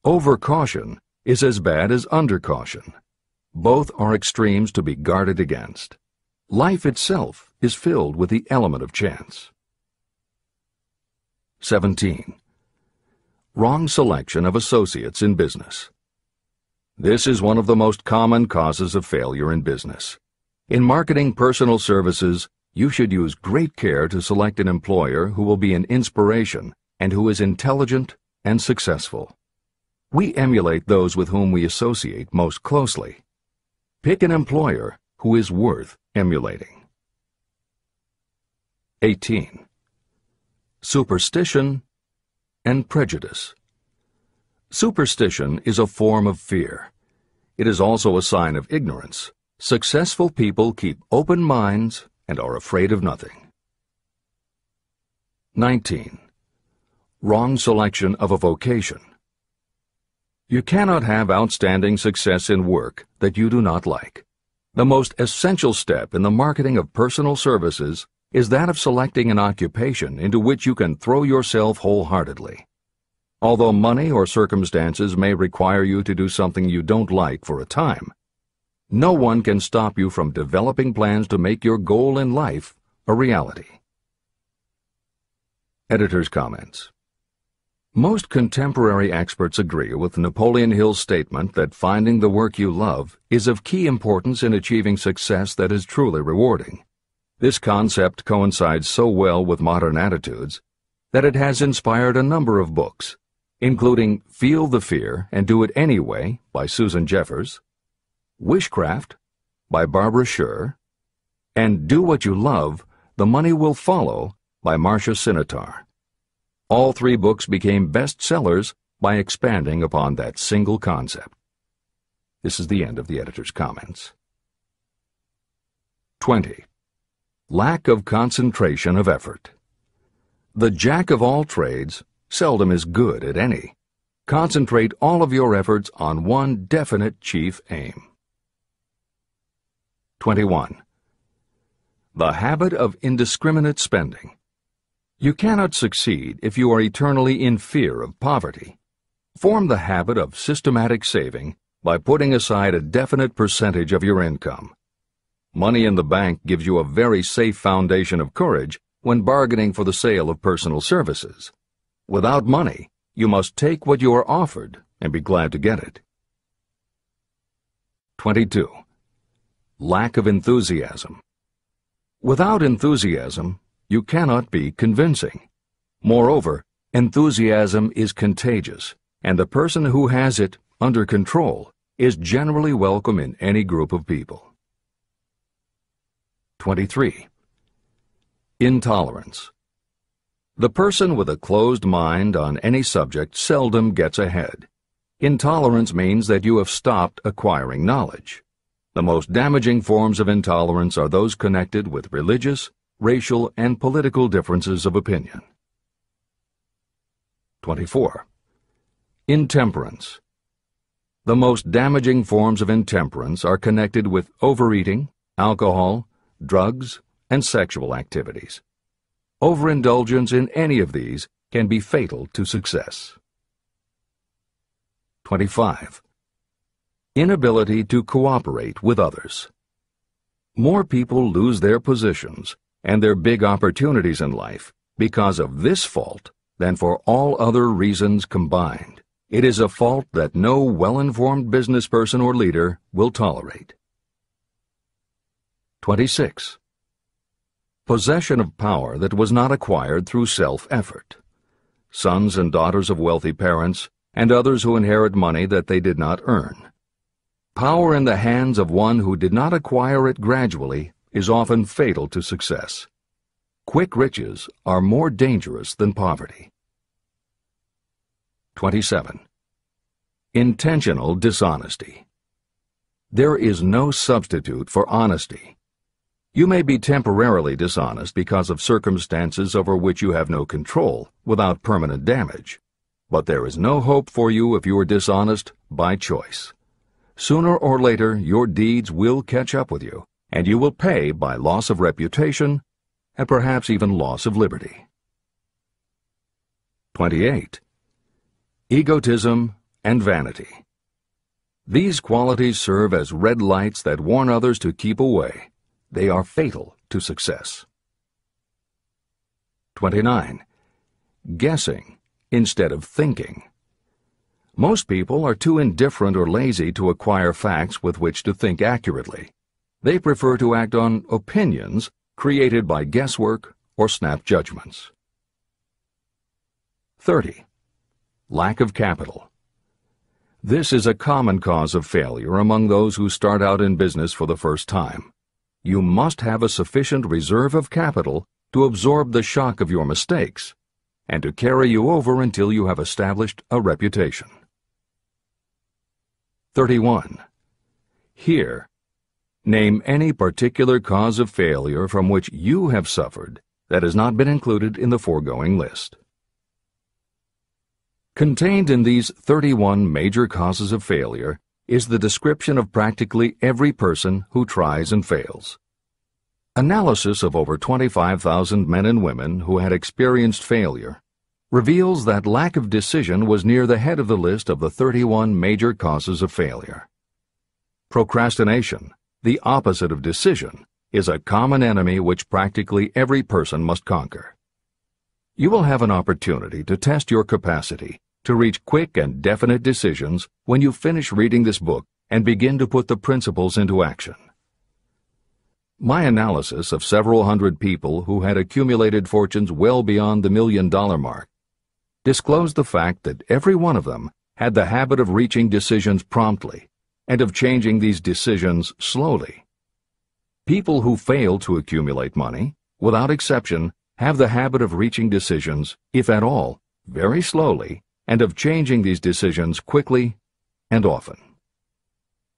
Overcaution is as bad as undercaution. Both are extremes to be guarded against. Life itself is filled with the element of chance. 17. Wrong selection of associates in business. This is one of the most common causes of failure in business. In marketing personal services, you should use great care to select an employer who will be an inspiration and who is intelligent and successful. We emulate those with whom we associate most closely. Pick an employer who is worth emulating. 18. Superstition and prejudice. Superstition is a form of fear. It is also a sign of ignorance. Successful people keep open minds and are afraid of nothing. 19. Wrong selection of a vocation. You cannot have outstanding success in work that you do not like. The most essential step in the marketing of personal services is that of selecting an occupation into which you can throw yourself wholeheartedly. Although money or circumstances may require you to do something you don't like for a time, no one can stop you from developing plans to make your goal in life a reality. Editor's comments. Most contemporary experts agree with Napoleon Hill's statement that finding the work you love is of key importance in achieving success that is truly rewarding. This concept coincides so well with modern attitudes that it has inspired a number of books, including Feel the Fear and Do It Anyway by Susan Jeffers, Wishcraft by Barbara Sher, and Do What You Love, The Money Will Follow by Marcia Sinitar. All three books became bestsellers by expanding upon that single concept. This is the end of the editor's comments. 20. Lack of concentration of effort. The jack of all trades seldom is good at any. Concentrate all of your efforts on one definite chief aim. 21. The habit of indiscriminate spending. You cannot succeed if you are eternally in fear of poverty. Form the habit of systematic saving by putting aside a definite percentage of your income. Money in the bank gives you a very safe foundation of courage when bargaining for the sale of personal services. Without money, you must take what you are offered and be glad to get it. 22. Lack of enthusiasm. Without enthusiasm, you cannot be convincing. Moreover, enthusiasm is contagious, and the person who has it under control is generally welcome in any group of people. 23. Intolerance. The person with a closed mind on any subject seldom gets ahead. Intolerance means that you have stopped acquiring knowledge. The most damaging forms of intolerance are those connected with religious, racial, and political differences of opinion. 24. Intemperance. The most damaging forms of intemperance are connected with overeating, alcohol, drugs, and sexual activities. Overindulgence in any of these can be fatal to success. 25. Inability to cooperate with others. More people lose their positions and their big opportunities in life because of this fault than for all other reasons combined. It is a fault that no well-informed business person or leader will tolerate. 26. Possession of power that was not acquired through self-effort. Sons and daughters of wealthy parents and others who inherit money that they did not earn. Power in the hands of one who did not acquire it gradually is often fatal to success. Quick riches are more dangerous than poverty. 27. Intentional dishonesty. There is no substitute for honesty. You may be temporarily dishonest because of circumstances over which you have no control without permanent damage, but there is no hope for you if you are dishonest by choice. Sooner or later, your deeds will catch up with you, and you will pay by loss of reputation and perhaps even loss of liberty. 28. Egotism and vanity. These qualities serve as red lights that warn others to keep away. They are fatal to success. 29. Guessing instead of thinking. Most people are too indifferent or lazy to acquire facts with which to think accurately. They prefer to act on opinions created by guesswork or snap judgments. 30. Lack of capital. This is a common cause of failure among those who start out in business for the first time. You must have a sufficient reserve of capital to absorb the shock of your mistakes and to carry you over until you have established a reputation. 31. Here, name any particular cause of failure from which you have suffered that has not been included in the foregoing list. Contained in these 31 major causes of failure is the description of practically every person who tries and fails. Analysis of over 25,000 men and women who had experienced failure reveals that lack of decision was near the head of the list of the 31 major causes of failure. Procrastination, the opposite of decision, is a common enemy which practically every person must conquer. You will have an opportunity to test your capacity to reach quick and definite decisions when you finish reading this book and begin to put the principles into action. My analysis of several hundred people who had accumulated fortunes well beyond the $1 million mark disclosed the fact that every one of them had the habit of reaching decisions promptly and of changing these decisions slowly. People who fail to accumulate money, without exception, have the habit of reaching decisions, if at all, very slowly, and of changing these decisions quickly and often.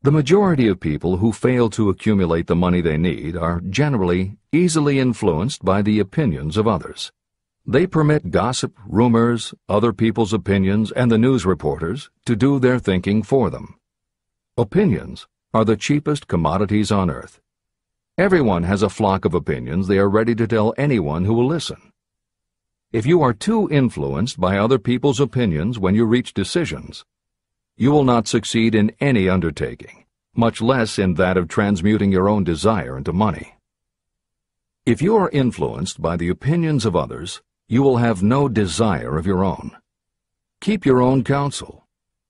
The majority of people who fail to accumulate the money they need are generally easily influenced by the opinions of others. They permit gossip, rumors, other people's opinions, and the news reporters to do their thinking for them. Opinions are the cheapest commodities on earth. Everyone has a flock of opinions they are ready to tell anyone who will listen. If you are too influenced by other people's opinions when you reach decisions, you will not succeed in any undertaking, much less in that of transmuting your own desire into money. If you are influenced by the opinions of others, you will have no desire of your own. Keep your own counsel.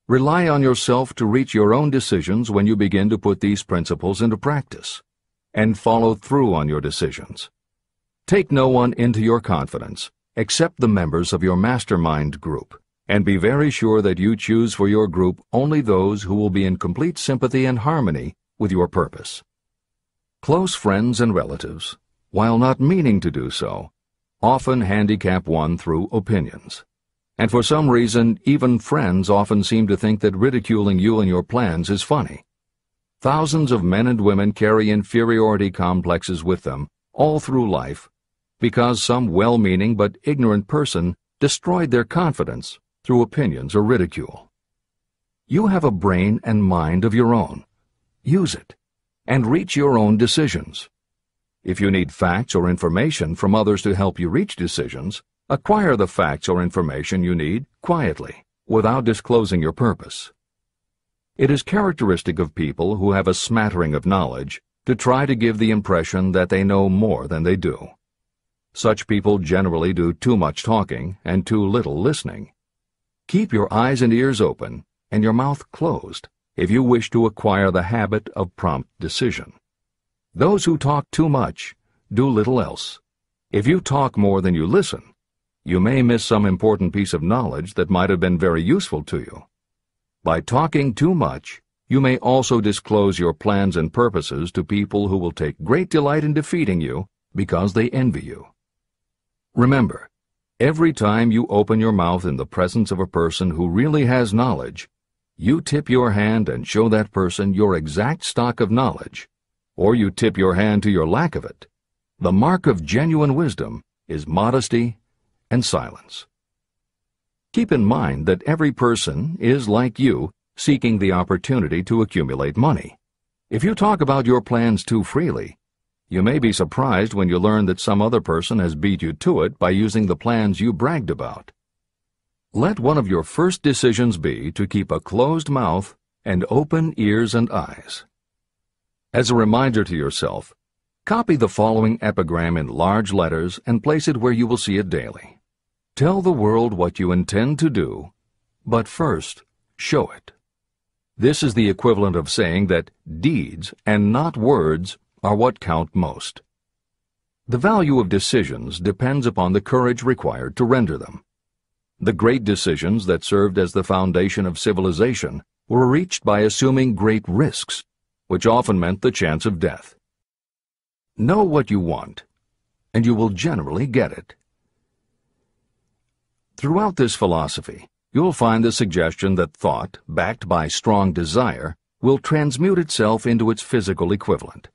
Rely on yourself to reach your own decisions when you begin to put these principles into practice, and follow through on your decisions. Take no one into your confidence except the members of your mastermind group, and be very sure that you choose for your group only those who will be in complete sympathy and harmony with your purpose. Close friends and relatives, while not meaning to do so, often handicap one through opinions. And for some reason, even friends often seem to think that ridiculing you and your plans is funny. Thousands of men and women carry inferiority complexes with them all through life because some well-meaning but ignorant person destroyed their confidence through opinions or ridicule. You have a brain and mind of your own. Use it, and reach your own decisions. If you need facts or information from others to help you reach decisions, acquire the facts or information you need quietly, without disclosing your purpose. It is characteristic of people who have a smattering of knowledge to try to give the impression that they know more than they do. Such people generally do too much talking and too little listening. Keep your eyes and ears open and your mouth closed if you wish to acquire the habit of prompt decision. Those who talk too much do little else. If you talk more than you listen, you may miss some important piece of knowledge that might have been very useful to you. By talking too much, you may also disclose your plans and purposes to people who will take great delight in defeating you because they envy you. Remember, every time you open your mouth in the presence of a person who really has knowledge, you tip your hand and show that person your exact stock of knowledge, or you tip your hand to your lack of it. The mark of genuine wisdom is modesty and silence. Keep in mind that every person is, like you, seeking the opportunity to accumulate money. If you talk about your plans too freely, you may be surprised when you learn that some other person has beat you to it by using the plans you bragged about. Let one of your first decisions be to keep a closed mouth and open ears and eyes. As a reminder to yourself, copy the following epigram in large letters and place it where you will see it daily. Tell the world what you intend to do, but first, show it. This is the equivalent of saying that deeds and not words are what count most. The value of decisions depends upon the courage required to render them. The great decisions that served as the foundation of civilization were reached by assuming great risks, which often meant the chance of death. Know what you want, and you will generally get it. Throughout this philosophy, you will find the suggestion that thought, backed by strong desire, will transmute itself into its physical equivalent.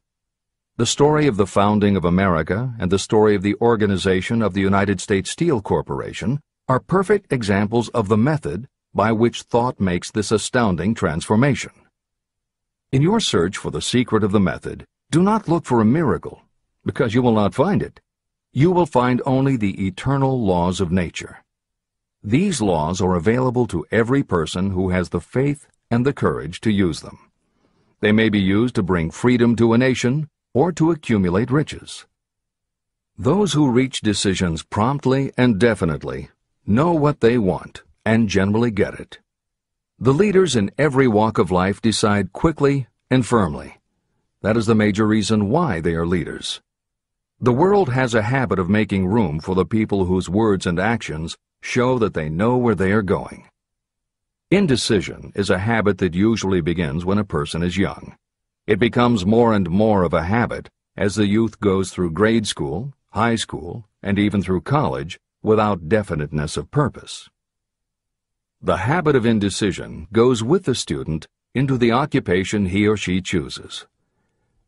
The story of the founding of America and the story of the organization of the United States Steel Corporation are perfect examples of the method by which thought makes this astounding transformation. In your search for the secret of the method, do not look for a miracle, because you will not find it. You will find only the eternal laws of nature. These laws are available to every person who has the faith and the courage to use them. They may be used to bring freedom to a nation or to accumulate riches. Those who reach decisions promptly and definitely know what they want and generally get it. The leaders in every walk of life decide quickly and firmly. That is the major reason why they are leaders. The world has a habit of making room for the people whose words and actions show that they know where they are going. Indecision is a habit that usually begins when a person is young. It becomes more and more of a habit as the youth goes through grade school, high school, and even through college without definiteness of purpose. The habit of indecision goes with the student into the occupation he or she chooses.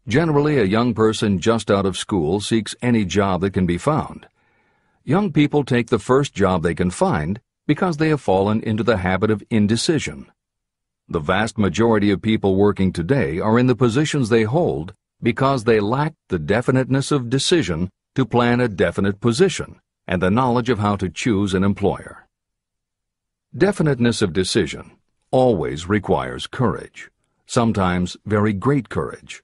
Generally, a young person just out of school seeks any job that can be found. Young people take the first job they can find because they have fallen into the habit of indecision. The vast majority of people working today are in the positions they hold because they lack the definiteness of decision to plan a definite position and the knowledge of how to choose an employer. Definiteness of decision always requires courage, sometimes very great courage.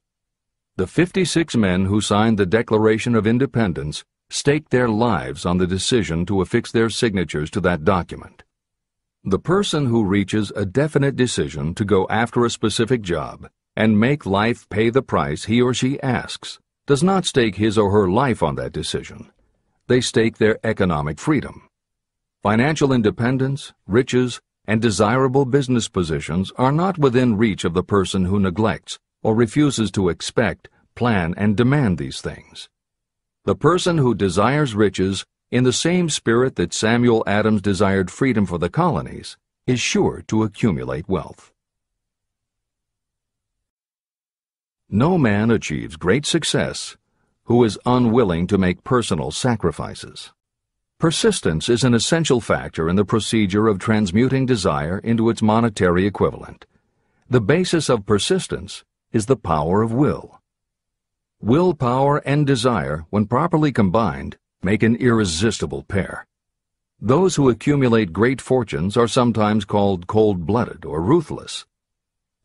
The 56 men who signed the Declaration of Independence staked their lives on the decision to affix their signatures to that document. The person who reaches a definite decision to go after a specific job and make life pay the price he or she asks does not stake his or her life on that decision. They stake their economic freedom. Financial independence, riches, and desirable business positions are not within reach of the person who neglects or refuses to expect, plan, and demand these things. The person who desires riches in the same spirit that Samuel Adams desired freedom for the colonies is sure to accumulate wealth. No man achieves great success who is unwilling to make personal sacrifices. Persistence is an essential factor in the procedure of transmuting desire into its monetary equivalent. The basis of persistence is the power of will. Willpower and desire, when properly combined, make an irresistible pair. Those who accumulate great fortunes are sometimes called cold-blooded or ruthless.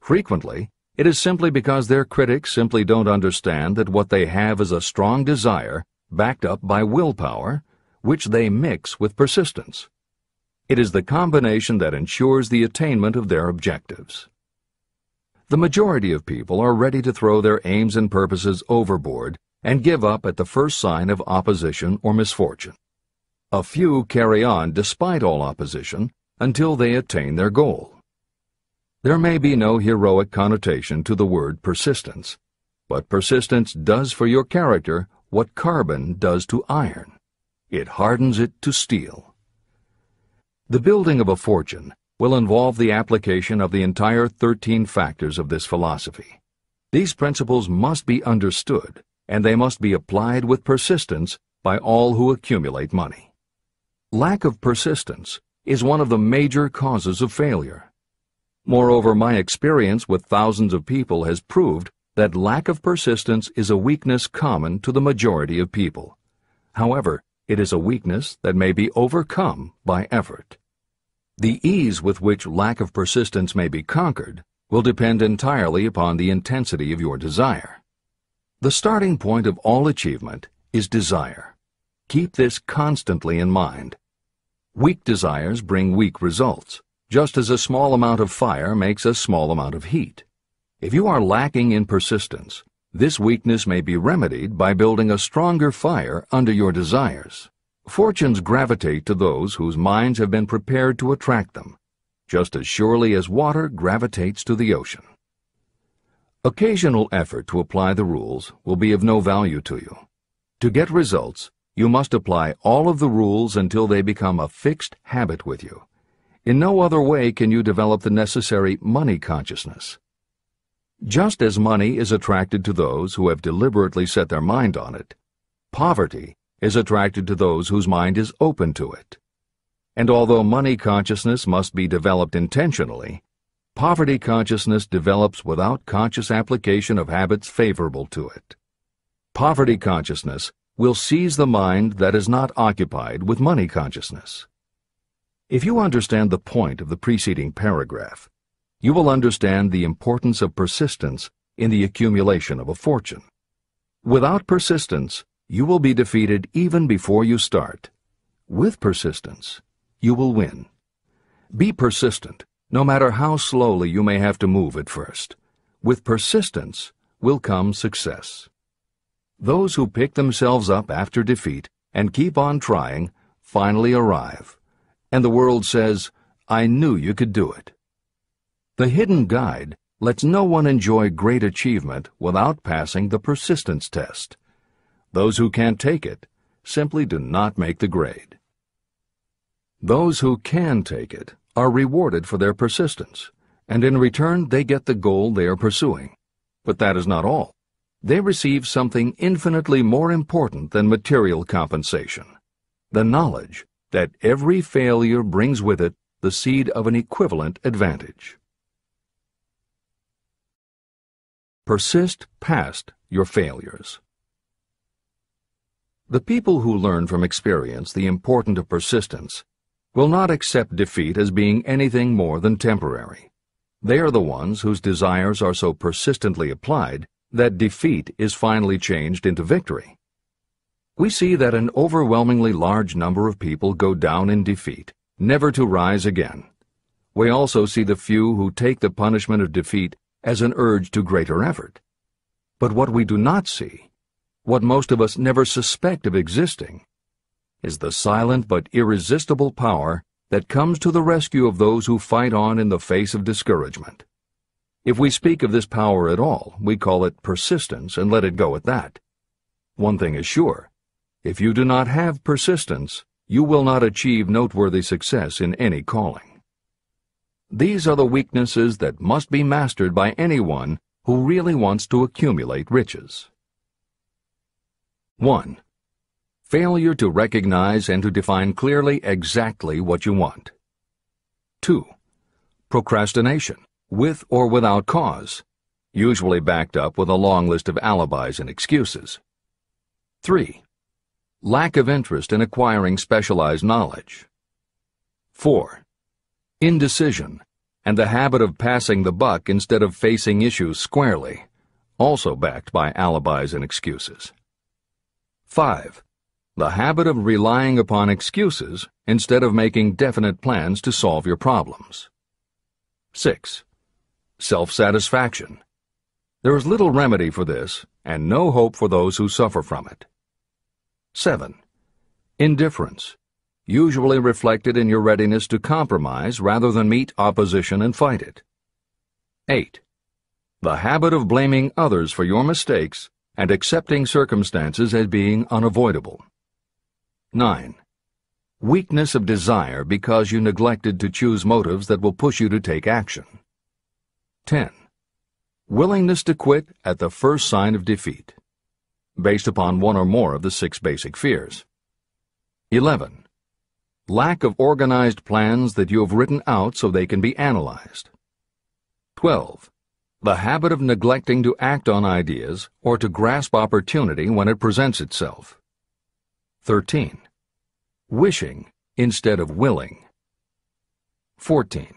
Frequently, it is simply because their critics simply don't understand that what they have is a strong desire backed up by willpower, which they mix with persistence. It is the combination that ensures the attainment of their objectives. The majority of people are ready to throw their aims and purposes overboard and give up at the first sign of opposition or misfortune. A few carry on despite all opposition until they attain their goal. There may be no heroic connotation to the word persistence, but persistence does for your character what carbon does to iron. It hardens it to steel. The building of a fortune will involve the application of the entire 13 factors of this philosophy. These principles must be understood, and they must be applied with persistence by all who accumulate money. Lack of persistence is one of the major causes of failure. Moreover, my experience with thousands of people has proved that lack of persistence is a weakness common to the majority of people. However, it is a weakness that may be overcome by effort. The ease with which lack of persistence may be conquered will depend entirely upon the intensity of your desire. The starting point of all achievement is desire. Keep this constantly in mind. Weak desires bring weak results, just as a small amount of fire makes a small amount of heat. If you are lacking in persistence, this weakness may be remedied by building a stronger fire under your desires. Fortunes gravitate to those whose minds have been prepared to attract them. just as surely as water gravitates to the ocean. Occasional effort to apply the rules will be of no value to you. To get results, you must apply all of the rules until they become a fixed habit with you. In no other way can you develop the necessary money consciousness. Just as money is attracted to those who have deliberately set their mind on it, poverty is attracted to those whose mind is open to it. And although money consciousness must be developed intentionally, poverty consciousness develops without conscious application of habits favorable to it. Poverty consciousness will seize the mind that is not occupied with money consciousness. If you understand the point of the preceding paragraph, you will understand the importance of persistence in the accumulation of a fortune. Without persistence, you will be defeated even before you start. With persistence, you will win. Be persistent, no matter how slowly you may have to move at first. With persistence will come success. Those who pick themselves up after defeat and keep on trying finally arrive, and the world says, "I knew you could do it." The hidden guide lets no one enjoy great achievement without passing the persistence test. Those who can't take it simply do not make the grade. Those who can take it are rewarded for their persistence, and in return they get the goal they are pursuing. But that is not all. They receive something infinitely more important than material compensation: the knowledge that every failure brings with it the seed of an equivalent advantage. Persist past your failures. The people who learn from experience the importance of persistence will not accept defeat as being anything more than temporary. They are the ones whose desires are so persistently applied that defeat is finally changed into victory. We see that an overwhelmingly large number of people go down in defeat, never to rise again. We also see the few who take the punishment of defeat as an urge to greater effort. But what we do not see, what most of us never suspect of existing, is the silent but irresistible power that comes to the rescue of those who fight on in the face of discouragement. If we speak of this power at all, we call it persistence and let it go at that. One thing is sure: if you do not have persistence, you will not achieve noteworthy success in any calling. These are the weaknesses that must be mastered by anyone who really wants to accumulate riches. 1. Failure to recognize and to define clearly exactly what you want. 2. Procrastination, with or without cause, usually backed up with a long list of alibis and excuses. 3. Lack of interest in acquiring specialized knowledge. 4. Indecision, and the habit of passing the buck instead of facing issues squarely, also backed by alibis and excuses. 5. The habit of relying upon excuses instead of making definite plans to solve your problems. 6. Self-satisfaction. There is little remedy for this, and no hope for those who suffer from it. 7. Indifference, usually reflected in your readiness to compromise rather than meet opposition and fight it. 8. The habit of blaming others for your mistakes and accepting circumstances as being unavoidable. 9. Weakness of desire because you neglected to choose motives that will push you to take action. 10. Willingness to quit at the first sign of defeat, based upon one or more of the 6 basic fears. 11. Lack of organized plans that you have written out so they can be analyzed. 12. The habit of neglecting to act on ideas or to grasp opportunity when it presents itself. 13. Wishing instead of willing. 14.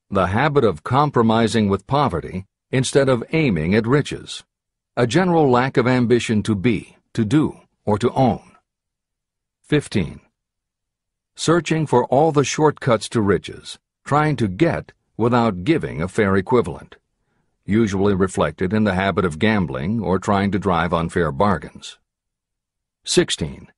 The habit of compromising with poverty instead of aiming at riches. A general lack of ambition to be, to do, or to own. 15. Searching for all the shortcuts to riches, trying to get without giving a fair equivalent, usually reflected in the habit of gambling or trying to drive unfair bargains. 16.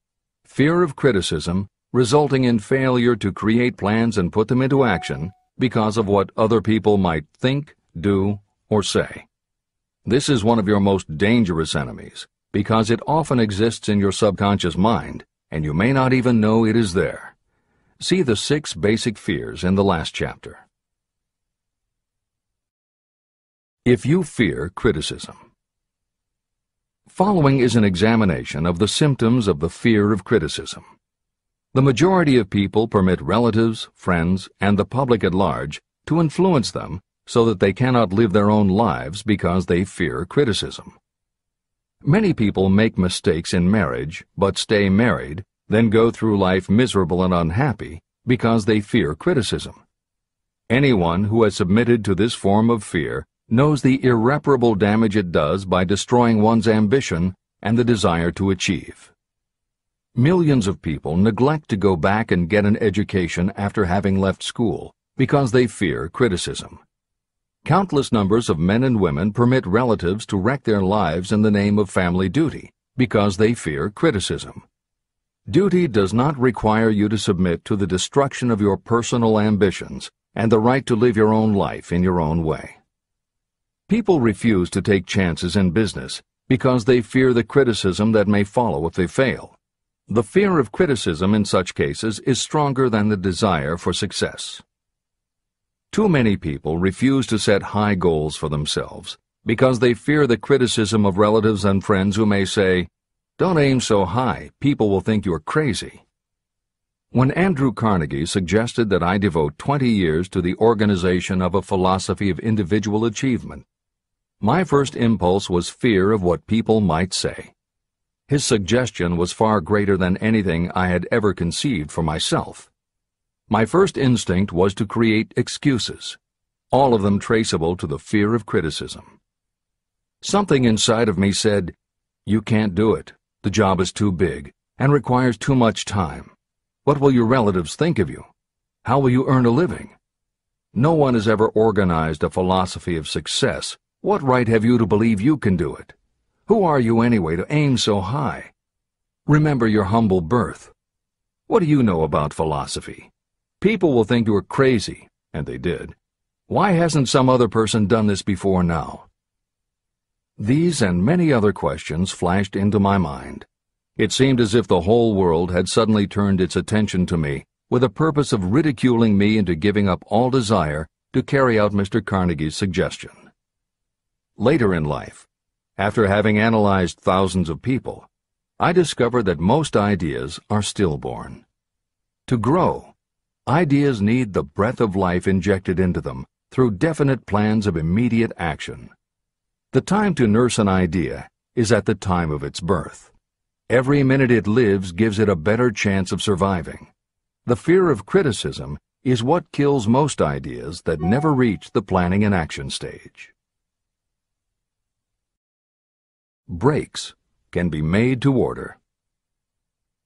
Fear of criticism, resulting in failure to create plans and put them into action, because of what other people might think, do, or say. This is one of your most dangerous enemies because it often exists in your subconscious mind and you may not even know it is there. See the 6 basic fears in the last chapter. If you fear criticism. Following is an examination of the symptoms of the fear of criticism. The majority of people permit relatives, friends, and the public at large to influence them so that they cannot live their own lives because they fear criticism. Many people make mistakes in marriage but stay married, then go through life miserable and unhappy because they fear criticism. Anyone who has submitted to this form of fear knows the irreparable damage it does by destroying one's ambition and the desire to achieve. Millions of people neglect to go back and get an education after having left school because they fear criticism. Countless numbers of men and women permit relatives to wreck their lives in the name of family duty because they fear criticism. Duty does not require you to submit to the destruction of your personal ambitions and the right to live your own life in your own way. People refuse to take chances in business because they fear the criticism that may follow if they fail. The fear of criticism in such cases is stronger than the desire for success. Too many people refuse to set high goals for themselves because they fear the criticism of relatives and friends who may say, "Don't aim so high, people will think you're crazy." When Andrew Carnegie suggested that I devote 20 years to the organization of a philosophy of individual achievement, my first impulse was fear of what people might say. His suggestion was far greater than anything I had ever conceived for myself. My first instinct was to create excuses, all of them traceable to the fear of criticism. Something inside of me said, "You can't do it. The job is too big and requires too much time. What will your relatives think of you? How will you earn a living? No one has ever organized a philosophy of success. What right have you to believe you can do it? Who are you anyway to aim so high? Remember your humble birth. What do you know about philosophy? People will think you are crazy," and they did. "Why hasn't some other person done this before now?" These and many other questions flashed into my mind. It seemed as if the whole world had suddenly turned its attention to me with the purpose of ridiculing me into giving up all desire to carry out Mr. Carnegie's suggestion. Later in life, after having analyzed thousands of people, I discovered that most ideas are stillborn. To grow, ideas need the breath of life injected into them through definite plans of immediate action. The time to nurse an idea is at the time of its birth. Every minute it lives gives it a better chance of surviving. The fear of criticism is what kills most ideas that never reach the planning and action stage. Breaks can be made to order.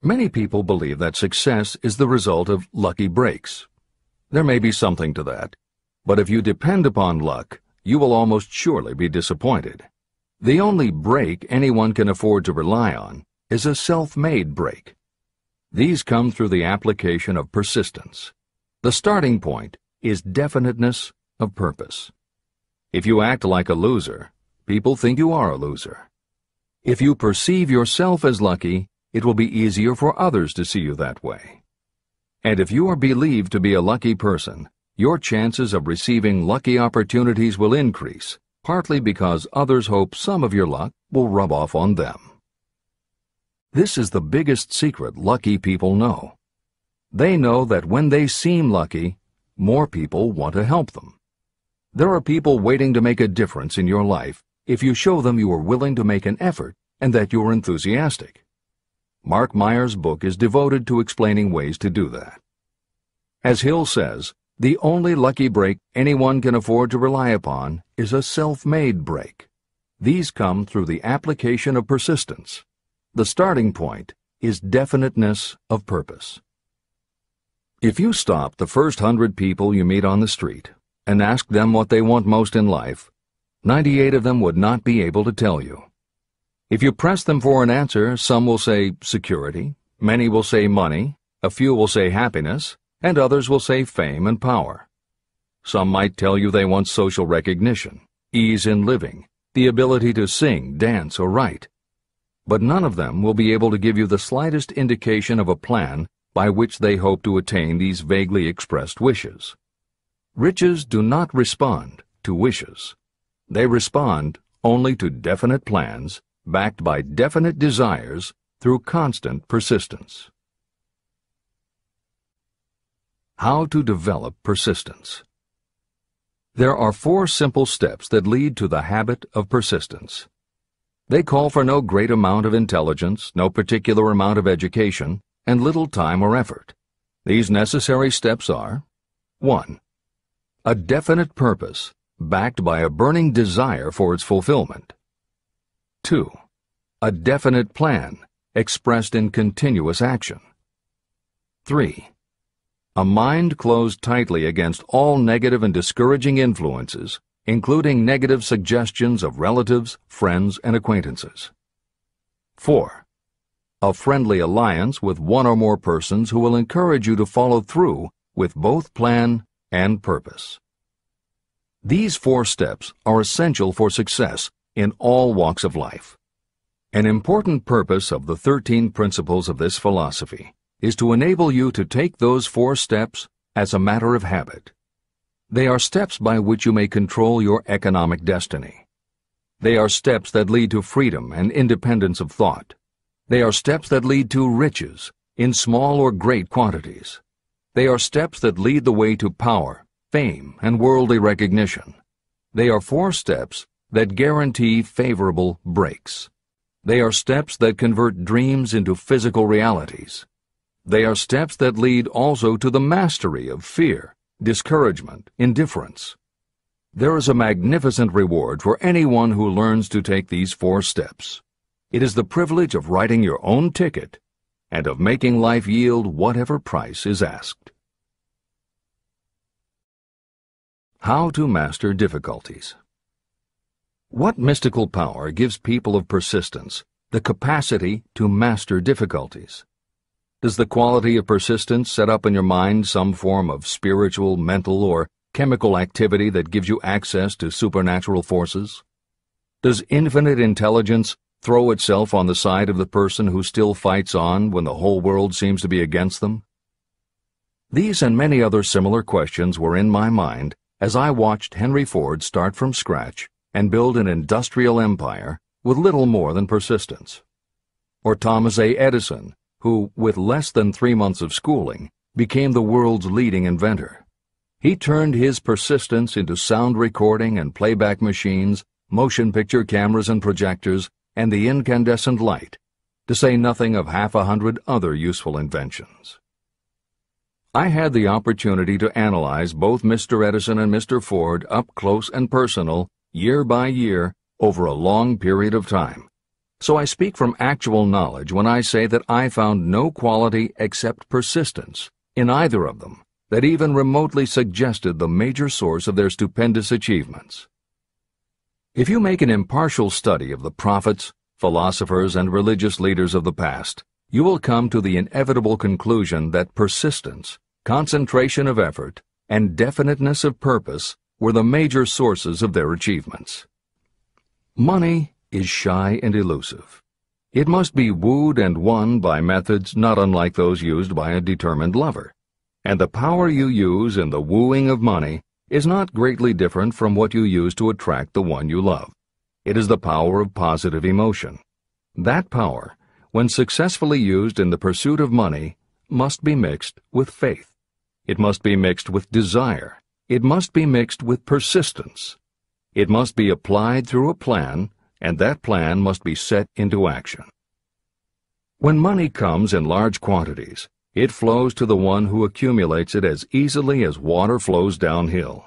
Many people believe that success is the result of lucky breaks. There may be something to that, but if you depend upon luck, you will almost surely be disappointed. The only break anyone can afford to rely on is a self-made break. These come through the application of persistence. The starting point is definiteness of purpose. If you act like a loser, people think you are a loser. If you perceive yourself as lucky, it will be easier for others to see you that way. And if you are believed to be a lucky person, your chances of receiving lucky opportunities will increase, partly because others hope some of your luck will rub off on them. This is the biggest secret lucky people know. They know that when they seem lucky, more people want to help them. There are people waiting to make a difference in your life if you show them you are willing to make an effort and that you are enthusiastic. Mark Meyer's book is devoted to explaining ways to do that. As Hill says, the only lucky break anyone can afford to rely upon is a self-made break. These come through the application of persistence. The starting point is definiteness of purpose. If you stop the first 100 people you meet on the street and ask them what they want most in life, 98 of them would not be able to tell you. If you press them for an answer, some will say security, many will say money, a few will say happiness, and others will say fame and power. Some might tell you they want social recognition, ease in living, the ability to sing, dance, or write. But none of them will be able to give you the slightest indication of a plan by which they hope to attain these vaguely expressed wishes. Riches do not respond to wishes. They respond only to definite plans backed by definite desires through constant persistence. How to develop persistence. There are 4 simple steps that lead to the habit of persistence. They call for no great amount of intelligence, no particular amount of education, and little time or effort. These necessary steps are: 1. A definite purpose, backed by a burning desire for its fulfillment. 2. A definite plan, expressed in continuous action. 3. A mind closed tightly against all negative and discouraging influences, including negative suggestions of relatives, friends, and acquaintances. 4. A friendly alliance with one or more persons who will encourage you to follow through with both plan and purpose. These 4 steps are essential for success in all walks of life. An important purpose of the 13 principles of this philosophy is to enable you to take those 4 steps as a matter of habit. They are steps by which you may control your economic destiny. They are steps that lead to freedom and independence of thought. They are steps that lead to riches, in small or great quantities. They are steps that lead the way to power, fame, and worldly recognition. They are 4 steps that guarantee favorable breaks. They are steps that convert dreams into physical realities. They are steps that lead also to the mastery of fear, discouragement, indifference. There is a magnificent reward for anyone who learns to take these 4 steps. It is the privilege of writing your own ticket and of making life yield whatever price is asked. How to master difficulties. What mystical power gives people of persistence the capacity to master difficulties? Does the quality of persistence set up in your mind some form of spiritual, mental, or chemical activity that gives you access to supernatural forces? Does infinite intelligence throw itself on the side of the person who still fights on when the whole world seems to be against them? These and many other similar questions were in my mind as I watched Henry Ford start from scratch and build an industrial empire with little more than persistence. Or Thomas A. Edison, who, with less than 3 months of schooling, became the world's leading inventor. He turned his persistence into sound recording and playback machines, motion picture cameras and projectors, and the incandescent light, to say nothing of 100 other useful inventions. I had the opportunity to analyze both Mr. Edison and Mr. Ford up close and personal, year by year, over a long period of time. So I speak from actual knowledge when I say that I found no quality except persistence in either of them that even remotely suggested the major source of their stupendous achievements. If you make an impartial study of the prophets, philosophers, and religious leaders of the past, you will come to the inevitable conclusion that persistence, concentration of effort, and definiteness of purpose were the major sources of their achievements. Money is shy and elusive. It must be wooed and won by methods not unlike those used by a determined lover, and the power you use in the wooing of money is not greatly different from what you use to attract the one you love. It is the power of positive emotion. That power, when successfully used in the pursuit of money, must be mixed with faith. It must be mixed with desire. It must be mixed with persistence. It must be applied through a plan, and that plan must be set into action. When money comes in large quantities, it flows to the one who accumulates it as easily as water flows downhill.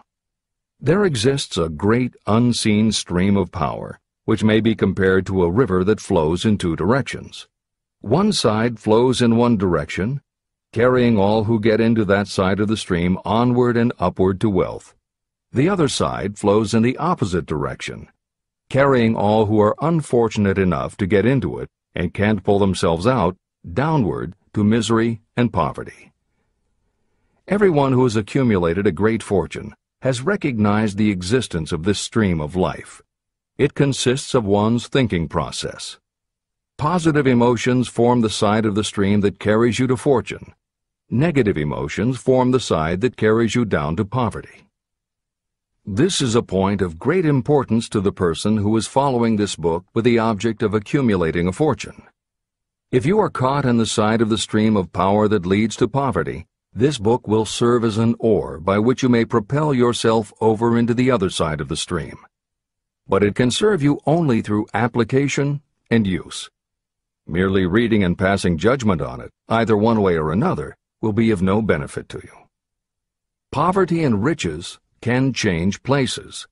There exists a great unseen stream of power, which may be compared to a river that flows in 2 directions. One side flows in one direction, carrying all who get into that side of the stream onward and upward to wealth. The other side flows in the opposite direction, carrying all who are unfortunate enough to get into it and can't pull themselves out downward to misery and poverty. Everyone who has accumulated a great fortune has recognized the existence of this stream of life. It consists of one's thinking process. Positive emotions form the side of the stream that carries you to fortune. Negative emotions form the side that carries you down to poverty. This is a point of great importance to the person who is following this book with the object of accumulating a fortune. If you are caught in the side of the stream of power that leads to poverty, this book will serve as an oar by which you may propel yourself over into the other side of the stream. But it can serve you only through application and use. Merely reading and passing judgment on it, either one way or another, will be of no benefit to you. Poverty and riches can change places,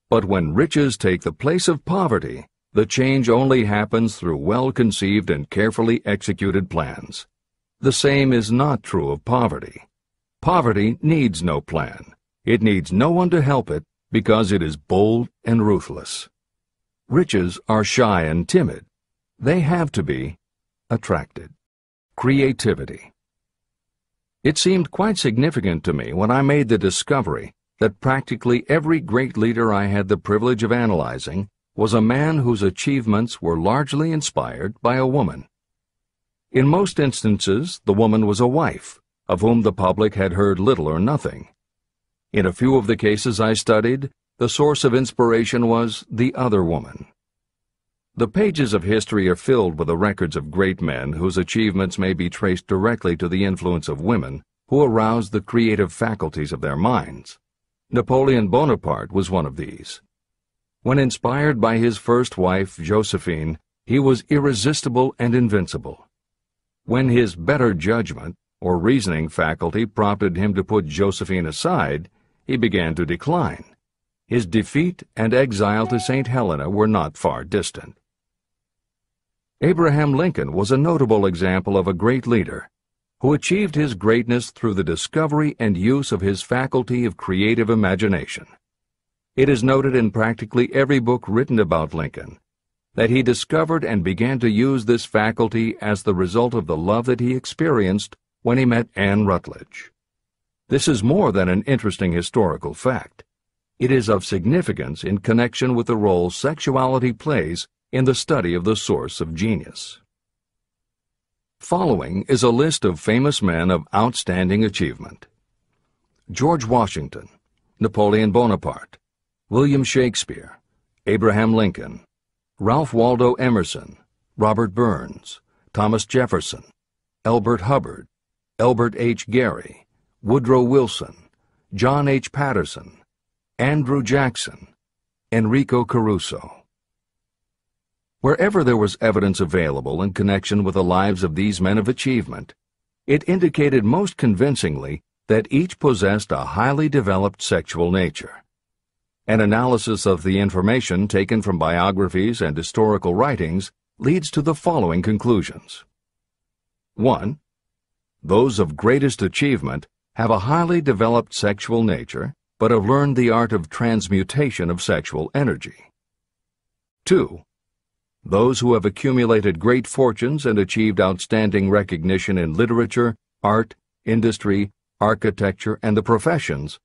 but when riches take the place of poverty, the change only happens through well-conceived and carefully executed plans. The same is not true of poverty. Poverty needs no plan. It needs no one to help it because it is bold and ruthless. Riches are shy and timid. They have to be attracted. Creativity. It seemed quite significant to me when I made the discovery that practically every great leader I had the privilege of analyzing was a man whose achievements were largely inspired by a woman. In most instances, the woman was a wife, of whom the public had heard little or nothing. In a few of the cases I studied, the source of inspiration was the other woman. The pages of history are filled with the records of great men whose achievements may be traced directly to the influence of women who aroused the creative faculties of their minds. Napoleon Bonaparte was one of these. When inspired by his first wife, Josephine, he was irresistible and invincible. When his better judgment or reasoning faculty prompted him to put Josephine aside, he began to decline. His defeat and exile to St. Helena were not far distant. Abraham Lincoln was a notable example of a great leader who achieved his greatness through the discovery and use of his faculty of creative imagination. It is noted in practically every book written about Lincoln that he discovered and began to use this faculty as the result of the love that he experienced when he met Anne Rutledge. This is more than an interesting historical fact. It is of significance in connection with the role sexuality plays in the study of the source of genius. Following is a list of famous men of outstanding achievement: George Washington, Napoleon Bonaparte, William Shakespeare, Abraham Lincoln, Ralph Waldo Emerson, Robert Burns, Thomas Jefferson, Elbert Hubbard, Elbert H. Gary, Woodrow Wilson, John H. Patterson, Andrew Jackson, Enrico Caruso. Wherever there was evidence available in connection with the lives of these men of achievement, it indicated most convincingly that each possessed a highly developed sexual nature. An analysis of the information taken from biographies and historical writings leads to the following conclusions. 1. Those of greatest achievement have a highly developed sexual nature, but have learned the art of transmutation of sexual energy. 2. Those who have accumulated great fortunes and achieved outstanding recognition in literature, art, industry, architecture, and the professions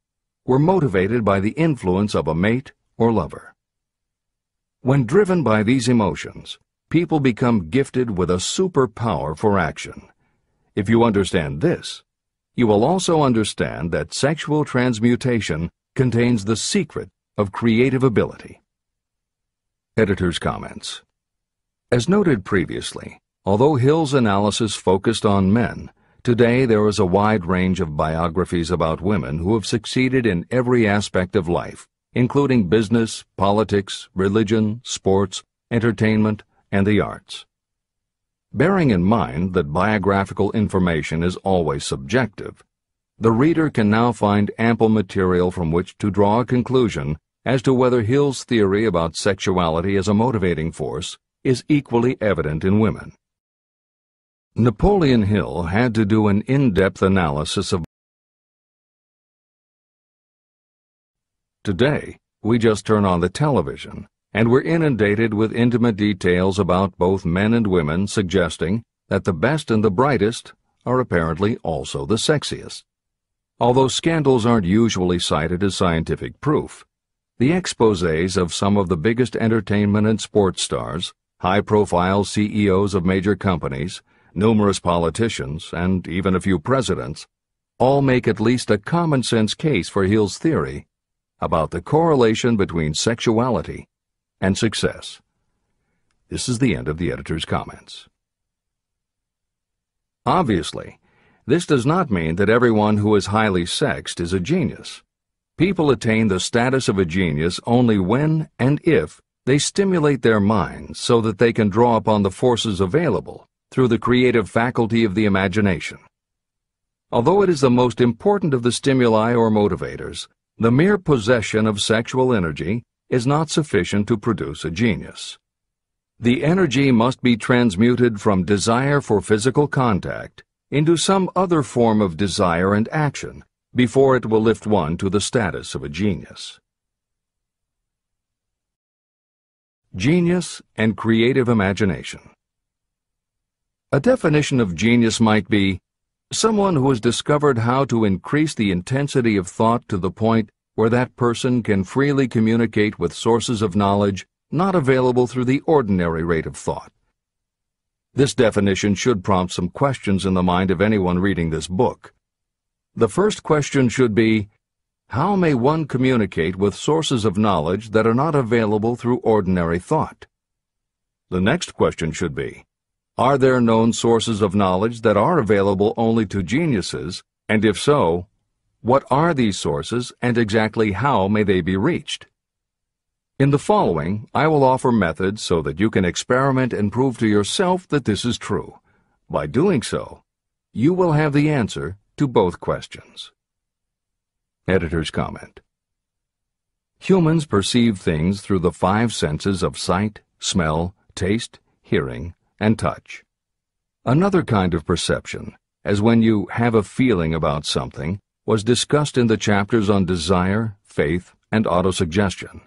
were motivated by the influence of a mate or lover. When driven by these emotions, people become gifted with a superpower for action. If you understand this, you will also understand that sexual transmutation contains the secret of creative ability. Editor's comments. As noted previously, although Hill's analysis focused on men, today there is a wide range of biographies about women who have succeeded in every aspect of life, including business, politics, religion, sports, entertainment, and the arts. Bearing in mind that biographical information is always subjective, the reader can now find ample material from which to draw a conclusion as to whether Hill's theory about sexuality as a motivating force is equally evident in women. Napoleon Hill had to do an in-depth analysis of. Today, we just turn on the television, and we're inundated with intimate details about both men and women, suggesting that the best and the brightest are apparently also the sexiest. Although scandals aren't usually cited as scientific proof, the exposés of some of the biggest entertainment and sports stars, high-profile CEOs of major companies, numerous politicians, and even a few presidents, all make at least a common-sense case for Hill's theory about the correlation between sexuality and success. This is the end of the editor's comments. Obviously, this does not mean that everyone who is highly sexed is a genius. People attain the status of a genius only when and if they stimulate their minds so that they can draw upon the forces available through the creative faculty of the imagination. Although it is the most important of the stimuli or motivators, the mere possession of sexual energy is not sufficient to produce a genius. The energy must be transmuted from desire for physical contact into some other form of desire and action before it will lift one to the status of a genius. Genius and creative imagination. A definition of genius might be someone who has discovered how to increase the intensity of thought to the point where that person can freely communicate with sources of knowledge not available through the ordinary rate of thought. This definition should prompt some questions in the mind of anyone reading this book. The first question should be, how may one communicate with sources of knowledge that are not available through ordinary thought? The next question should be, are there known sources of knowledge that are available only to geniuses, and if so, what are these sources and exactly how may they be reached? In the following, I will offer methods so that you can experiment and prove to yourself that this is true. By doing so, you will have the answer to both questions. Editor's comment. Humans perceive things through the 5 senses of sight, smell, taste, hearing, and touch. Another kind of perception, as when you have a feeling about something, was discussed in the chapters on desire, faith, and autosuggestion.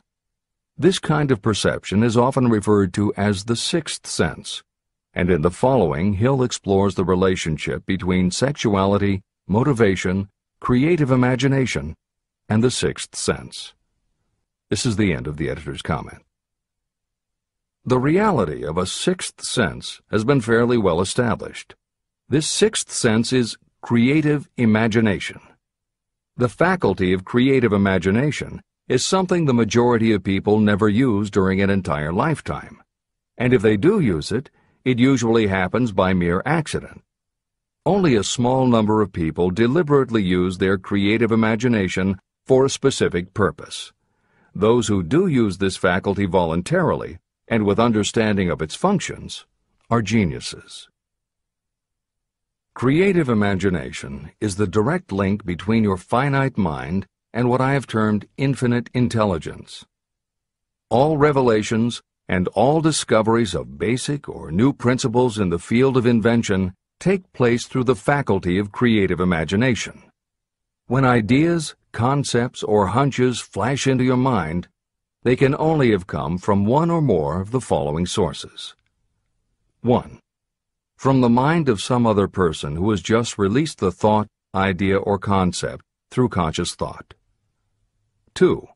This kind of perception is often referred to as the 6th sense, and in the following Hill explores the relationship between sexuality, motivation, creative imagination, and the 6th sense. This is the end of the editor's comment. The reality of a 6th sense has been fairly well established. This 6th sense is creative imagination. The faculty of creative imagination is something the majority of people never use during an entire lifetime, and if they do use it, it usually happens by mere accident. Only a small number of people deliberately use their creative imagination for a specific purpose. Those who do use this faculty voluntarily and with understanding of its functions are geniuses. Creative imagination is the direct link between your finite mind and what I have termed infinite intelligence. All revelations and all discoveries of basic or new principles in the field of invention take place through the faculty of creative imagination. When ideas, concepts, or hunches flash into your mind, they can only have come from one or more of the following sources. 1. From the mind of some other person who has just released the thought, idea, or concept through conscious thought. 2.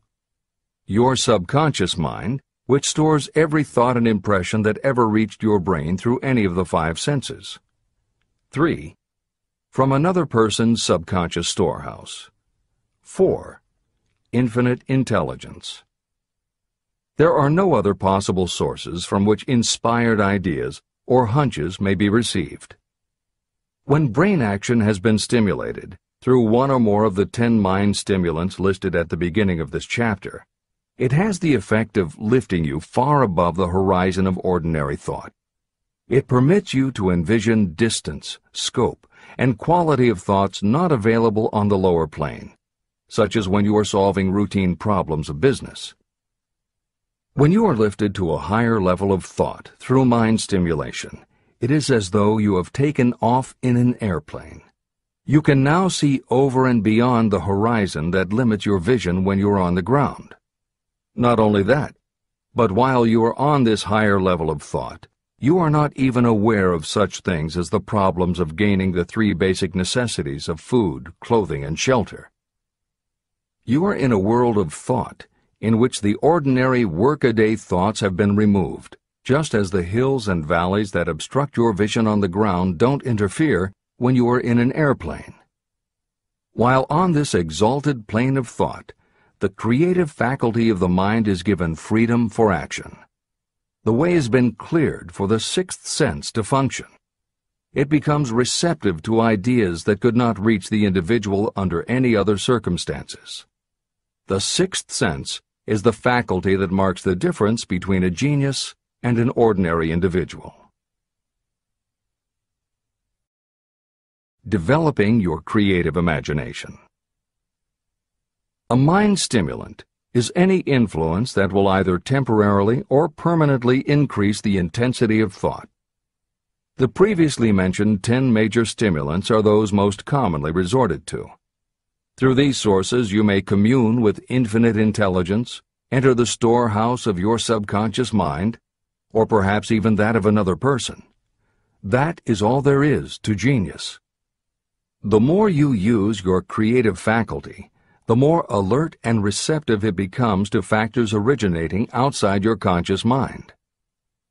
Your subconscious mind, which stores every thought and impression that ever reached your brain through any of the 5 senses. 3. From another person's subconscious storehouse. 4. Infinite intelligence. There are no other possible sources from which inspired ideas or hunches may be received. When brain action has been stimulated through one or more of the 10 mind stimulants listed at the beginning of this chapter, it has the effect of lifting you far above the horizon of ordinary thought. It permits you to envision distance, scope, and quality of thoughts not available on the lower plane, such as when you are solving routine problems of business. When you are lifted to a higher level of thought through mind stimulation, it is as though you have taken off in an airplane. You can now see over and beyond the horizon that limits your vision when you are on the ground. Not only that, but while you are on this higher level of thought, you are not even aware of such things as the problems of gaining the 3 basic necessities of food, clothing, and shelter. You are in a world of thought in which the ordinary workaday thoughts have been removed, just as the hills and valleys that obstruct your vision on the ground don't interfere when you are in an airplane. While on this exalted plane of thought, the creative faculty of the mind is given freedom for action. The way has been cleared for the 6th sense to function. It becomes receptive to ideas that could not reach the individual under any other circumstances. The 6th sense is the faculty that marks the difference between a genius and an ordinary individual. Developing your creative imagination. A mind stimulant is any influence that will either temporarily or permanently increase the intensity of thought. The previously mentioned 10 major stimulants are those most commonly resorted to. Through these sources you may commune with infinite intelligence, enter the storehouse of your subconscious mind, or perhaps even that of another person. That is all there is to genius. The more you use your creative faculty, the more alert and receptive it becomes to factors originating outside your conscious mind.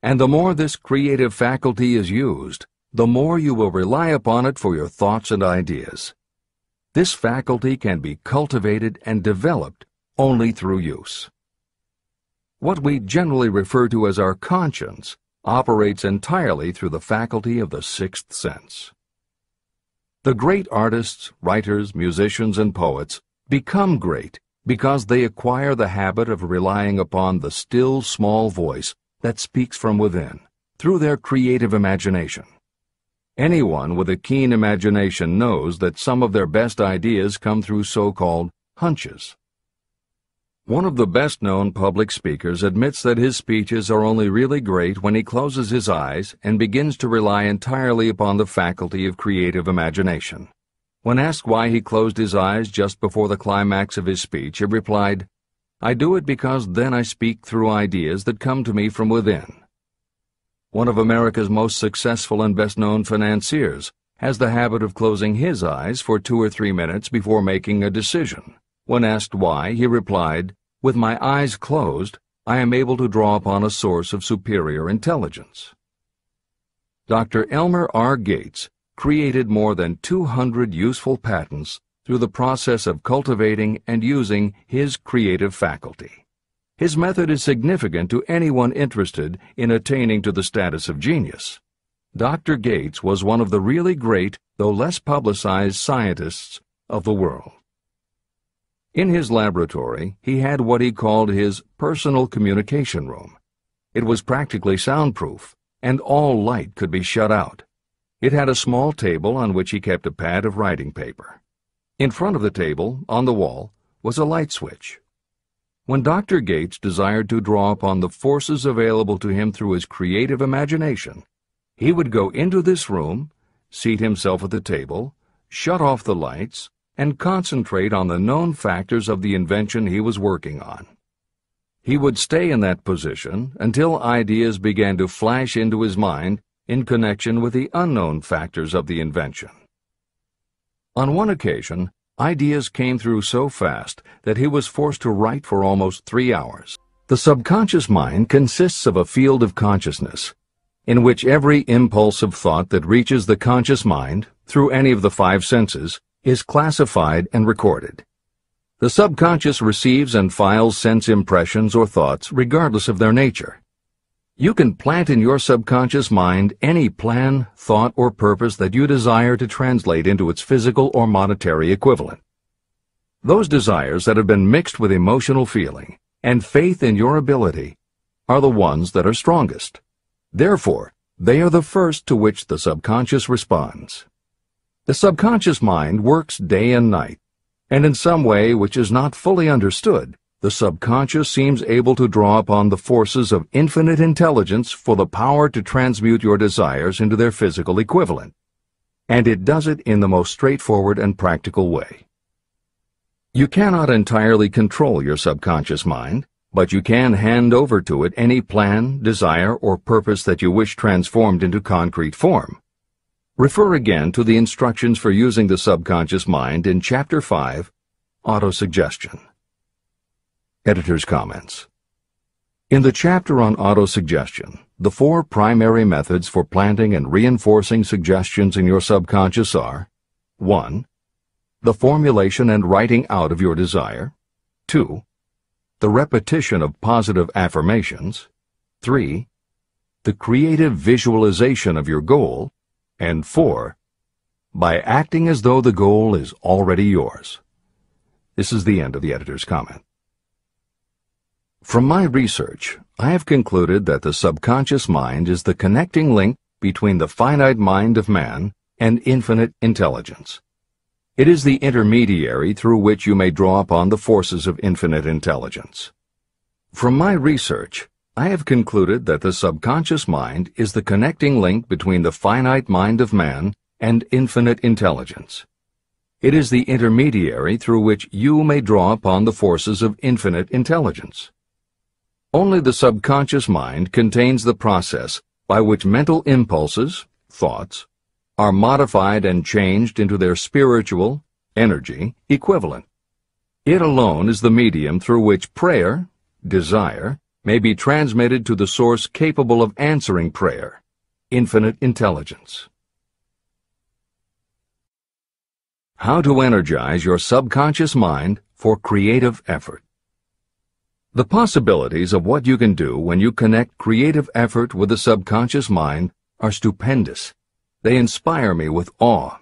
And the more this creative faculty is used, the more you will rely upon it for your thoughts and ideas. This faculty can be cultivated and developed only through use. What we generally refer to as our conscience operates entirely through the faculty of the 6th sense. The great artists, writers, musicians, and poets become great because they acquire the habit of relying upon the still small voice that speaks from within, through their creative imagination. Anyone with a keen imagination knows that some of their best ideas come through so-called hunches. One of the best-known public speakers admits that his speeches are only really great when he closes his eyes and begins to rely entirely upon the faculty of creative imagination. When asked why he closed his eyes just before the climax of his speech, he replied, "I do it because then I speak through ideas that come to me from within." One of America's most successful and best-known financiers has the habit of closing his eyes for 2 or 3 minutes before making a decision. When asked why, he replied, "With my eyes closed, I am able to draw upon a source of superior intelligence." Dr. Elmer R. Gates created more than 200 useful patents through the process of cultivating and using his creative faculty. His method is significant to anyone interested in attaining to the status of genius. Dr. Gates was one of the really great, though less publicized, scientists of the world. In his laboratory, he had what he called his personal communication room. It was practically soundproof, and all light could be shut out. It had a small table on which he kept a pad of writing paper. In front of the table, on the wall, was a light switch. When Dr. Gates desired to draw upon the forces available to him through his creative imagination, he would go into this room, seat himself at the table, shut off the lights, and concentrate on the known factors of the invention he was working on. He would stay in that position until ideas began to flash into his mind in connection with the unknown factors of the invention. On one occasion, ideas came through so fast that he was forced to write for almost 3 hours. The subconscious mind consists of a field of consciousness, in which every impulse of thought that reaches the conscious mind, through any of the 5 senses, is classified and recorded. The subconscious receives and files sense impressions or thoughts regardless of their nature. You can plant in your subconscious mind any plan, thought, or purpose that you desire to translate into its physical or monetary equivalent. Those desires that have been mixed with emotional feeling and faith in your ability are the ones that are strongest. Therefore, they are the first to which the subconscious responds. The subconscious mind works day and night, and in some way which is not fully understood, the subconscious seems able to draw upon the forces of infinite intelligence for the power to transmute your desires into their physical equivalent. And it does it in the most straightforward and practical way. You cannot entirely control your subconscious mind, but you can hand over to it any plan, desire, or purpose that you wish transformed into concrete form. Refer again to the instructions for using the subconscious mind in Chapter 5, Autosuggestion. Editor's comments. In the chapter on autosuggestion, the 4 primary methods for planting and reinforcing suggestions in your subconscious are: 1. The formulation and writing out of your desire. 2. The repetition of positive affirmations. 3. The creative visualization of your goal. And 4. By acting as though the goal is already yours. This is the end of the editor's comment. From my research, I have concluded that the subconscious mind is the connecting link between the finite mind of man and infinite intelligence. It is the intermediary through which you may draw upon the forces of infinite intelligence. From my research, I have concluded that the subconscious mind is the connecting link between the finite mind of man and infinite intelligence. It is the intermediary through which you may draw upon the forces of infinite intelligence. Only the subconscious mind contains the process by which mental impulses, thoughts, are modified and changed into their spiritual, energy, equivalent. It alone is the medium through which prayer, desire, may be transmitted to the source capable of answering prayer, infinite intelligence. How to energize your subconscious mind for creative effort. The possibilities of what you can do when you connect creative effort with the subconscious mind are stupendous. They inspire me with awe.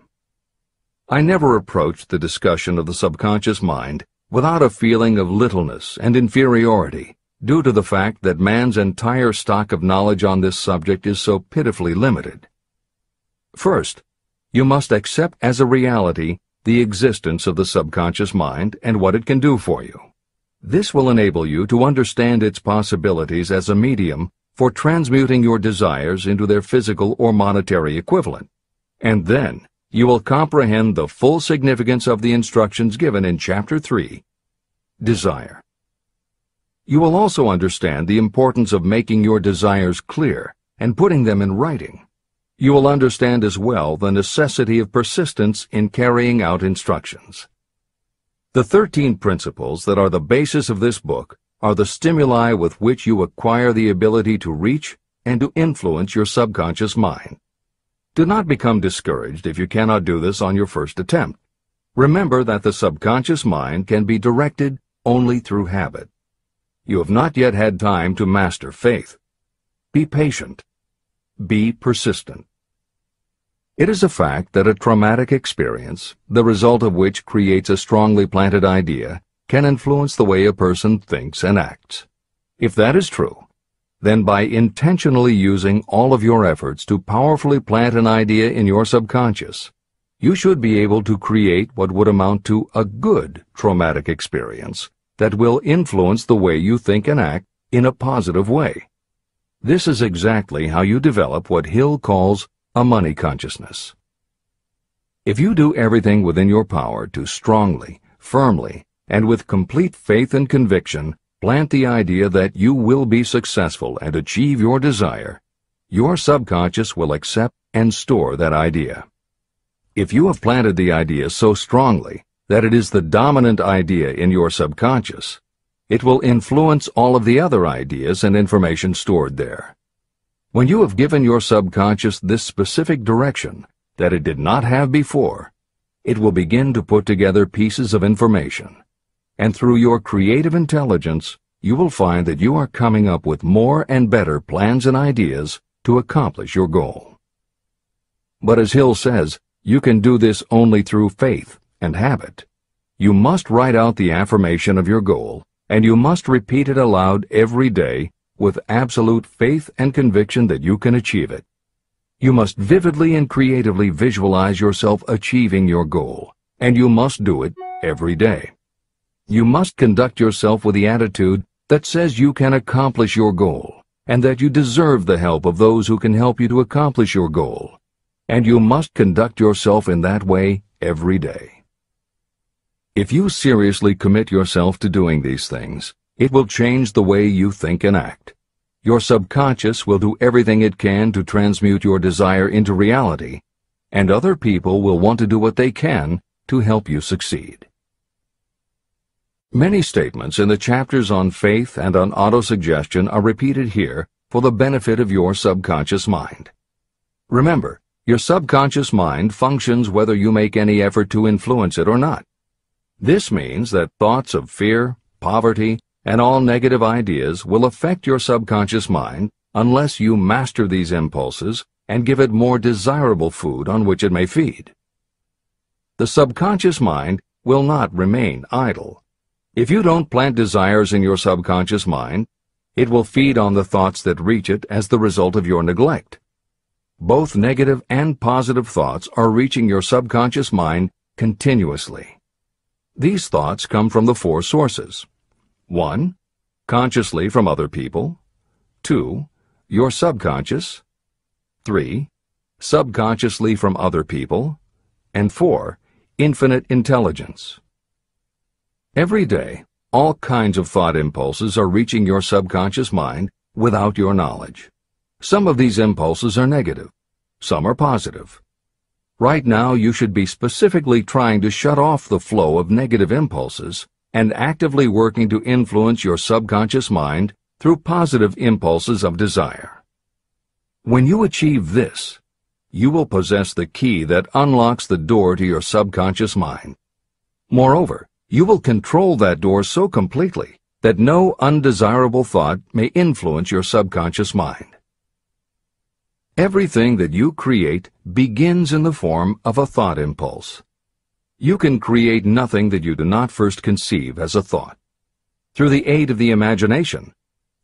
I never approached the discussion of the subconscious mind without a feeling of littleness and inferiority, due to the fact that man's entire stock of knowledge on this subject is so pitifully limited. First, you must accept as a reality the existence of the subconscious mind and what it can do for you. This will enable you to understand its possibilities as a medium for transmuting your desires into their physical or monetary equivalent. And then, you will comprehend the full significance of the instructions given in Chapter 3, Desire. You will also understand the importance of making your desires clear and putting them in writing. You will understand as well the necessity of persistence in carrying out instructions. The 13 principles that are the basis of this book are the stimuli with which you acquire the ability to reach and to influence your subconscious mind. Do not become discouraged if you cannot do this on your first attempt. Remember that the subconscious mind can be directed only through habit. You have not yet had time to master faith. Be patient. Be persistent. It is a fact that a traumatic experience, the result of which creates a strongly planted idea, can influence the way a person thinks and acts. If that is true, then by intentionally using all of your efforts to powerfully plant an idea in your subconscious, you should be able to create what would amount to a good traumatic experience that will influence the way you think and act in a positive way. This is exactly how you develop what Hill calls a money consciousness. If you do everything within your power to strongly, firmly, and with complete faith and conviction plant the idea that you will be successful and achieve your desire, your subconscious will accept and store that idea. If you have planted the idea so strongly that it is the dominant idea in your subconscious, it will influence all of the other ideas and information stored there. When you have given your subconscious this specific direction that it did not have before, it will begin to put together pieces of information, and through your creative intelligence, you will find that you are coming up with more and better plans and ideas to accomplish your goal. But as Hill says, you can do this only through faith and habit. You must write out the affirmation of your goal, and you must repeat it aloud every day with absolute faith and conviction that you can achieve it. You must vividly and creatively visualize yourself achieving your goal, and you must do it every day. You must conduct yourself with the attitude that says you can accomplish your goal, and that you deserve the help of those who can help you to accomplish your goal. And you must conduct yourself in that way every day. If you seriously commit yourself to doing these things, It will change the way you think and act. Your subconscious will do everything it can to transmute your desire into reality, and other people will want to do what they can to help you succeed. Many statements in the chapters on faith and on autosuggestion are repeated here for the benefit of your subconscious mind. Remember, your subconscious mind functions whether you make any effort to influence it or not. This means that thoughts of fear, poverty, and all negative ideas will affect your subconscious mind unless you master these impulses and give it more desirable food on which it may feed. The subconscious mind will not remain idle. If you don't plant desires in your subconscious mind, it will feed on the thoughts that reach it as the result of your neglect. Both negative and positive thoughts are reaching your subconscious mind continuously. These thoughts come from the four sources. 1. Consciously from other people. 2. Your subconscious. 3. Subconsciously from other people. And 4. Infinite intelligence. Every day, all kinds of thought impulses are reaching your subconscious mind without your knowledge. Some of these impulses are negative. Some are positive. Right now, you should be specifically trying to shut off the flow of negative impulses and actively working to influence your subconscious mind through positive impulses of desire. When you achieve this, you will possess the key that unlocks the door to your subconscious mind. Moreover, you will control that door so completely that no undesirable thought may influence your subconscious mind. Everything that you create begins in the form of a thought impulse. You can create nothing that you do not first conceive as a thought. Through the aid of the imagination,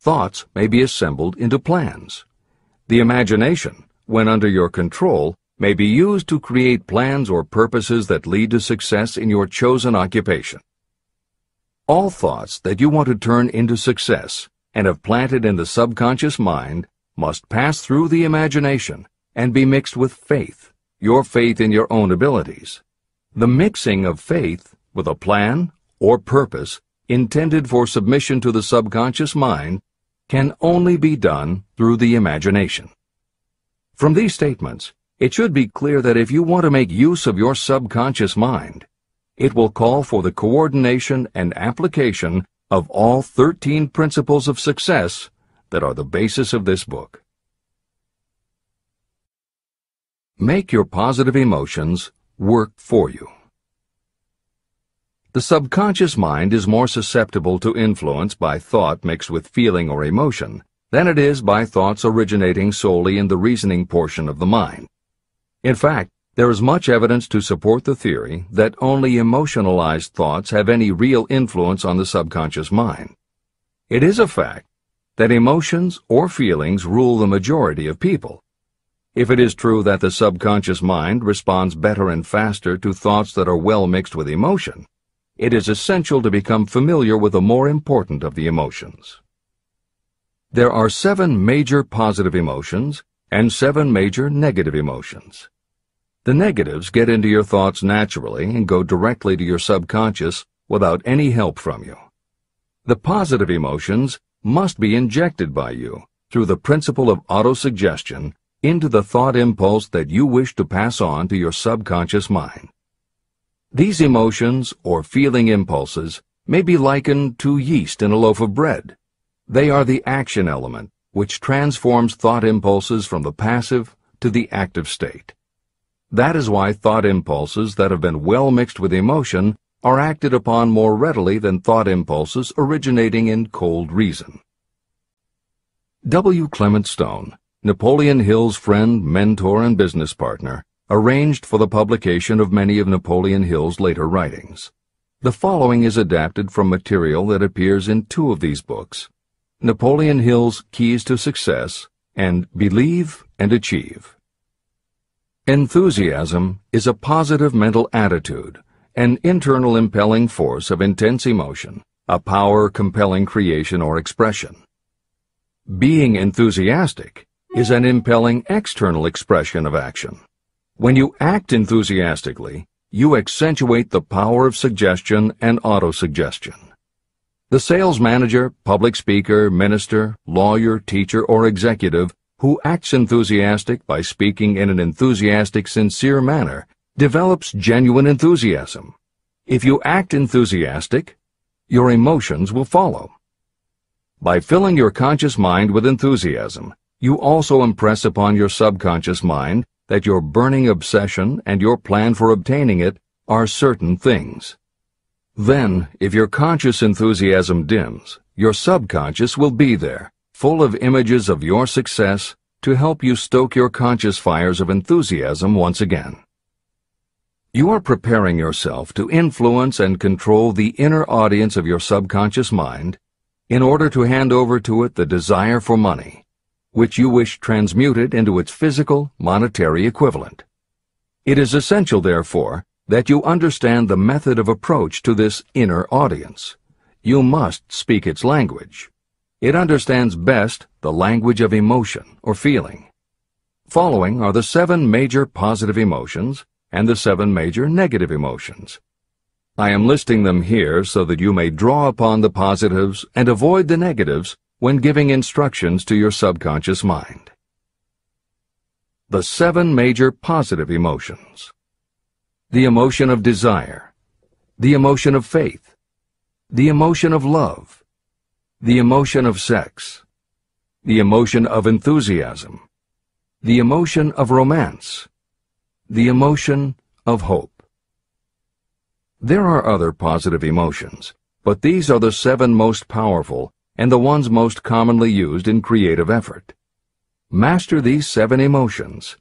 thoughts may be assembled into plans. The imagination, when under your control, may be used to create plans or purposes that lead to success in your chosen occupation. All thoughts that you want to turn into success and have planted in the subconscious mind must pass through the imagination and be mixed with faith, your faith in your own abilities. The mixing of faith with a plan or purpose intended for submission to the subconscious mind can only be done through the imagination. From these statements, it should be clear that if you want to make use of your subconscious mind, it will call for the coordination and application of all 13 principles of success that are the basis of this book. Make your positive emotions work for you. The subconscious mind is more susceptible to influence by thought mixed with feeling or emotion than it is by thoughts originating solely in the reasoning portion of the mind. In fact, there is much evidence to support the theory that only emotionalized thoughts have any real influence on the subconscious mind. It is a fact that emotions or feelings rule the majority of people. If it is true that the subconscious mind responds better and faster to thoughts that are well mixed with emotion, it is essential to become familiar with the more important of the emotions. There are 7 major positive emotions and 7 major negative emotions. The negatives get into your thoughts naturally and go directly to your subconscious without any help from you. The positive emotions must be injected by you through the principle of autosuggestion into the thought impulse that you wish to pass on to your subconscious mind. These emotions or feeling impulses may be likened to yeast in a loaf of bread. They are the action element which transforms thought impulses from the passive to the active state. That is why thought impulses that have been well mixed with emotion are acted upon more readily than thought impulses originating in cold reason. W. Clement Stone, Napoleon Hill's friend, mentor, and business partner, arranged for the publication of many of Napoleon Hill's later writings. The following is adapted from material that appears in 2 of these books: Napoleon Hill's Keys to Success and Believe and Achieve. Enthusiasm is a positive mental attitude, an internal impelling force of intense emotion, a power compelling creation or expression. Being enthusiastic is an impelling external expression of action. When you act enthusiastically, you accentuate the power of suggestion and autosuggestion. The sales manager, public speaker, minister, lawyer, teacher, or executive who acts enthusiastic by speaking in an enthusiastic, sincere manner develops genuine enthusiasm. If you act enthusiastic, your emotions will follow. By filling your conscious mind with enthusiasm, you also impress upon your subconscious mind that your burning obsession and your plan for obtaining it are certain things. Then, if your conscious enthusiasm dims, your subconscious will be there, full of images of your success to help you stoke your conscious fires of enthusiasm once again. You are preparing yourself to influence and control the inner audience of your subconscious mind in order to hand over to it the desire for money, which you wish transmuted into its physical, monetary equivalent. It is essential, therefore, that you understand the method of approach to this inner audience. You must speak its language. It understands best the language of emotion or feeling. Following are the 7 major positive emotions and the 7 major negative emotions. I am listing them here so that you may draw upon the positives and avoid the negatives when giving instructions to your subconscious mind. The 7 major positive emotions. The emotion of desire, the emotion of faith, the emotion of love, the emotion of sex, the emotion of enthusiasm, the emotion of romance, the emotion of hope. There are other positive emotions, but these are the 7 most powerful and the ones most commonly used in creative effort. Master these 7 emotions.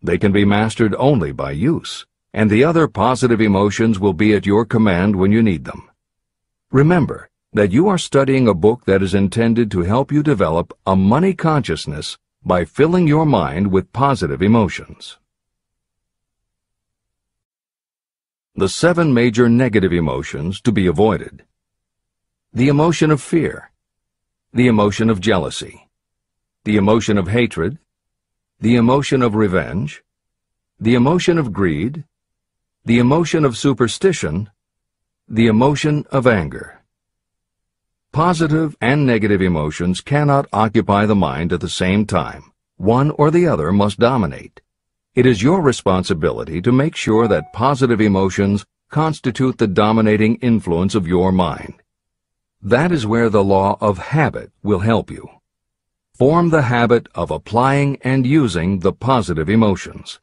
They can be mastered only by use, and the other positive emotions will be at your command when you need them. Remember that you are studying a book that is intended to help you develop a money consciousness by filling your mind with positive emotions. The 7 major negative emotions to be avoided. The emotion of fear, the emotion of jealousy, the emotion of hatred, the emotion of revenge, the emotion of greed, the emotion of superstition, the emotion of anger. Positive and negative emotions cannot occupy the mind at the same time. One or the other must dominate. It is your responsibility to make sure that positive emotions constitute the dominating influence of your mind. That is where the law of habit will help you. Form the habit of applying and using the positive emotions.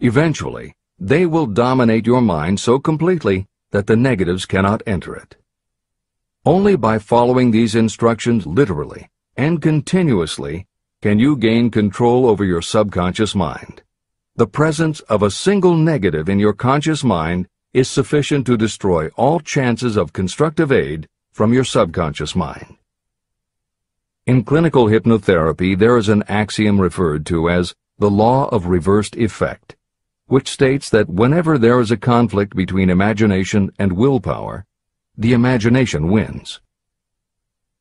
Eventually, they will dominate your mind so completely that the negatives cannot enter it. Only by following these instructions literally and continuously can you gain control over your subconscious mind. The presence of a single negative in your conscious mind is sufficient to destroy all chances of constructive aid from your subconscious mind. In clinical hypnotherapy, there is an axiom referred to as the law of reversed effect, which states that whenever there is a conflict between imagination and willpower, the imagination wins.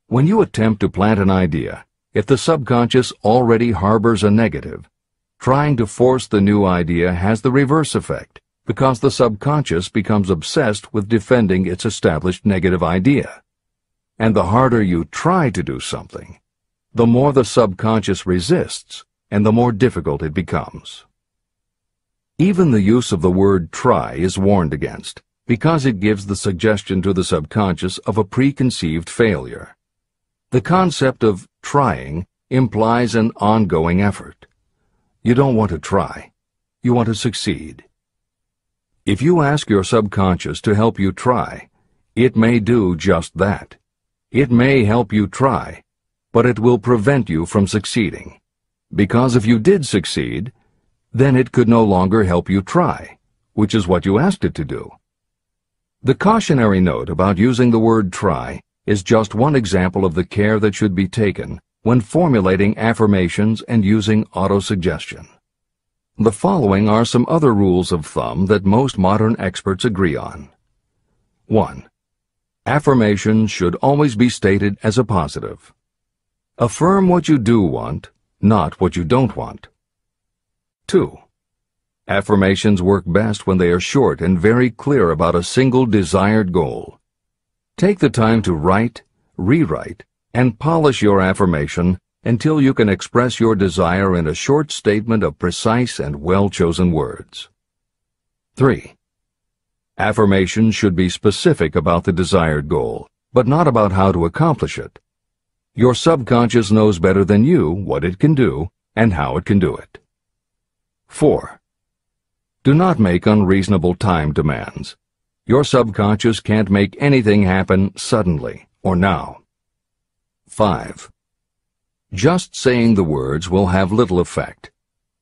When you attempt to plant an idea, if the subconscious already harbors a negative, trying to force the new idea has the reverse effect, because the subconscious becomes obsessed with defending its established negative idea. And the harder you try to do something, the more the subconscious resists, and the more difficult it becomes. Even the use of the word try is warned against, because it gives the suggestion to the subconscious of a preconceived failure. The concept of trying implies an ongoing effort. You don't want to try. You want to succeed. If you ask your subconscious to help you try, it may do just that. It may help you try, but it will prevent you from succeeding. Because if you did succeed, then it could no longer help you try, which is what you asked it to do. The cautionary note about using the word try is just one example of the care that should be taken when formulating affirmations and using autosuggestion. The following are some other rules of thumb that most modern experts agree on. 1. Affirmations should always be stated as a positive. Affirm what you do want, not what you don't want. 2. Affirmations work best when they are short and very clear about a single desired goal. Take the time to write, rewrite, and polish your affirmation until you can express your desire in a short statement of precise and well-chosen words. 3. Affirmations should be specific about the desired goal, but not about how to accomplish it. Your subconscious knows better than you what it can do and how it can do it. 4. Do not make unreasonable time demands. Your subconscious can't make anything happen suddenly or now. 5. Just saying the words will have little effect.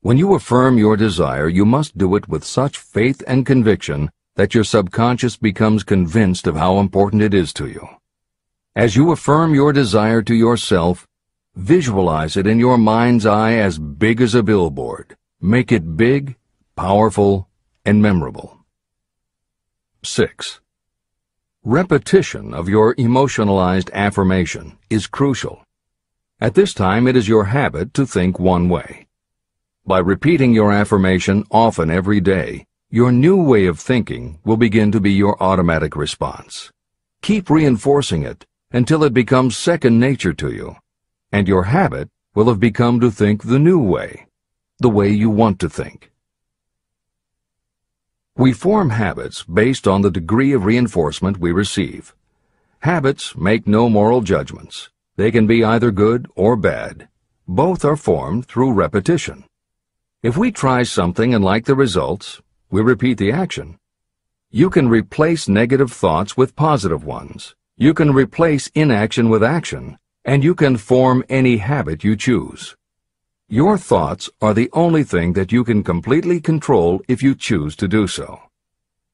When you affirm your desire, you must do it with such faith and conviction that your subconscious becomes convinced of how important it is to you. As you affirm your desire to yourself, visualize it in your mind's eye as big as a billboard. Make it big, powerful, and memorable. 6. Repetition of your emotionalized affirmation is crucial. At this time, it is your habit to think one way. By repeating your affirmation often every day, your new way of thinking will begin to be your automatic response. Keep reinforcing it until it becomes second nature to you, and your habit will have become to think the new way, the way you want to think. We form habits based on the degree of reinforcement we receive. Habits make no moral judgments. They can be either good or bad. Both are formed through repetition. If we try something and like the results, we repeat the action. You can replace negative thoughts with positive ones. You can replace inaction with action, and you can form any habit you choose. Your thoughts are the only thing that you can completely control if you choose to do so.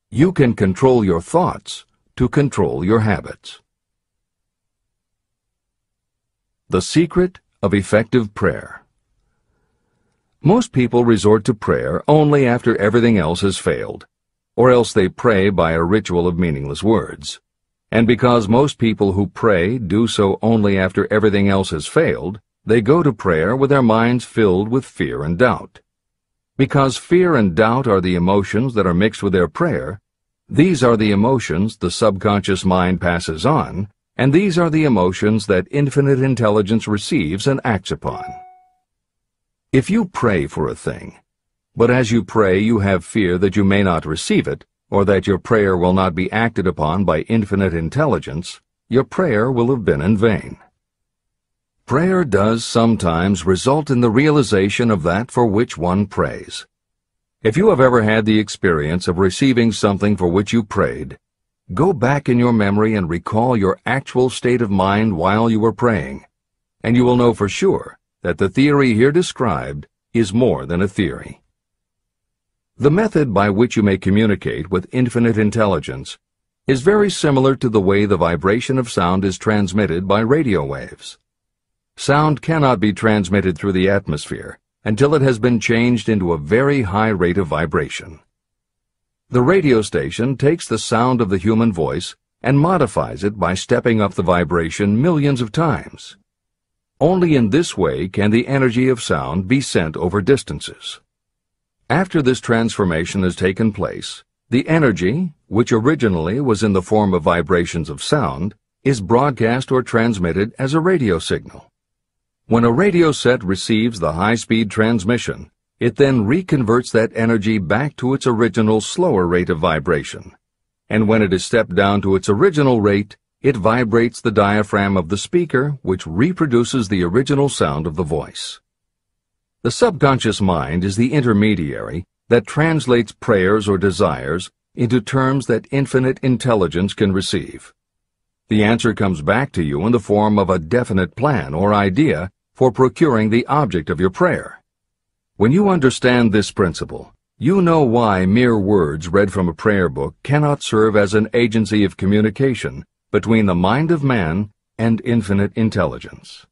You can control your thoughts to control your habits. The secret of effective prayer. Most people resort to prayer only after everything else has failed, or else they pray by a ritual of meaningless words. And because most people who pray do so only after everything else has failed, they go to prayer with their minds filled with fear and doubt. Because fear and doubt are the emotions that are mixed with their prayer, these are the emotions the subconscious mind passes on, and these are the emotions that infinite intelligence receives and acts upon. If you pray for a thing, but as you pray you have fear that you may not receive it, or that your prayer will not be acted upon by infinite intelligence, your prayer will have been in vain. Prayer does sometimes result in the realization of that for which one prays. If you have ever had the experience of receiving something for which you prayed, go back in your memory and recall your actual state of mind while you were praying, and you will know for sure that the theory here described is more than a theory. The method by which you may communicate with infinite intelligence is very similar to the way the vibration of sound is transmitted by radio waves. Sound cannot be transmitted through the atmosphere until it has been changed into a very high rate of vibration. The radio station takes the sound of the human voice and modifies it by stepping up the vibration millions of times. Only in this way can the energy of sound be sent over distances. After this transformation has taken place, the energy, which originally was in the form of vibrations of sound, is broadcast or transmitted as a radio signal. When a radio set receives the high-speed transmission, it then reconverts that energy back to its original slower rate of vibration. And when it is stepped down to its original rate, it vibrates the diaphragm of the speaker, which reproduces the original sound of the voice. The subconscious mind is the intermediary that translates prayers or desires into terms that infinite intelligence can receive. The answer comes back to you in the form of a definite plan or idea for procuring the object of your prayer. When you understand this principle, you know why mere words read from a prayer book cannot serve as an agency of communication between the mind of man and infinite intelligence.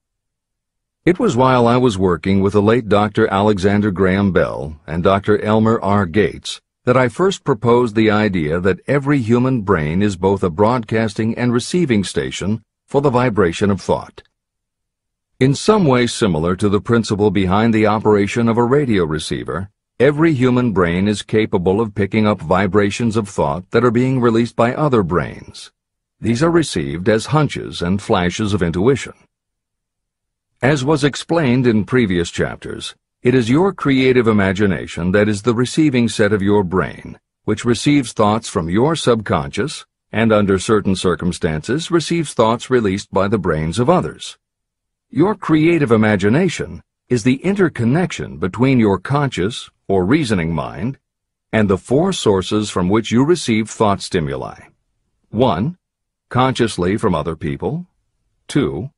It was while I was working with the late Dr. Alexander Graham Bell and Dr. Elmer R. Gates that I first proposed the idea that every human brain is both a broadcasting and receiving station for the vibration of thought. In some way similar to the principle behind the operation of a radio receiver, every human brain is capable of picking up vibrations of thought that are being released by other brains. These are received as hunches and flashes of intuition. As was explained in previous chapters, it is your creative imagination that is the receiving set of your brain, which receives thoughts from your subconscious and, under certain circumstances, receives thoughts released by the brains of others. Your creative imagination is the interconnection between your conscious or reasoning mind and the four sources from which you receive thought stimuli. 1. Consciously from other people. 2.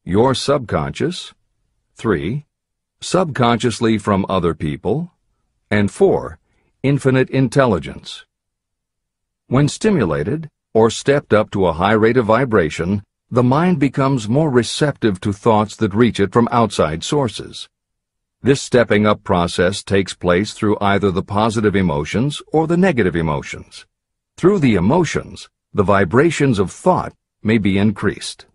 Your subconscious. 3. Subconsciously from other people. And 4. Infinite intelligence. When stimulated, or stepped up to a high rate of vibration, the mind becomes more receptive to thoughts that reach it from outside sources. This stepping up process takes place through either the positive emotions or the negative emotions. Through the emotions, the vibrations of thought may be increased.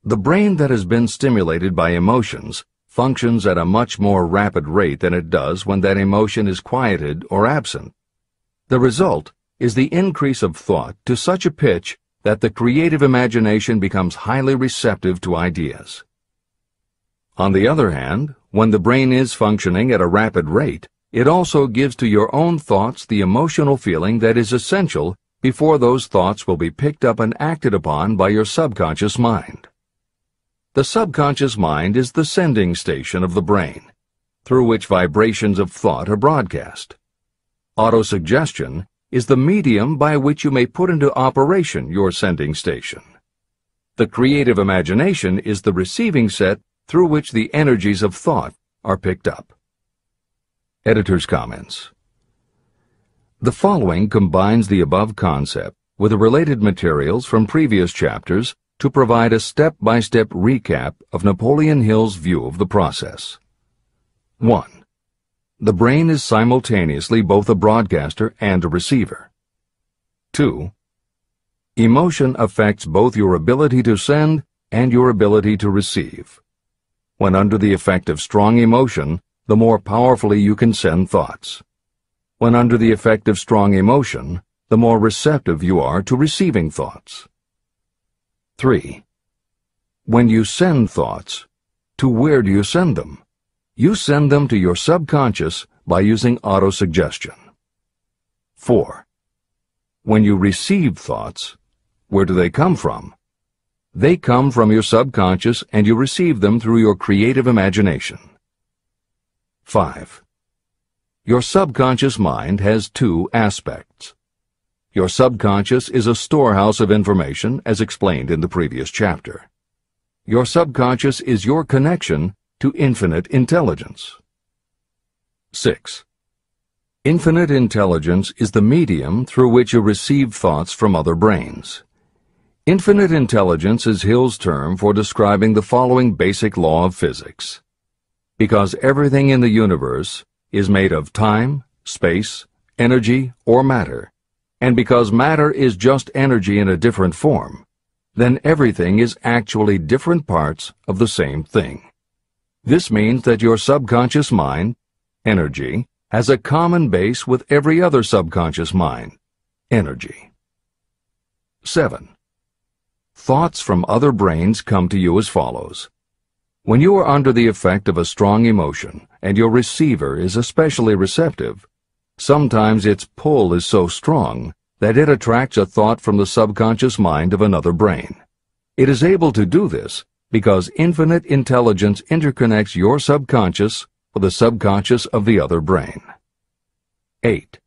The brain that has been stimulated by emotions functions at a much more rapid rate than it does when that emotion is quieted or absent. The result is the increase of thought to such a pitch that the creative imagination becomes highly receptive to ideas. On the other hand, when the brain is functioning at a rapid rate, it also gives to your own thoughts the emotional feeling that is essential before those thoughts will be picked up and acted upon by your subconscious mind. The subconscious mind is the sending station of the brain, through which vibrations of thought are broadcast. Autosuggestion is the medium by which you may put into operation your sending station. The creative imagination is the receiving set through which the energies of thought are picked up. Editor's comments. The following combines the above concept with the related materials from previous chapters to provide a step-by-step recap of Napoleon Hill's view of the process. 1. The brain is simultaneously both a broadcaster and a receiver. 2. Emotion affects both your ability to send and your ability to receive. When under the effect of strong emotion, the more powerfully you can send thoughts. When under the effect of strong emotion, the more receptive you are to receiving thoughts. 3. When you send thoughts, to where do you send them? You send them to your subconscious by using autosuggestion. 4. When you receive thoughts, where do they come from? They come from your subconscious and you receive them through your creative imagination. 5. Your subconscious mind has two aspects. Your subconscious is a storehouse of information, as explained in the previous chapter. Your subconscious is your connection to infinite intelligence. 6. Infinite intelligence is the medium through which you receive thoughts from other brains. Infinite intelligence is Hill's term for describing the following basic law of physics. Because everything in the universe is made of time, space, energy, or matter, and because matter is just energy in a different form, then everything is actually different parts of the same thing. This means that your subconscious mind, energy, has a common base with every other subconscious mind, energy. 7. Thoughts from other brains come to you as follows. When you are under the effect of a strong emotion and your receiver is especially receptive, sometimes its pull is so strong that it attracts a thought from the subconscious mind of another brain. It is able to do this because infinite intelligence interconnects your subconscious with the subconscious of the other brain. 8.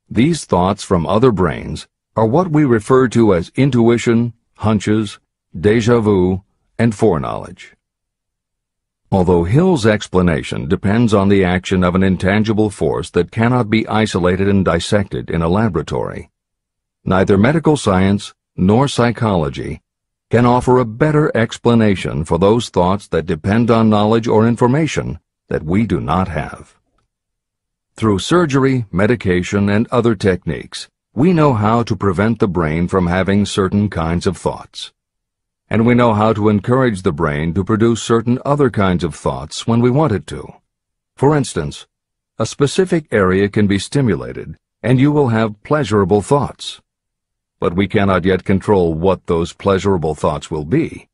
These thoughts from other brains are what we refer to as intuition, hunches, déjà vu, and foreknowledge. Although Hill's explanation depends on the action of an intangible force that cannot be isolated and dissected in a laboratory, neither medical science nor psychology can offer a better explanation for those thoughts that depend on knowledge or information that we do not have. Through surgery, medication, and other techniques, we know how to prevent the brain from having certain kinds of thoughts. And we know how to encourage the brain to produce certain other kinds of thoughts when we want it to. For instance, a specific area can be stimulated, and you will have pleasurable thoughts. but we cannot yet control what those pleasurable thoughts will be,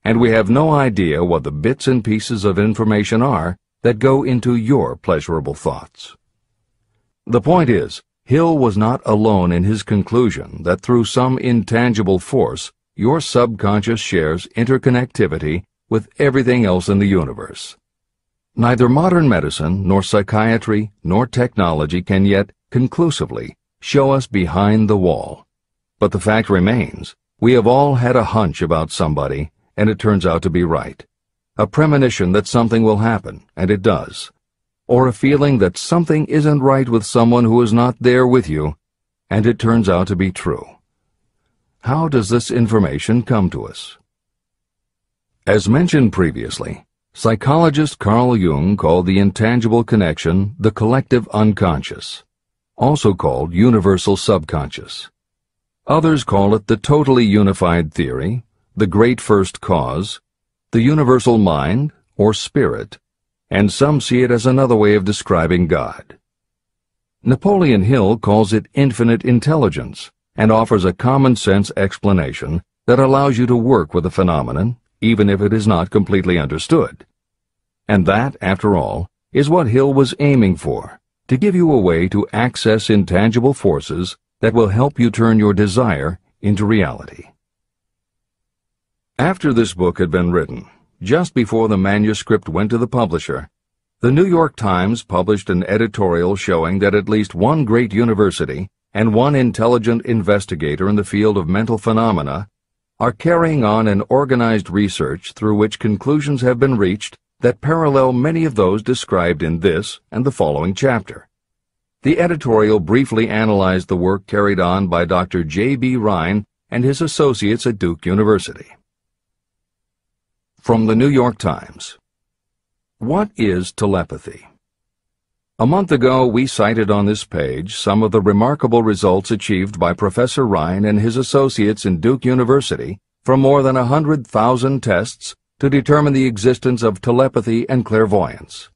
and we have no idea what the bits and pieces of information are that go into your pleasurable thoughts. The point is, Hill was not alone in his conclusion that through some intangible force, your subconscious shares interconnectivity with everything else in the universe. Neither modern medicine, nor psychiatry, nor technology can yet conclusively show us behind the wall. But the fact remains, we have all had a hunch about somebody, and it turns out to be right. A premonition that something will happen, and it does. Or a feeling that something isn't right with someone who is not there with you, and it turns out to be true. How does this information come to us? As mentioned previously, psychologist Carl Jung called the intangible connection the collective unconscious, also called universal subconscious. Others call it the totally unified theory, the great first cause, the universal mind, or spirit, and some see it as another way of describing God. Napoleon Hill calls it infinite intelligence and offers a common-sense explanation that allows you to work with a phenomenon, even if it is not completely understood. And that, after all, is what Hill was aiming for, to give you a way to access intangible forces that will help you turn your desire into reality. After this book had been written, just before the manuscript went to the publisher, the New York Times published an editorial showing that at least one great university and one intelligent investigator in the field of mental phenomena are carrying on an organized research through which conclusions have been reached that parallel many of those described in this and the following chapter. The editorial briefly analyzed the work carried on by Dr. J.B. Rhine and his associates at Duke University. From the New York Times. What is telepathy? A month ago, we cited on this page some of the remarkable results achieved by Professor Rhine and his associates in Duke University from more than 100,000 tests to determine the existence of telepathy and clairvoyance.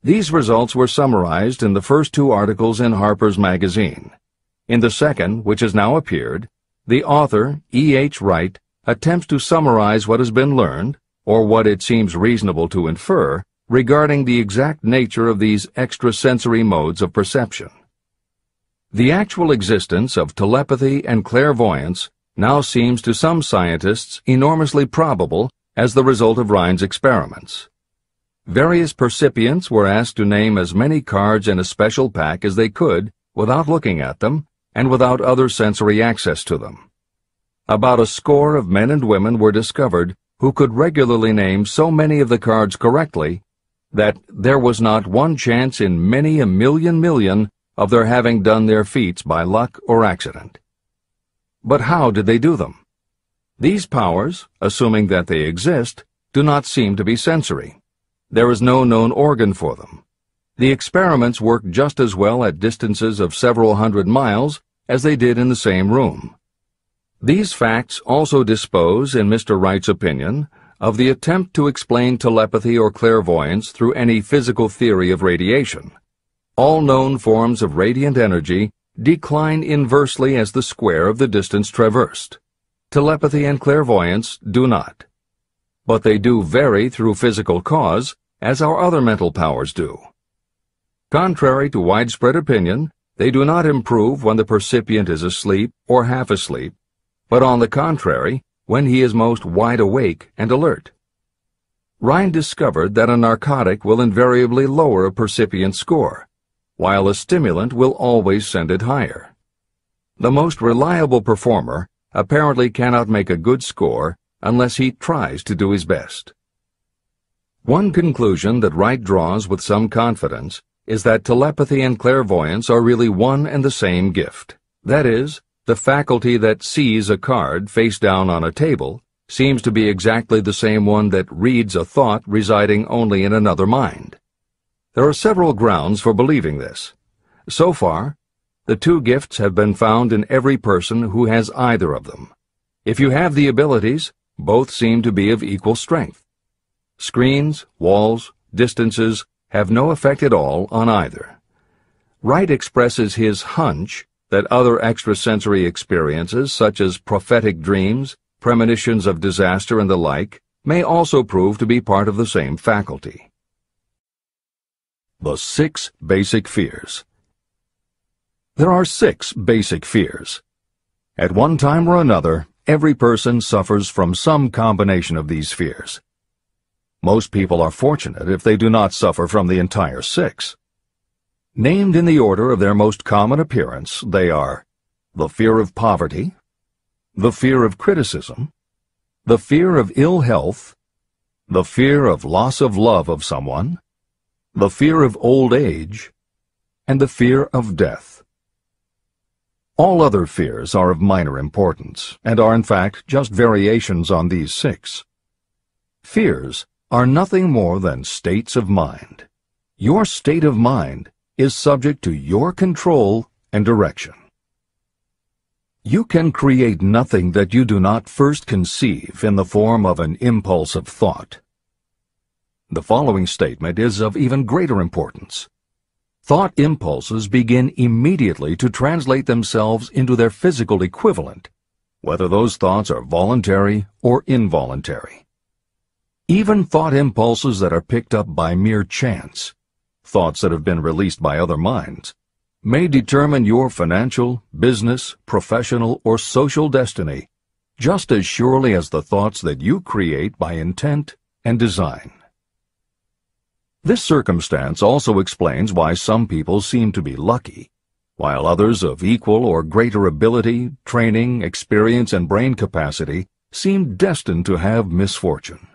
These results were summarized in the first two articles in Harper's Magazine. In the second, which has now appeared, the author, E.H. Wright, attempts to summarize what has been learned, or what it seems reasonable to infer, regarding the exact nature of these extrasensory modes of perception. The actual existence of telepathy and clairvoyance now seems to some scientists enormously probable as the result of Rhine's experiments. Various percipients were asked to name as many cards in a special pack as they could without looking at them and without other sensory access to them. About a score of men and women were discovered who could regularly name so many of the cards correctly that there was not one chance in many a million of their having done their feats by luck or accident. But how did they do them? These powers, assuming that they exist, do not seem to be sensory. There is no known organ for them. The experiments work just as well at distances of several hundred miles as they did in the same room. These facts also dispose, in Mr. Wright's opinion, of the attempt to explain telepathy or clairvoyance through any physical theory of radiation. All known forms of radiant energy decline inversely as the square of the distance traversed. Telepathy and clairvoyance do not. But they do vary through physical cause, as our other mental powers do. Contrary to widespread opinion, they do not improve when the percipient is asleep or half asleep, but on the contrary, when he is most wide awake and alert. Rhine discovered that a narcotic will invariably lower a percipient's score, while a stimulant will always send it higher. The most reliable performer apparently cannot make a good score unless he tries to do his best. One conclusion that Wright draws with some confidence is that telepathy and clairvoyance are really one and the same gift. That is, the faculty that sees a card face down on a table seems to be exactly the same one that reads a thought residing only in another mind. There are several grounds for believing this. So far, the two gifts have been found in every person who has either of them. If you have the abilities, both seem to be of equal strength. Screens, walls, distances have no effect at all on either. Wright expresses his hunch that other extrasensory experiences, such as prophetic dreams, premonitions of disaster, and the like, may also prove to be part of the same faculty. The 6 basic fears. There are 6 basic fears. At one time or another, every person suffers from some combination of these fears. Most people are fortunate if they do not suffer from the entire 6. Named in the order of their most common appearance, they are the fear of poverty, the fear of criticism, the fear of ill health, the fear of loss of love of someone, the fear of old age, and the fear of death. All other fears are of minor importance, and are in fact just variations on these 6. Fears are nothing more than states of mind. Your state of mind is subject to your control and direction. You can create nothing that you do not first conceive in the form of an impulse of thought. The following statement is of even greater importance. Thought impulses begin immediately to translate themselves into their physical equivalent, whether those thoughts are voluntary or involuntary. Even thought impulses that are picked up by mere chance, thoughts that have been released by other minds, may determine your financial, business, professional, or social destiny just as surely as the thoughts that you create by intent and design. This circumstance also explains why some people seem to be lucky, while others of equal or greater ability, training, experience, and brain capacity seem destined to have misfortune.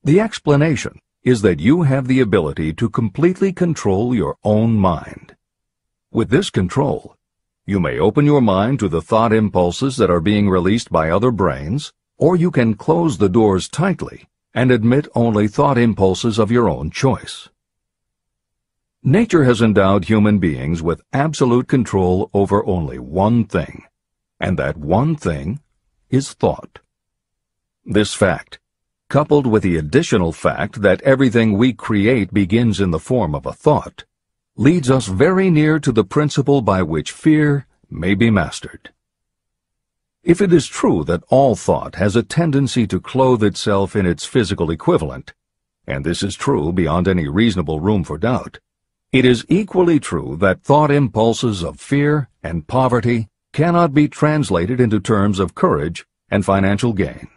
The explanation is that you have the ability to completely control your own mind. With this control, you may open your mind to the thought impulses that are being released by other brains, or you can close the doors tightly and admit only thought impulses of your own choice. Nature has endowed human beings with absolute control over only one thing, and that one thing is thought. This fact, coupled with the additional fact that everything we create begins in the form of a thought, leads us very near to the principle by which fear may be mastered. If it is true that all thought has a tendency to clothe itself in its physical equivalent, and this is true beyond any reasonable room for doubt, it is equally true that thought impulses of fear and poverty cannot be translated into terms of courage and financial gain.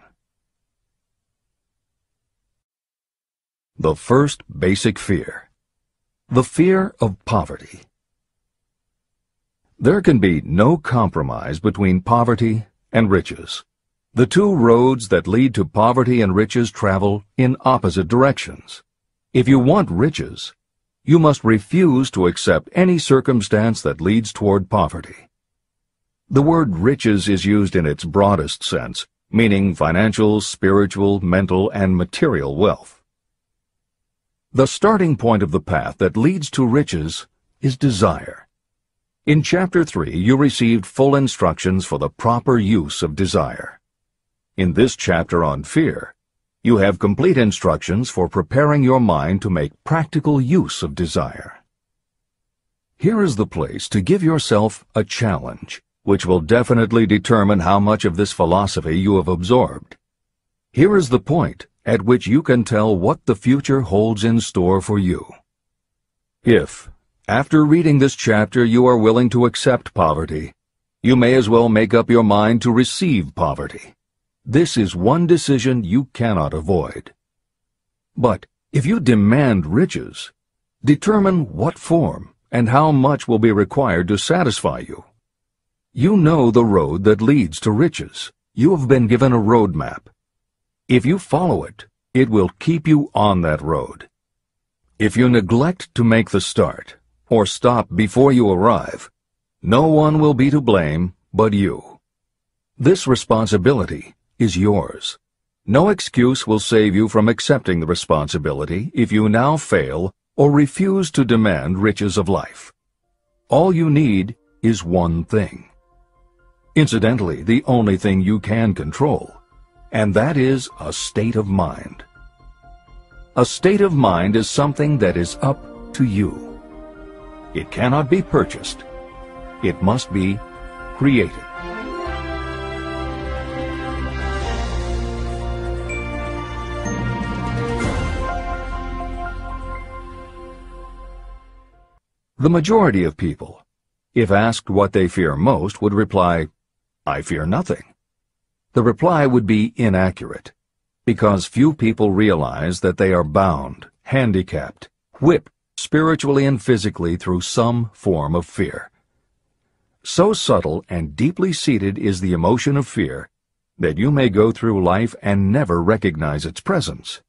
The first basic fear. The fear of poverty. There can be no compromise between poverty and riches. The two roads that lead to poverty and riches travel in opposite directions. If you want riches, you must refuse to accept any circumstance that leads toward poverty. The word riches is used in its broadest sense, meaning financial, spiritual, mental, and material wealth. The starting point of the path that leads to riches is desire. In Chapter 3, you received full instructions for the proper use of desire. In this chapter on fear, you have complete instructions for preparing your mind to make practical use of desire. Here is the place to give yourself a challenge, which will definitely determine how much of this philosophy you have absorbed. Here is the point at which you can tell what the future holds in store for you. If, after reading this chapter, you are willing to accept poverty, you may as well make up your mind to receive poverty. This is one decision you cannot avoid. But if you demand riches, determine what form and how much will be required to satisfy you. You know the road that leads to riches. You have been given a road map. If you follow it, it will keep you on that road. If you neglect to make the start, or stop before you arrive, no one will be to blame but you. This responsibility is yours. No excuse will save you from accepting the responsibility if you now fail or refuse to demand riches of life. All you need is one thing. Incidentally, the only thing you can control, and that is a state of mind. A state of mind is something that is up to you. It cannot be purchased. it must be created. The majority of people, if asked what they fear most, would reply, "I fear nothing." The reply would be inaccurate, because few people realize that they are bound, handicapped, whipped spiritually and physically through some form of fear. So subtle and deeply seated is the emotion of fear that you may go through life and never recognize its presence.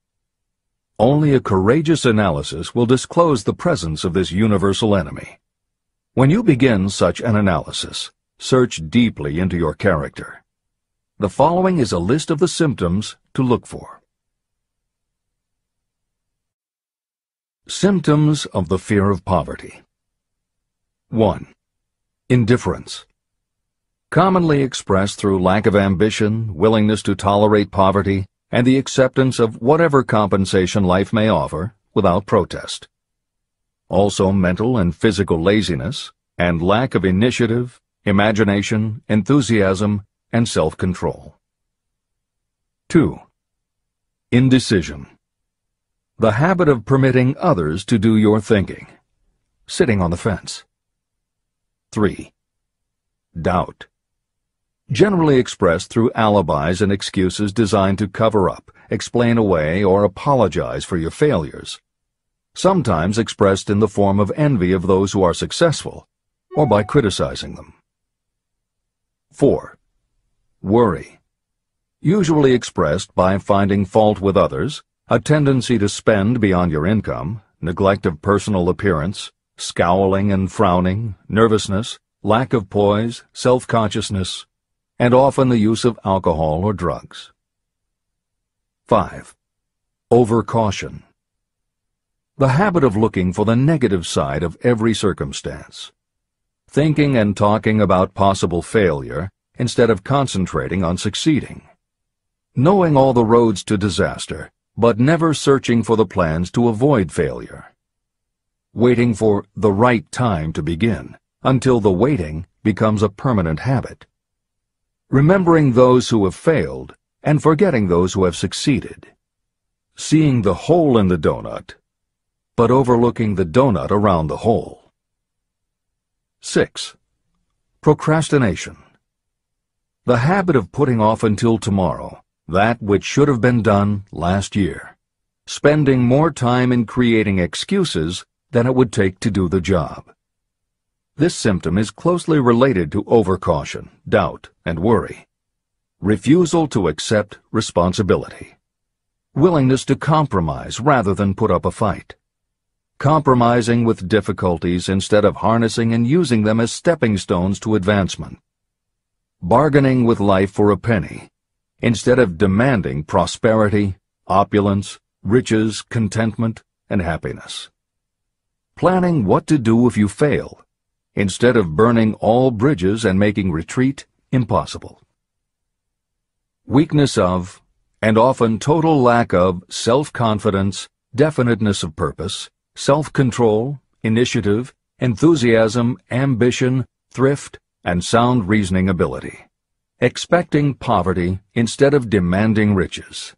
Only a courageous analysis will disclose the presence of this universal enemy. When you begin such an analysis, search deeply into your character. The following is a list of the symptoms to look for. Symptoms of the fear of poverty. 1. Indifference. Commonly expressed through lack of ambition, willingness to tolerate poverty, and the acceptance of whatever compensation life may offer without protest. Also mental and physical laziness, and lack of initiative, imagination, enthusiasm, and self-control. 2. Indecision. The habit of permitting others to do your thinking, sitting on the fence. 3. Doubt. Generally expressed through alibis and excuses designed to cover up, explain away, or apologize for your failures. Sometimes expressed in the form of envy of those who are successful, or by criticizing them. 4. Worry. Usually expressed by finding fault with others, a tendency to spend beyond your income, neglect of personal appearance, scowling and frowning, nervousness, lack of poise, self-consciousness, and often the use of alcohol or drugs. 5. Overcaution. The habit of looking for the negative side of every circumstance, thinking and talking about possible failure instead of concentrating on succeeding, knowing all the roads to disaster, but never searching for the plans to avoid failure, waiting for the right time to begin until the waiting becomes a permanent habit, remembering those who have failed and forgetting those who have succeeded, seeing the hole in the donut, but overlooking the donut around the hole. 6. Procrastination. The habit of putting off until tomorrow that which should have been done last year, spending more time in creating excuses than it would take to do the job. This symptom is closely related to overcaution, doubt, and worry. Refusal to accept responsibility. Willingness to compromise rather than put up a fight. Compromising with difficulties instead of harnessing and using them as stepping stones to advancement. Bargaining with life for a penny instead of demanding prosperity, opulence, riches, contentment, and happiness. Planning what to do if you fail, instead of burning all bridges and making retreat impossible. Weakness of, and often total lack of, self-confidence, definiteness of purpose, self-control, initiative, enthusiasm, ambition, thrift, and sound reasoning ability. Expecting poverty instead of demanding riches.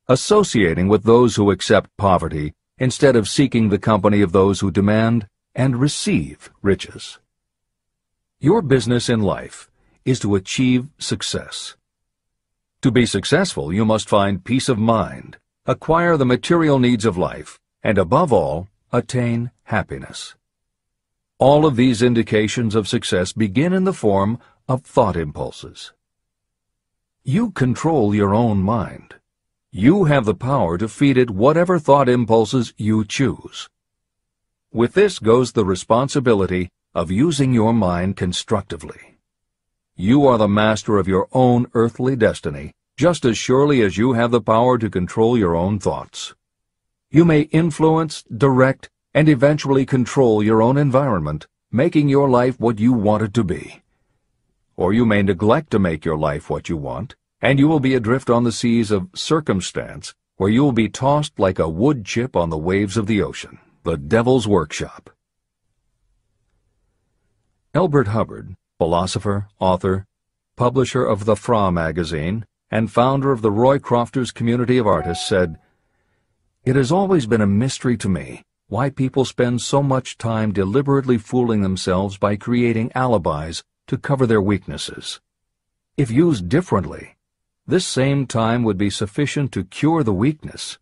Associating with those who accept poverty instead of seeking the company of those who demand and receive riches. Your business in life is to achieve success. To be successful, you must find peace of mind, acquire the material needs of life, and above all, attain happiness. All of these indications of success begin in the form of thought impulses. You control your own mind. You have the power to feed it whatever thought impulses you choose. With this goes the responsibility of using your mind constructively. You are the master of your own earthly destiny, just as surely as you have the power to control your own thoughts. You may influence, direct, and eventually control your own environment, making your life what you want it to be. Or you may neglect to make your life what you want, and you will be adrift on the seas of circumstance, where you will be tossed like a wood chip on the waves of the ocean, the devil's workshop. Elbert Hubbard, philosopher, author, publisher of the Fra magazine, and founder of the Roy Crofters Community of Artists, said, "It has always been a mystery to me why people spend so much time deliberately fooling themselves by creating alibis to cover their weaknesses. If used differently, this same time would be sufficient to cure the weakness.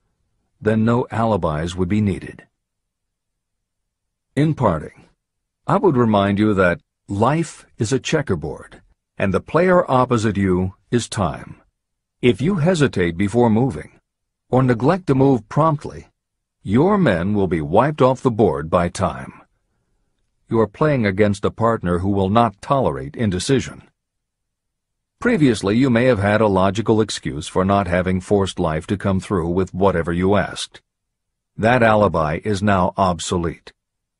Then no alibis would be needed." In parting, I would remind you that life is a checkerboard, and the player opposite you is time. If you hesitate before moving, or neglect to move promptly, your men will be wiped off the board by time. You are playing against a partner who will not tolerate indecision. Previously, you may have had a logical excuse for not having forced life to come through with whatever you asked. That alibi is now obsolete,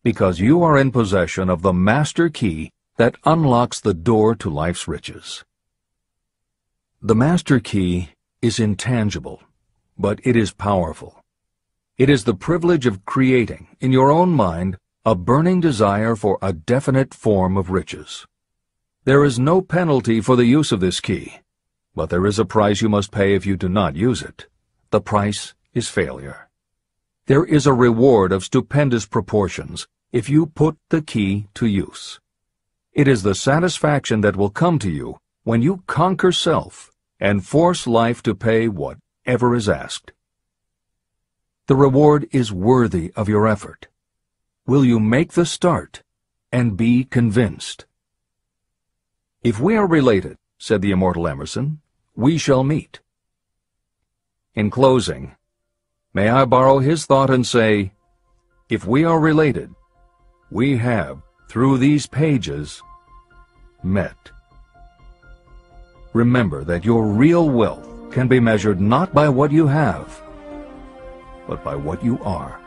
because you are in possession of the master key that unlocks the door to life's riches. The master key is intangible, but it is powerful. It is the privilege of creating, in your own mind, a burning desire for a definite form of riches. There is no penalty for the use of this key, but there is a price you must pay if you do not use it. The price is failure. There is a reward of stupendous proportions if you put the key to use. It is the satisfaction that will come to you when you conquer self and force life to pay whatever is asked. The reward is worthy of your effort. Will you make the start and be convinced? "If we are related," said the immortal Emerson, "we shall meet." In closing, may I borrow his thought and say, if we are related, we have, through these pages, met. Remember that your real wealth can be measured not by what you have, but by what you are.